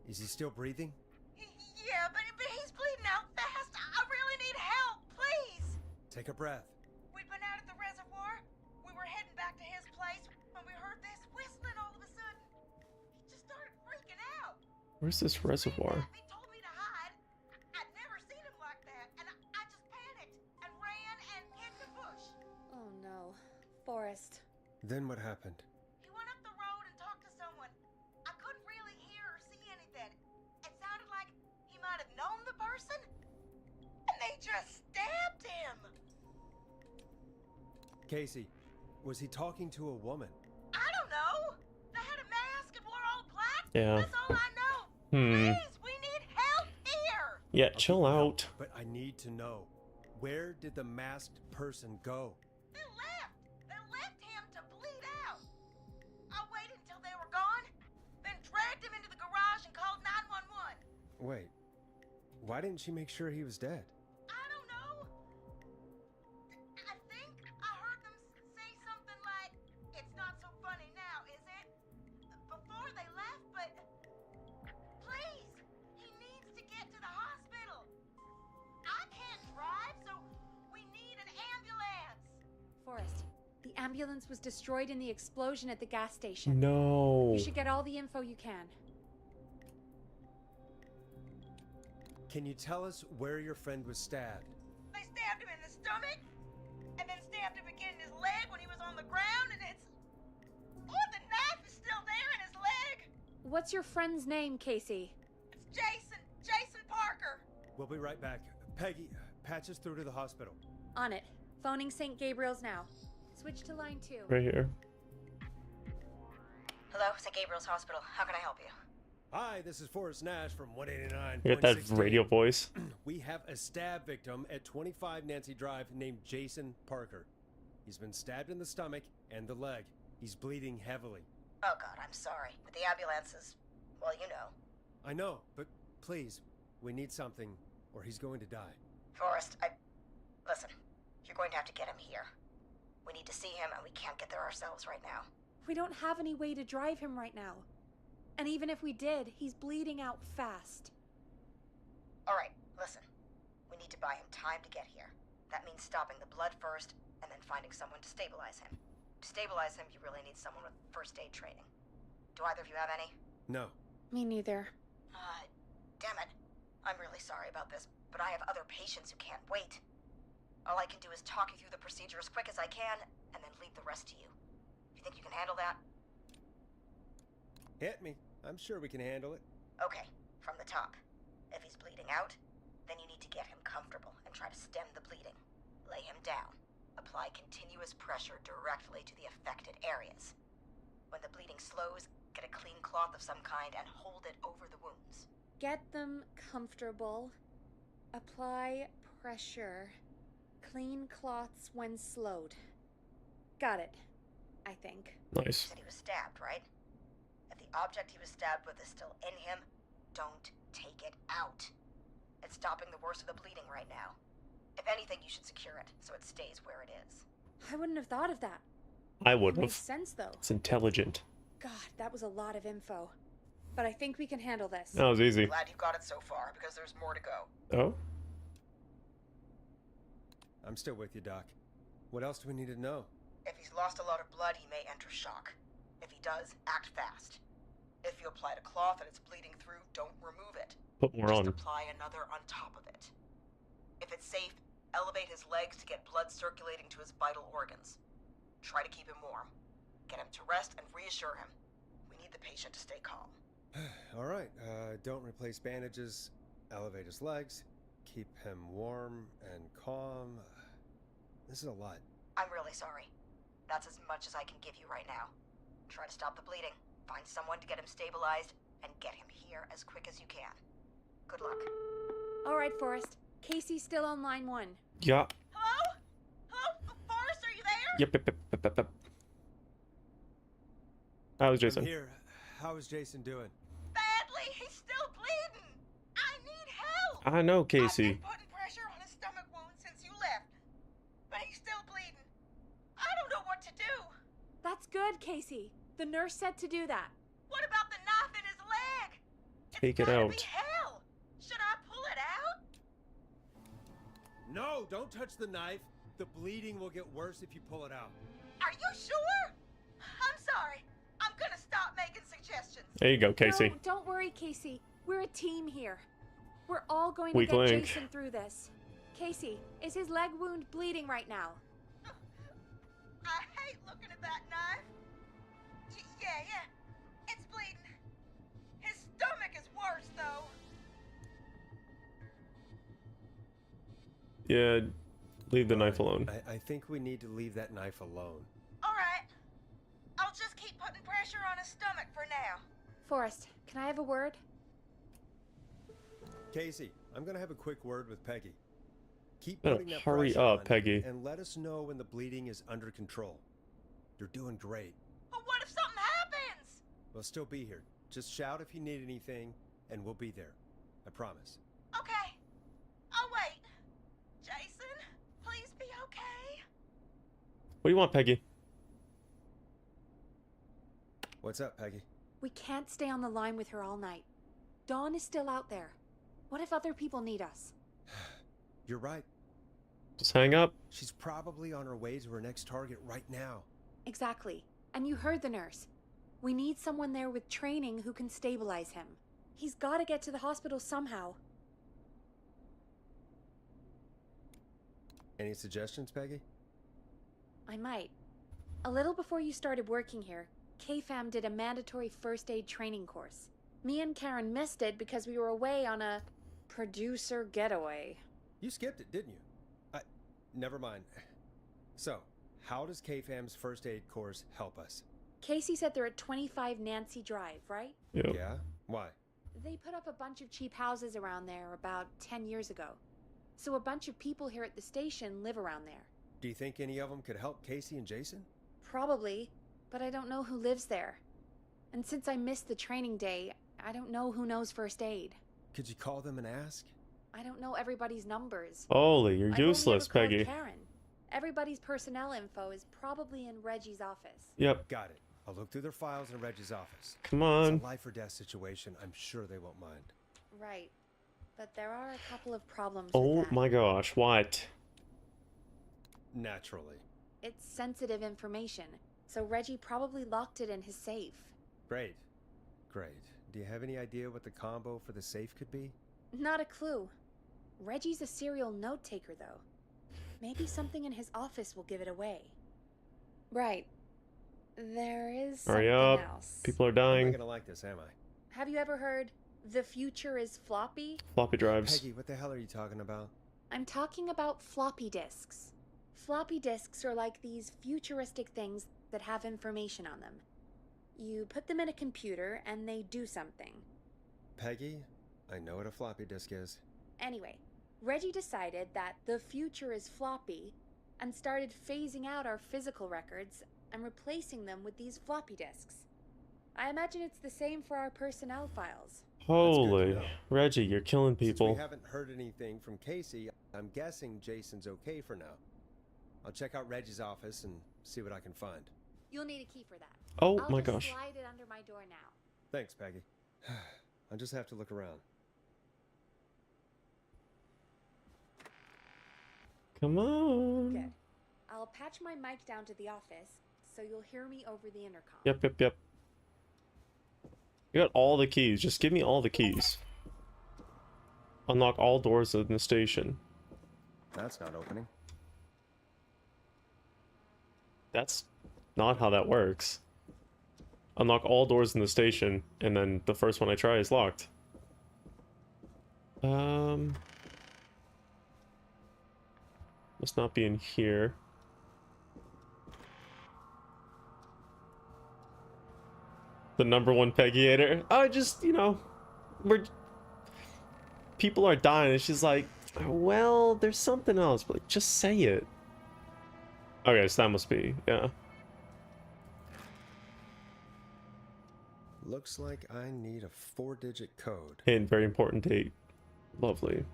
Is he still breathing? Yeah, but he's bleeding out fast. I really need help. Please. Take a breath. We'd been out at the reservoir. We were heading back to his place when we heard this whistling all of a sudden. He just started freaking out. Where's this reservoir? He told me to hide. I'd never seen him like that, and I just panicked and ran and hid in the bush. Oh no. Forrest. Then what happened? He went up the road and talked to someone. I couldn't really hear or see anything. It sounded like he might have known the person, and they just stabbed him. Casey, was he talking to a woman? I don't know. They had a mask and wore all black. Yeah. That's all I know. Please, we need help here. Yeah, chill out. But I need to know. Where did the masked person go? They left. They left him to bleed out. I waited until they were gone, then dragged him into the garage and called 911. Wait, why didn't she make sure he was dead? I don't know. I think I heard them say something like, "It's not so funny now, is it?" before they left, but please, he needs to get to the hospital. I can't drive, so we need an ambulance. Forrest, the ambulance was destroyed in the explosion at the gas station. No. You should get all the info you can. Can you tell us where your friend was stabbed? They stabbed him in the stomach, and then stabbed him again in his leg when he was on the ground, and it's... Oh, the knife is still there in his leg! What's your friend's name, Casey? It's Jason Parker. We'll be right back. Peggy, patch us through to the hospital. On it. Phoning St. Gabriel's now. Switch to line 2. Right here. Hello, St. Gabriel's Hospital. How can I help you? Hi, this is Forrest Nash from 189. You got that radio voice. We have a stab victim at 25 Nancy Drive named Jason Parker. He's been stabbed in the stomach and the leg. He's bleeding heavily. Oh, God, I'm sorry. With the ambulances, well, you know. I know, but please, we need something or he's going to die. Forrest, Listen, you're going to have to get him here. We need to see him, and we can't get there ourselves right now. We don't have any way to drive him right now. And even if we did, he's bleeding out fast. All right, listen. We need to buy him time to get here. That means stopping the blood first, and then finding someone to stabilize him. To stabilize him, you really need someone with first aid training. Do either of you have any? No. Me neither. Damn it. I'm really sorry about this, but I have other patients who can't wait. All I can do is talk you through the procedure as quick as I can, and then leave the rest to you. You think you can handle that? Hit me. I'm sure we can handle it. Okay, from the top. If he's bleeding out, then you need to get him comfortable and try to stem the bleeding. Lay him down. Apply continuous pressure directly to the affected areas. When the bleeding slows, get a clean cloth of some kind and hold it over the wounds. Get them comfortable. Apply pressure. Clean cloths when slowed. Got it, I think. Nice. Said he was stabbed, right? If the object he was stabbed with is still in him, don't take it out. It's stopping the worst of the bleeding right now. If anything, you should secure it so it stays where it is. I wouldn't have thought of that. I would Makes have. sense, though. It's intelligent. God, that was a lot of info. But I think we can handle this. That was easy. Glad you got it so far, because there's more to go. Oh? I'm still with you, Doc. What else do we need to know? If he's lost a lot of blood, he may enter shock. If he does, act fast. If you applied a cloth and it's bleeding through, don't remove it. Put more Just on. apply another on top of it. If it's safe, elevate his legs to get blood circulating to his vital organs. Try to keep him warm. Get him to rest and reassure him. We need the patient to stay calm. All right, don't replace bandages, elevate his legs, keep him warm and calm. This is a lot. I'm really sorry. That's as much as I can give you right now. Try to stop the bleeding, find someone to get him stabilized, and get him here as quick as you can. Good luck. All right, Forrest. Casey's still on line 1. Yeah. Hello? Hello? Forrest, are you there? Yep. How's Jason? I'm here. How is Jason doing? Badly. He's still bleeding. I need help. I know, I've Casey. been putting pressure on his stomach wound since you left, but he's still bleeding. I don't know what to do. That's good, Casey. The nurse said to do that. What about the knife in his leg? Take it Gotta out. be hell. Should I pull it out? No, don't touch the knife. The bleeding will get worse if you pull it out. Are you sure? I'm sorry. I'm gonna stop making suggestions. There you go, Casey. No, don't worry, Casey. We're a team here. We're all going to Weak get link. Jason through this. Casey, is his leg wound bleeding right now? I hate looking at that knife. Yeah. It's bleeding. His stomach is worse, though. Yeah, leave the knife alone. I think we need to leave that knife alone. All right. I'll just keep putting pressure on his stomach for now. Forrest, can I have a word? Casey, I'm gonna have a quick word with Peggy. Keep Better putting that hurry pressure up, on Peggy. and let us know when the bleeding is under control. You're doing great. But what if something happens? We'll still be here. Just shout if you need anything, and we'll be there. I promise. Okay. I'll wait. Jason, please be okay. What do you want, Peggy? What's up, Peggy? We can't stay on the line with her all night. Dawn is still out there. What if other people need us? You're right. Just hang up. She's probably on her way to her next target right now. Exactly. And you heard the nurse. We need someone there with training who can stabilize him. He's got to get to the hospital somehow. Any suggestions, Peggy? I might. A little before you started working here, KFAM did a mandatory first aid training course. Me and Karen missed it because we were away on a producer getaway. You skipped it, didn't you? Never mind. So, how does KFAM's first aid course help us? Casey said they're at 25 Nancy Drive, right? Yep. Yeah? Why? They put up a bunch of cheap houses around there about 10 years ago. So a bunch of people here at the station live around there. Do you think any of them could help Casey and Jason? Probably, but I don't know who lives there. And since I missed the training day, I don't know who knows first aid. Could you call them and ask? I don't know everybody's numbers. Holy, you're I've only useless, ever called Peggy. Karen. Everybody's personnel info is probably in Reggie's office. Yep. Got it. I'll look through their files in Reggie's office. Come on. It's a life or death situation. I'm sure they won't mind. Right. But there are a couple of problems Oh with that. my gosh, what? Naturally. It's sensitive information, so Reggie probably locked it in his safe. Great. Great. Do you have any idea what the combo for the safe could be? Not a clue. Reggie's a serial note taker, though. Maybe something in his office will give it away. Right. There is something Hurry up. else. People are I'm not dying. gonna like this, am I? Have you ever heard, the future is floppy? Floppy drives. Peggy, what the hell are you talking about? I'm talking about floppy disks. Floppy disks are like these futuristic things that have information on them. You put them in a computer and they do something. Peggy, I know what a floppy disk is. Anyway, Reggie decided that the future is floppy and started phasing out our physical records and replacing them with these floppy disks. I imagine it's the same for our personnel files. Holy, Reggie, you're killing Since people. we haven't heard anything from Casey, I'm guessing Jason's okay for now. I'll check out Reggie's office and see what I can find. You'll need a key for that. Oh I'll my just gosh. slide it under my door now. Thanks, Peggy. I'll just have to look around. Come on. Good. I'll patch my mic down to the office, so you'll hear me over the intercom. Yep. You got all the keys. Just give me all the keys. Unlock all doors in the station. That's not opening. That's not how that works. Unlock all doors in the station, and then the first one I try is locked. Must not be in here. The #1 Peggy-ator. I just, you know, people are dying, and she's like, well, there's something else, but like, just say it. Okay, so that must be, yeah. Looks like I need a 4-digit code. Hint, very important date. Lovely.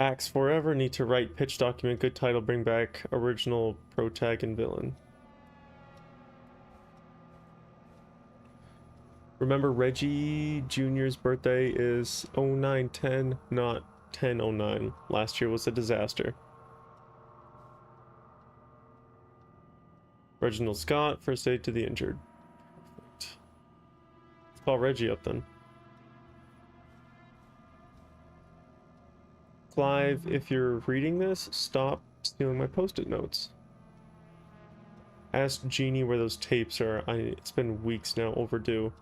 Acts forever, need to write, pitch document, good title, bring back original protag and villain. Remember, Reggie Jr.'s birthday is 0910, not 1009. Last year was a disaster. Reginald Scott, first aid to the injured. Perfect. Let's call Reggie up then. Clive, if you're reading this, stop stealing my post-it notes. Ask Jeannie where those tapes are. It's been weeks now, overdue.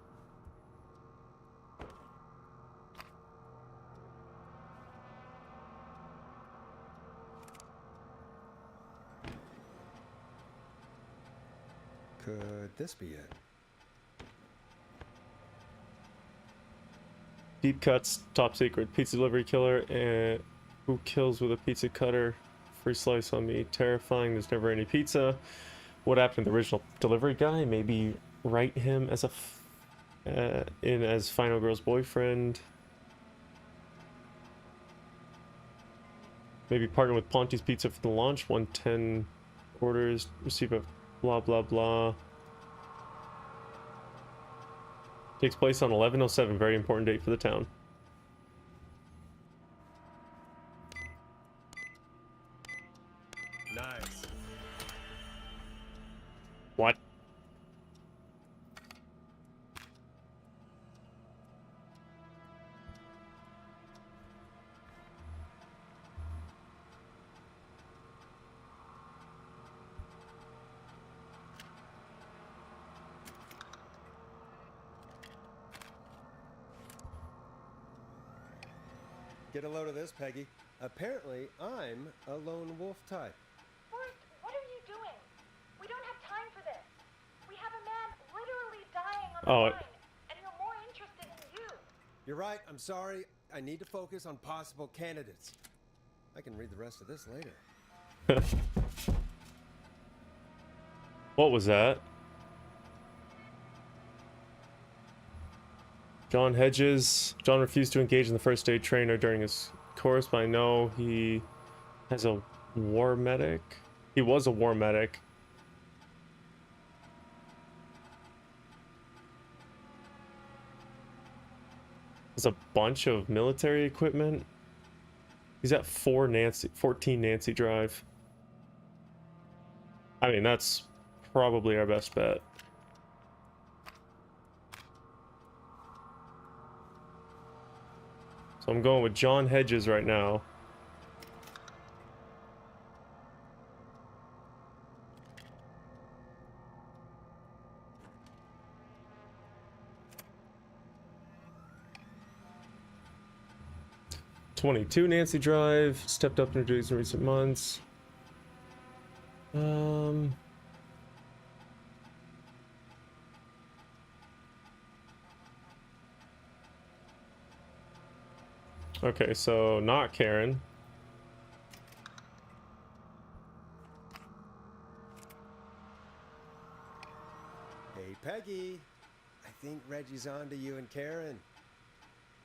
Could this be it? Deep cuts, top secret, pizza delivery killer, and who kills with a pizza cutter? Free slice on me. Terrifying, there's never any pizza. What happened to the original delivery guy? Maybe write him as in as Final Girl's boyfriend. Maybe partner with Ponti's Pizza for the launch. 110 orders, receive a blah blah blah. Takes place on 11/07, very important date for the town. Nice. What? Get a load of this, Peggy. Apparently, I'm a lone wolf type. Forrest, what are you doing? We don't have time for this. We have a man literally dying on the line, and you're more interested in you. You're right. I'm sorry. I need to focus on possible candidates. I can read the rest of this later. What was that? John Hedges. John refused to engage in the first aid trainer during his course, but I know he has a war medic. He was a war medic. There's a bunch of military equipment. He's at 14 Nancy Drive. I mean, that's probably our best bet. So I'm going with John Hedges right now. '22 Nancy Drive, stepped up in duties in recent months. Okay, so not Karen. Hey, Peggy. I think Reggie's on to you and Karen.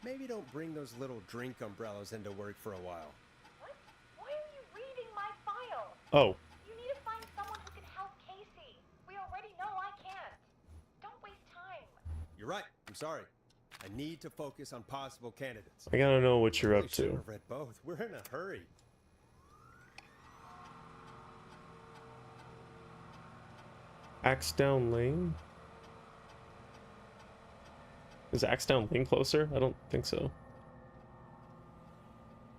Maybe don't bring those little drink umbrellas into work for a while. What? Why are you reading my file? Oh. You need to find someone who can help Casey. We already know I can't. Don't waste time. You're right. I'm sorry. I need to focus on possible candidates. I gotta know what you're Really up should to. have read both. We're in a hurry. Axdown Lane? Is Axdown Lane closer? I don't think so.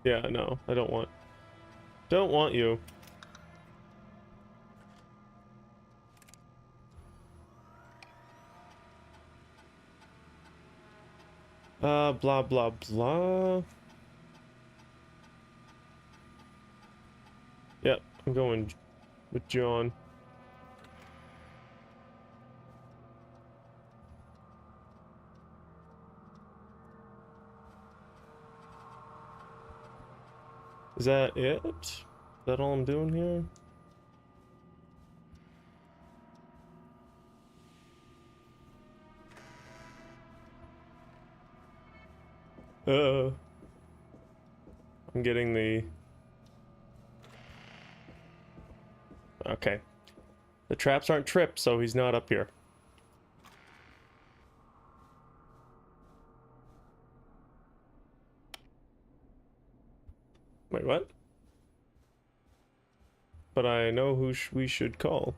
Yeah, no, I don't want you. Blah blah blah. Yep, I'm going with John. Is that it? Is that all I'm doing here? I'm getting the... Okay. The traps aren't tripped, so he's not up here. Wait, what? But I know who we should call.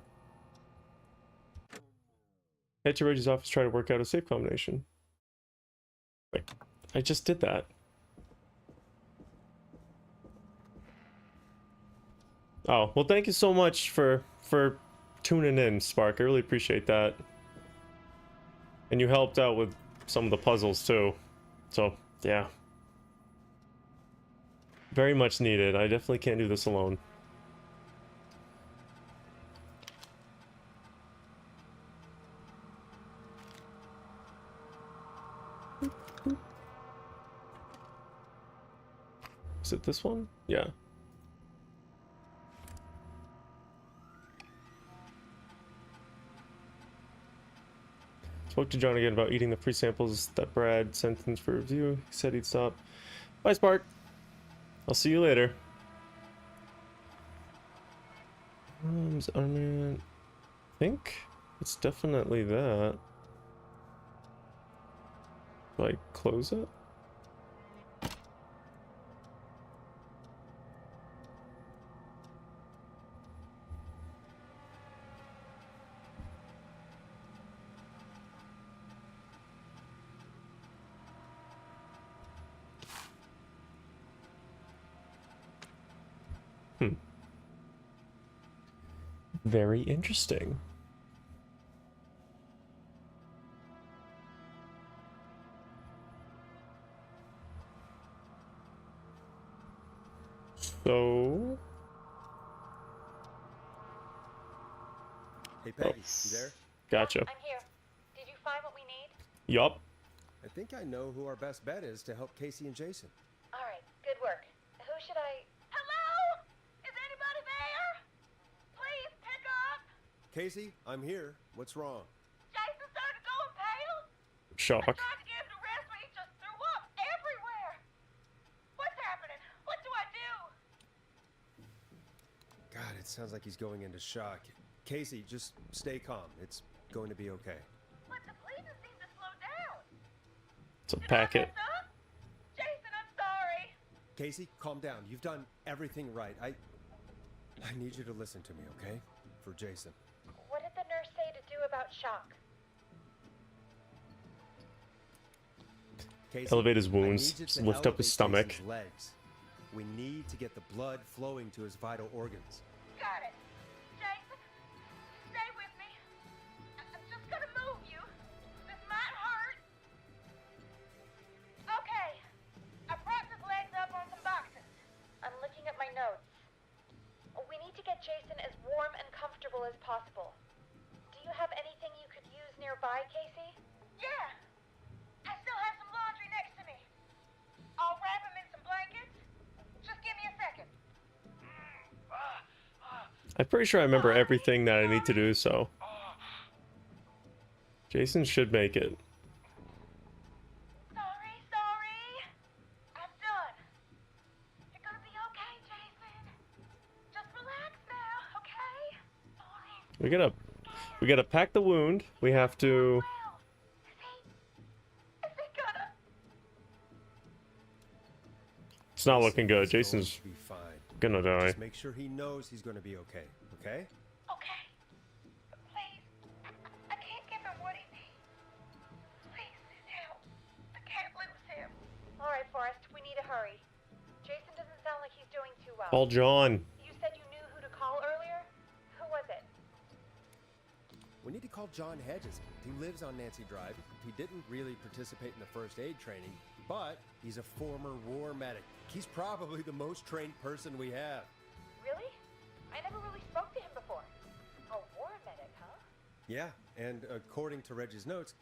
Head to Reggie's office, try to work out a safe combination. Wait, I just did that. Oh, well, thank you so much for tuning in, Spark. I really appreciate that. And you helped out with some of the puzzles too. So, yeah. Very much needed. I definitely can't do this alone. Is it this one? Yeah. Spoke to John again about eating the free samples that Brad sent in for review. He said he'd stop. Bye, Spark. I'll see you later. I think it's definitely that. Do I close it? Very interesting. So... Hey, Peggy, you there? Gotcha. I'm here. Did you find what we need? Yup. I think I know who our best bet is to help Casey and Jason. All right, good work. Who should I... Hello? Is anybody there? Please pick up. Casey, I'm here. What's wrong? Jason started going pale. Shock. I tried to get him to rest, but he just threw up everywhere. What's happening? What do I do? God, it sounds like he's going into shock. Casey, just stay calm. It's going to be okay. But the bleeding seems to slow down. It's a packet. Jason, I'm sorry. Casey, calm down. You've done everything right. I need you to listen to me, okay? For Jason. What did the nurse say to do about shock? Casey, Elevate his I wounds, need you just to lift up his elevate stomach. Jason's legs. We need to get the blood flowing to his vital organs. Got it. Jason, stay with me. I'm just gonna move you. This might hurt. Okay. I propped his legs up on some boxes. I'm looking at my notes. We need to get Jason as warm and comfortable as possible. Do you have anything you could use nearby, Casey? Yeah. I still have some laundry next to me. I'll wrap him in some I'm pretty sure I remember everything that I need to do, so Jason should make it. Sorry. I'm done. You're gonna be okay, Jason. Just relax now, okay? We gotta pack the wound. We have to. Is he gonna? It's not looking good. He's going Jason's to be fine. gonna die. Just make sure he knows he's going to be okay. Okay? Okay. Please. I can't give him what he needs. Please, help. I can't lose him. All right, Forrest, we need to hurry. Jason doesn't sound like he's doing too well. Call John. You said you knew who to call earlier? Who was it? We need to call John Hedges. He lives on Nancy Drive. He didn't really participate in the first aid training, but he's a former war medic. He's probably the most trained person we have. Really? I never really spoke to him before. A war medic, huh? Yeah, and according to Reggie's notes,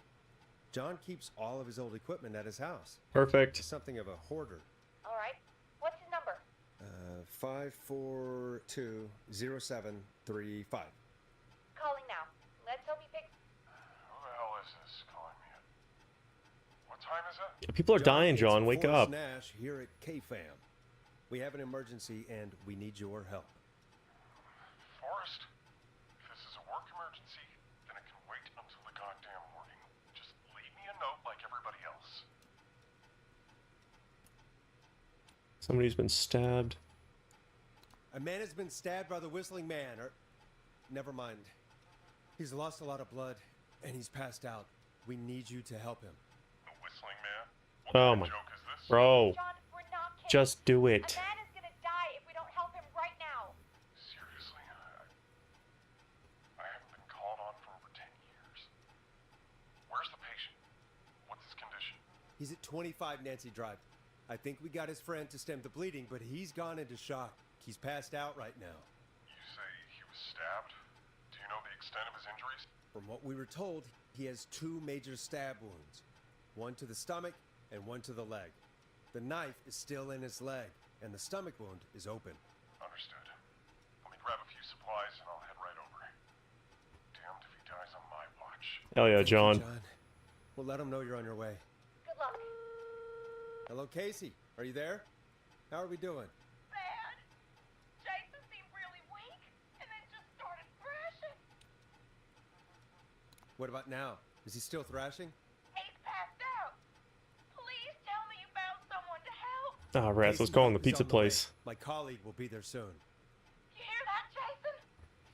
John keeps all of his old equipment at his house. Perfect. Something of a hoarder. All right. What's his number? 5420735. Calling now. Let's hope he picks. Who the hell is this calling me at? What time is it? People are dying, it's John. Wake Forrest up. Nash here at KFAM. We have an emergency and we need your help. Forrest, if this is a work emergency, then it can wait until the goddamn morning. Just leave me a note like everybody else. Somebody's been stabbed. A man has been stabbed by the Whistling Man, or... Never mind. He's lost a lot of blood, and he's passed out. We need you to help him. The Whistling Man? Oh my. Joke is this? Bro. John, we're not kidding. Just do A it. man is gonna die if we don't help him right now. Seriously? I haven't been called on for over 10 years. Where's the patient? What's his condition? He's at 25 Nancy Drive. I think we got his friend to stem the bleeding, but he's gone into shock. He's passed out right now. You say he was stabbed? Do you know the extent of his injuries? From what we were told, he has 2 major stab wounds. One to the stomach and one to the leg. The knife is still in his leg, and the stomach wound is open. Understood. Let me grab a few supplies and I'll head right over. Damned if he dies on my watch. Hell yeah, Thank you, John. We'll let him know you're on your way. Good luck. Hello, Casey. Are you there? How are we doing? Bad. Jason seemed really weak and then just started thrashing. What about now? Is he still thrashing? He's passed out. Please tell me you found someone to help. Ah, rats. Let's Casey's go on the help is pizza on the way. place. My colleague will be there soon. You hear that, Jason?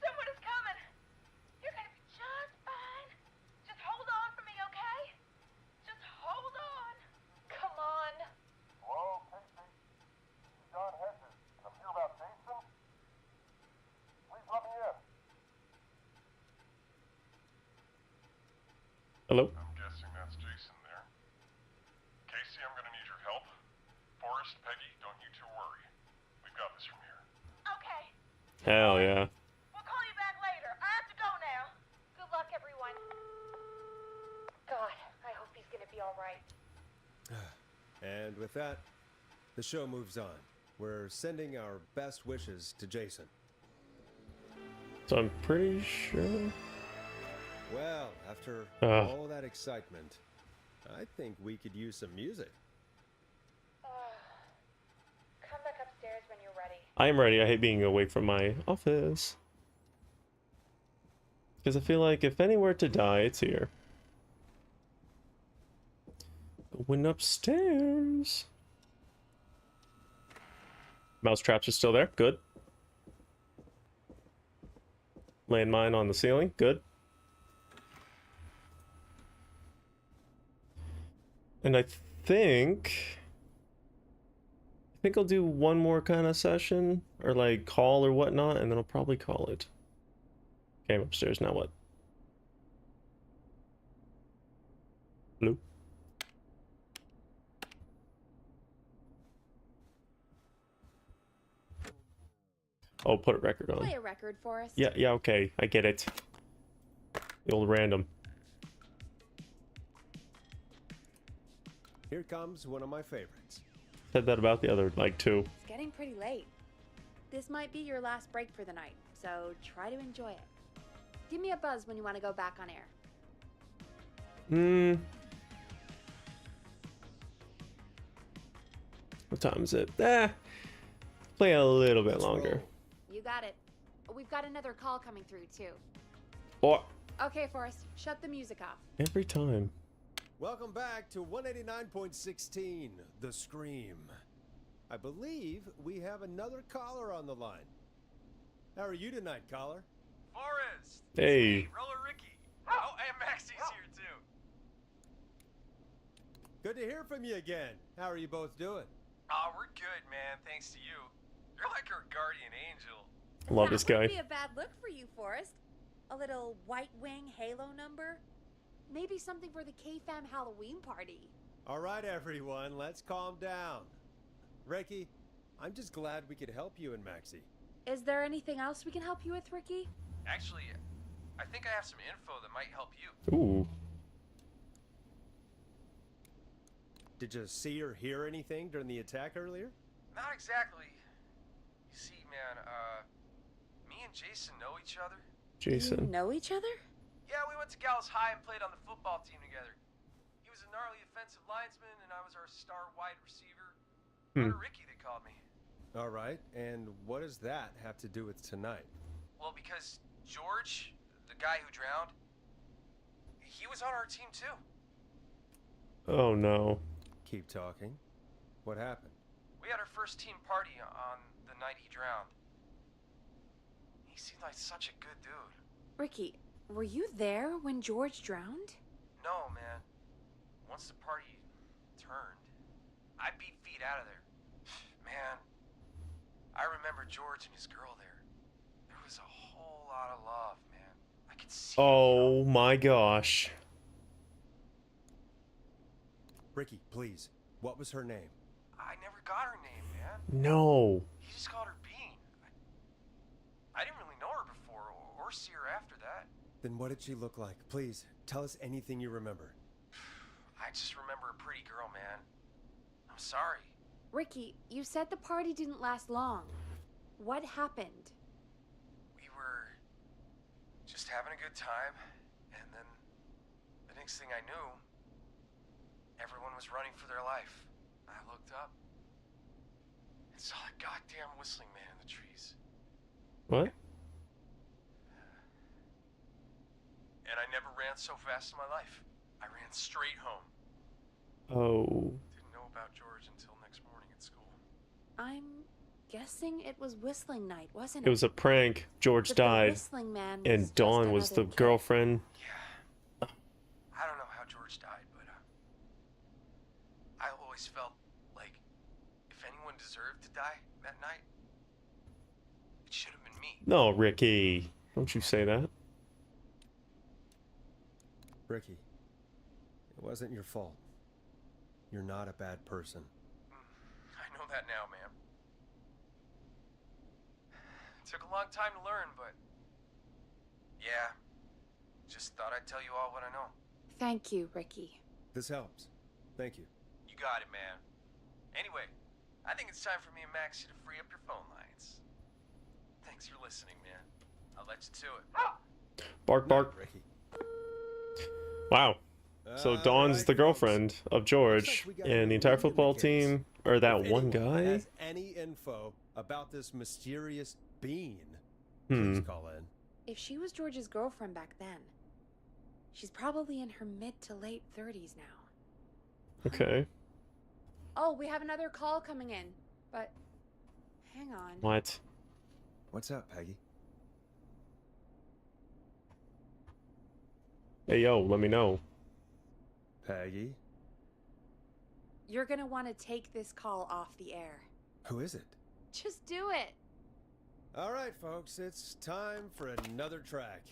Someone is coming. You're gonna be just fine. Just hold on for me, okay? Just hold on. Come on. Hello, Casey. This is John Hedges, and I'm here about Jason. Please let me in. Hello? I'm guessing that's Jason there. Casey, I'm gonna need your help. Forrest, Peggy, don't you two worry. We've got this from here. Okay. Hell yeah. We'll call you back later. I have to go now. Good luck, everyone. God, I hope he's gonna be all right. And with that, the show moves on. We're sending our best wishes to Jason. So I'm pretty sure. Well, after Ugh. all that excitement, I think we could use some music. Come back upstairs when you're ready. I am ready. I hate being away from my office. Because I feel like if anywhere to die, it's here. Going upstairs. Mouse traps are still there. Good. Landmine on the ceiling. Good. And I think I'll do one more kind of session or like call or whatnot, and then I'll probably call it. Okay, I'm upstairs. Now what? Hello? Oh, put a record on. Play a record for us. Yeah, okay. I get it. The old random. Here comes one of my favorites. Said that about the other, like, two. It's getting pretty late. this might be your last break for the night, so try to enjoy it. Give me a buzz when you want to go back on air. What time is it? Play a little bit longer. You got it. We've got another call coming through, too. Or Okay, Forrest, shut the music off. every time. Welcome back to 189.16, The Scream. I believe we have another caller on the line. How are you tonight, caller? Forrest! Hey. Roller Ricky! Oh, and Maxie's here too! Good to hear from you again. How are you both doing? Oh, we're good, man, thanks to you. You're like our guardian angel. Love this guy. That wouldn't be a bad look for you, Forrest. A little White Wing Halo number? Maybe something for the K-Fam Halloween party. All right, everyone, let's calm down. Ricky, I'm just glad we could help you and Maxie. Is there anything else we can help you with, Ricky? Actually, I think I have some info that might help you. Ooh. Did you see or hear anything during the attack earlier? Not exactly. You see, man, me and Jason know each other. Jason. You know each other? Yeah, we went to Gallows High and played on the football team together. He was a gnarly offensive linesman, and I was our star wide receiver. Brother Ricky, they called me. All right, and what does that have to do with tonight? Well, because George, the guy who drowned, he was on our team too. Oh no. Keep talking. What happened? We had our first team party on the night he drowned. He seemed like such a good dude. Ricky, were you there when George drowned? No, man. Once the party turned, I beat feet out of there. Man, I remember George and his girl there. There was a whole lot of love, man. I could see Oh my gosh. Ricky, please. What was her name? I never got her name, man. No. He just called her Bean. I didn't really know her before or see her after that. Then what did she look like? Please, tell us anything you remember. I just remember a pretty girl, man. I'm sorry. Ricky, you said the party didn't last long. What happened? We were just having a good time, and then the next thing I knew, everyone was running for their life. I looked up and saw a goddamn whistling man in the trees. What? And I never ran so fast in my life. I ran straight home. Oh. Didn't know about George until next morning at school. I'm guessing it was whistling night, wasn't It was a prank. George But the died. whistling man was And just Dawn was the another kid. girlfriend. I don't know how George died, but I always felt like if anyone deserved to die that night, it should have been me. No, Ricky. Don't you say that. Ricky, it wasn't your fault. You're not a bad person. I know that now, man. Took a long time to learn, but yeah, just thought I'd tell you all what I know. Thank you, Ricky. This helps. Thank you. You got it, man. Anyway, I think it's time for me and Maxie to free up your phone lines. Thanks for listening, man. I'll let you to it. Bark, bark. Ricky. Wow. So Dawn's right, the girlfriend of George, we got and the a entire lead in the football case. team, or that If one anyone guy? has any info about this mysterious being, Hmm. please call in. If she was George's girlfriend back then, she's probably in her mid to late 30s now. Okay. Oh, we have another call coming in, but hang on. What? What's up, Peggy? Hey, yo, let me know. Peggy? You're gonna want to take this call off the air. Who is it? Just do it. All right, folks, it's time for another track.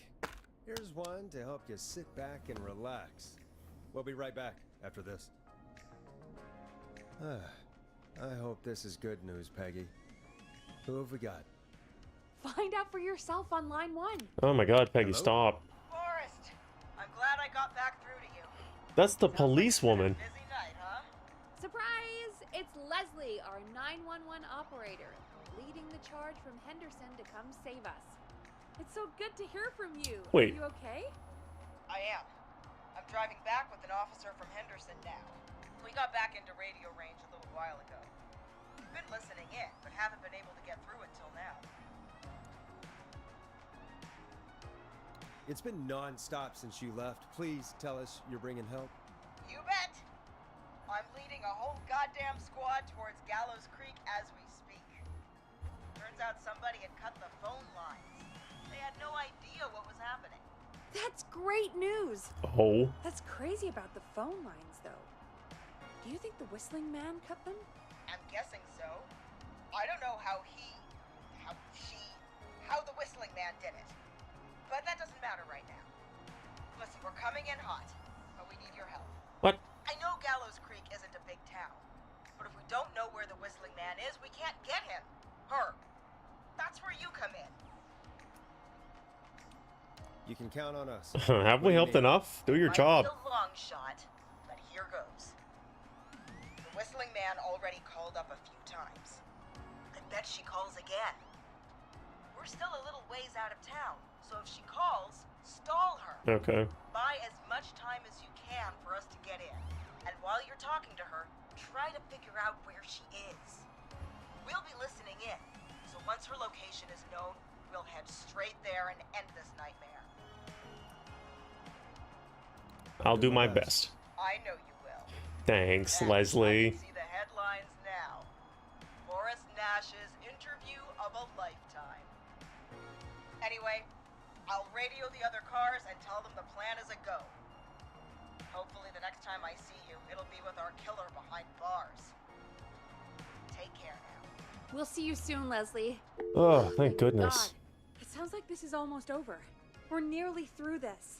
Here's one to help you sit back and relax. We'll be right back after this. I hope this is good news, Peggy. Who have we got? Find out for yourself on line 1. Oh my god, Peggy, Hello? stop. Forrest, I'm glad I got back through to you. That's the police woman. Busy night, huh? Surprise! It's Leslie, our 911 operator, leading the charge from Henderson to come save us. It's so good to hear from you. Wait. Are you okay? I am. I'm driving back with an officer from Henderson now. We got back into radio range a little while ago. We've been listening in, but haven't been able to get through until now. It's been non-stop since you left. Please tell us you're bringing help. You bet! I'm leading a whole goddamn squad towards Gallows Creek as we speak. Turns out somebody had cut the phone lines. They had no idea what was happening. That's great news. Oh. That's crazy about the phone lines, though. Do you think the Whistling Man cut them? I'm guessing so. I don't know how the Whistling Man did it. But that doesn't matter right now. Listen, we're coming in hot, but we need your help. What? I know Gallows Creek isn't a big town, but if we don't know where the Whistling Man is, we can't get him. Her. That's where you come in. You can count on us. Have we helped enough? Do your job. Might be a long shot, but here goes. The Whistling Man already called up a few times. I bet she calls again. We're still a little ways out of town, so if she calls, stall her. Okay. Buy as much time as you can for us to get in. And while you're talking to her, try to figure out where she is. We'll be listening in, so once her location is known, we'll head straight there and end this nightmare. I'll do my best. I know you will. Thanks, And Leslie. I can see the headlines now. Forrest Nash's interview of a lifetime. Anyway, I'll radio the other cars and tell them the plan is a go. Hopefully the next time I see you, it'll be with our killer behind bars. Take care now. We'll see you soon, Leslie. Oh, thank goodness. God, it sounds like this is almost over. We're nearly through this.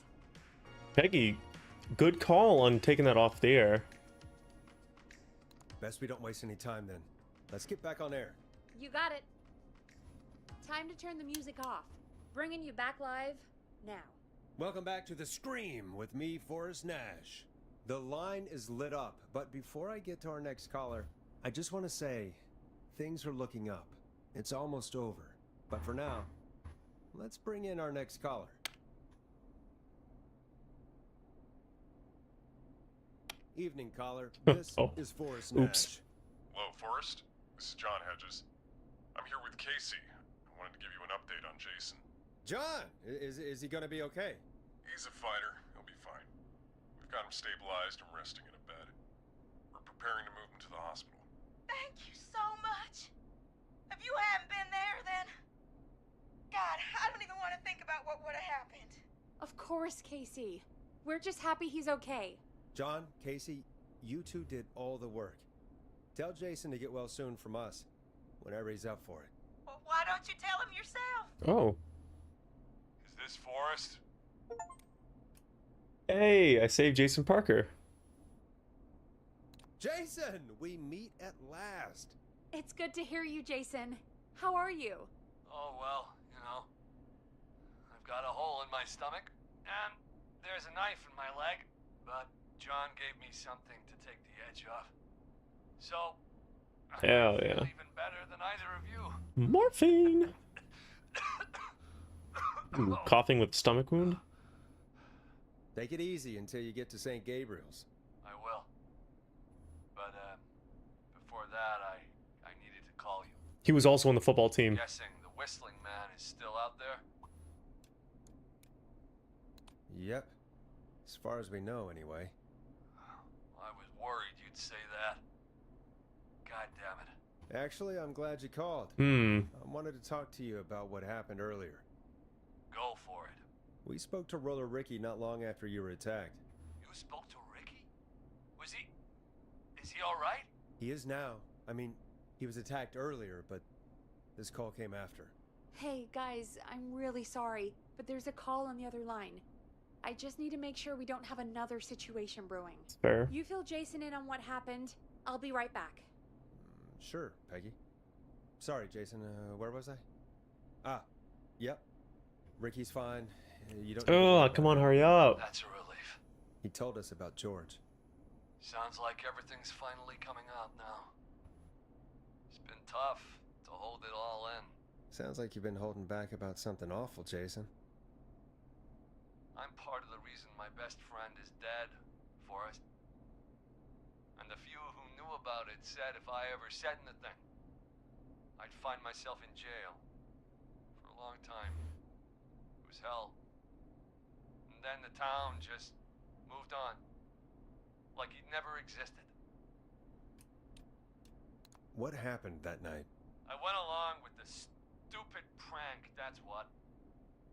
Peggy, good call on taking that off the air. Best we don't waste any time then. Let's get back on air. You got it. Time to turn the music off. Bringing you back live now. Welcome back to The Scream with me, Forrest Nash. The line is lit up, but before I get to our next caller, I just want to say, things are looking up. It's almost over. But for now, let's bring in our next caller. Evening, caller. This is Forrest Nash. Oops. Hello, Forrest. This is John Hedges. I'm here with Casey. I wanted to give you an update on Jason. John, is he gonna be okay? He's a fighter. He'll be fine. We've got him stabilized and resting in a bed. We're preparing to move him to the hospital. Thank you so much. If you hadn't been there, then... God, I don't even want to think about what would have happened. Of course, Casey. We're just happy he's okay. John, Casey, you two did all the work. Tell Jason to get well soon from us, whenever he's up for it. Well, why don't you tell him yourself? Oh. Is this Forrest? Hey, I saved Jason Parker. Jason, we meet at last. It's good to hear you, Jason. How are you? Oh, well, you know. I've got a hole in my stomach, and there's a knife in my leg, but John gave me something to take the edge off. So, I Hell feel yeah. even better than either of you. Morphine. Ooh, coughing with stomach wound. Take it easy until you get to St. Gabriel's. I will. But, before that, I needed to call you. He was also on the football team. Guessing the Whistling Man is still out there? Yep. As far as we know, anyway. I was worried you'd say that. God damn it. Actually, I'm glad you called. Hmm. I wanted to talk to you about what happened earlier. Go for it. We spoke to Roller Ricky not long after you were attacked. You spoke to Ricky? Is he alright? He is now. I mean, he was attacked earlier, but this call came after. Hey, guys, I'm really sorry, but there's a call on the other line. I just need to make sure we don't have another situation brewing. Fair. You fill Jason in on what happened. I'll be right back. Sure, Peggy. Sorry, Jason, where was I? Ah, yep. Ricky's fine. You don't. Oh, come on, hurry up. That's a relief. He told us about George. Sounds like everything's finally coming out now. It's been tough to hold it all in. Sounds like you've been holding back about something awful, Jason. I'm part of the reason my best friend is dead, Forrest. And the few who knew about it said if I ever said anything, I'd find myself in jail. For a long time. It was hell. And then the town just moved on. Like he'd never existed. What happened that night? I went along with the stupid prank, that's what.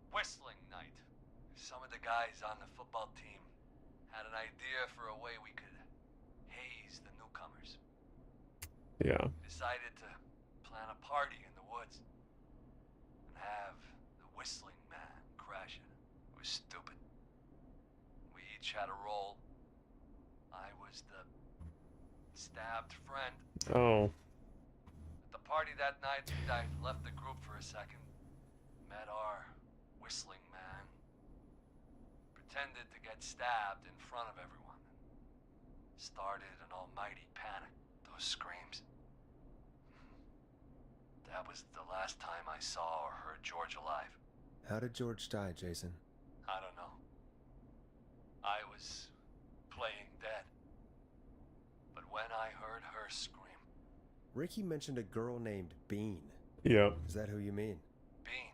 Whistling night. Some of the guys on the football team had an idea for a way we could haze the newcomers. Yeah. Decided to plan a party in the woods and have the Whistling Man crash it. It was stupid. We each had a role. I was the stabbed friend. Oh. At the party that night, I left the group for a second. Met our Whistling Man. Pretended to get stabbed in front of everyone. Started an almighty panic. Those screams. That was the last time I saw or heard George alive. How did George die, Jason? I don't know. I was playing dead. But when I heard her scream... Ricky mentioned a girl named Bean. Yeah. Is that who you mean? Bean.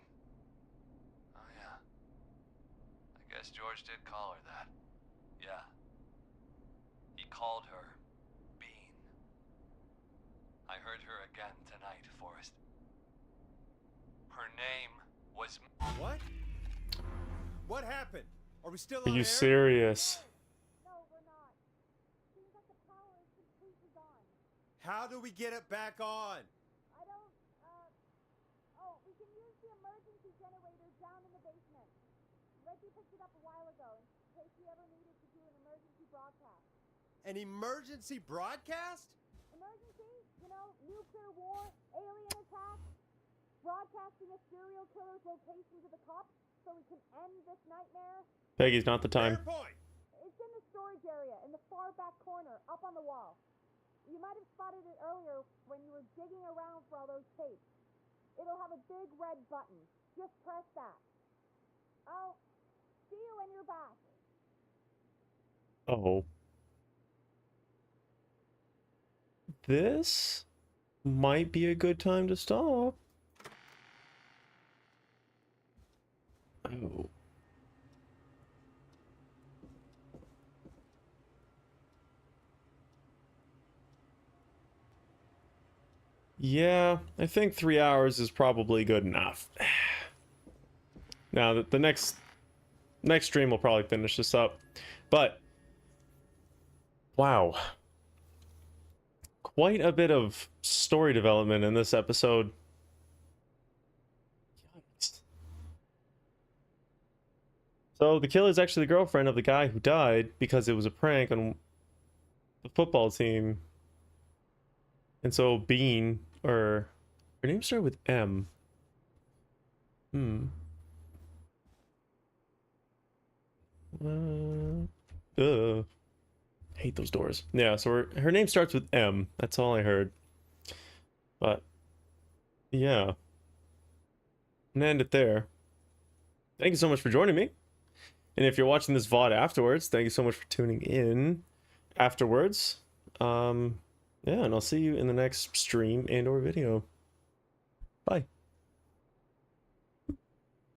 Oh, yeah. I guess George did call her that. Yeah. He called her Bean. I heard her again tonight, Forrest. Her name was... What? What happened? Are we still Are on you air? serious? How do we get it back on? We can use the emergency generator down in the basement. Reggie picked it up a while ago in case we ever needed to do an emergency broadcast. An emergency broadcast? Emergency? You know, nuclear war, alien attack, broadcasting a serial killer's location to the cops so we can end this nightmare. Peggy's not the time. Fair point. It's in the storage area, in the far back corner, up on the wall. You might have spotted it earlier when you were digging around for all those tapes. It'll have a big red button. Just press that. I'll see you when you're back. Oh. This might be a good time to stop. Oh. Yeah, I think 3 hours is probably good enough. Now, the next stream will probably finish this up. But, wow. Quite a bit of story development in this episode. Yikes. So, the killer is actually the girlfriend of the guy who died because it was a prank on the football team. And so Bean, or her name started with M. Hate those doors. Yeah, so her name starts with M. That's all I heard. But yeah, I'm gonna end it there. Thank you so much for joining me. And if you're watching this VOD afterwards, thank you so much for tuning in afterwards. Yeah, and I'll see you in the next stream and or video. Bye.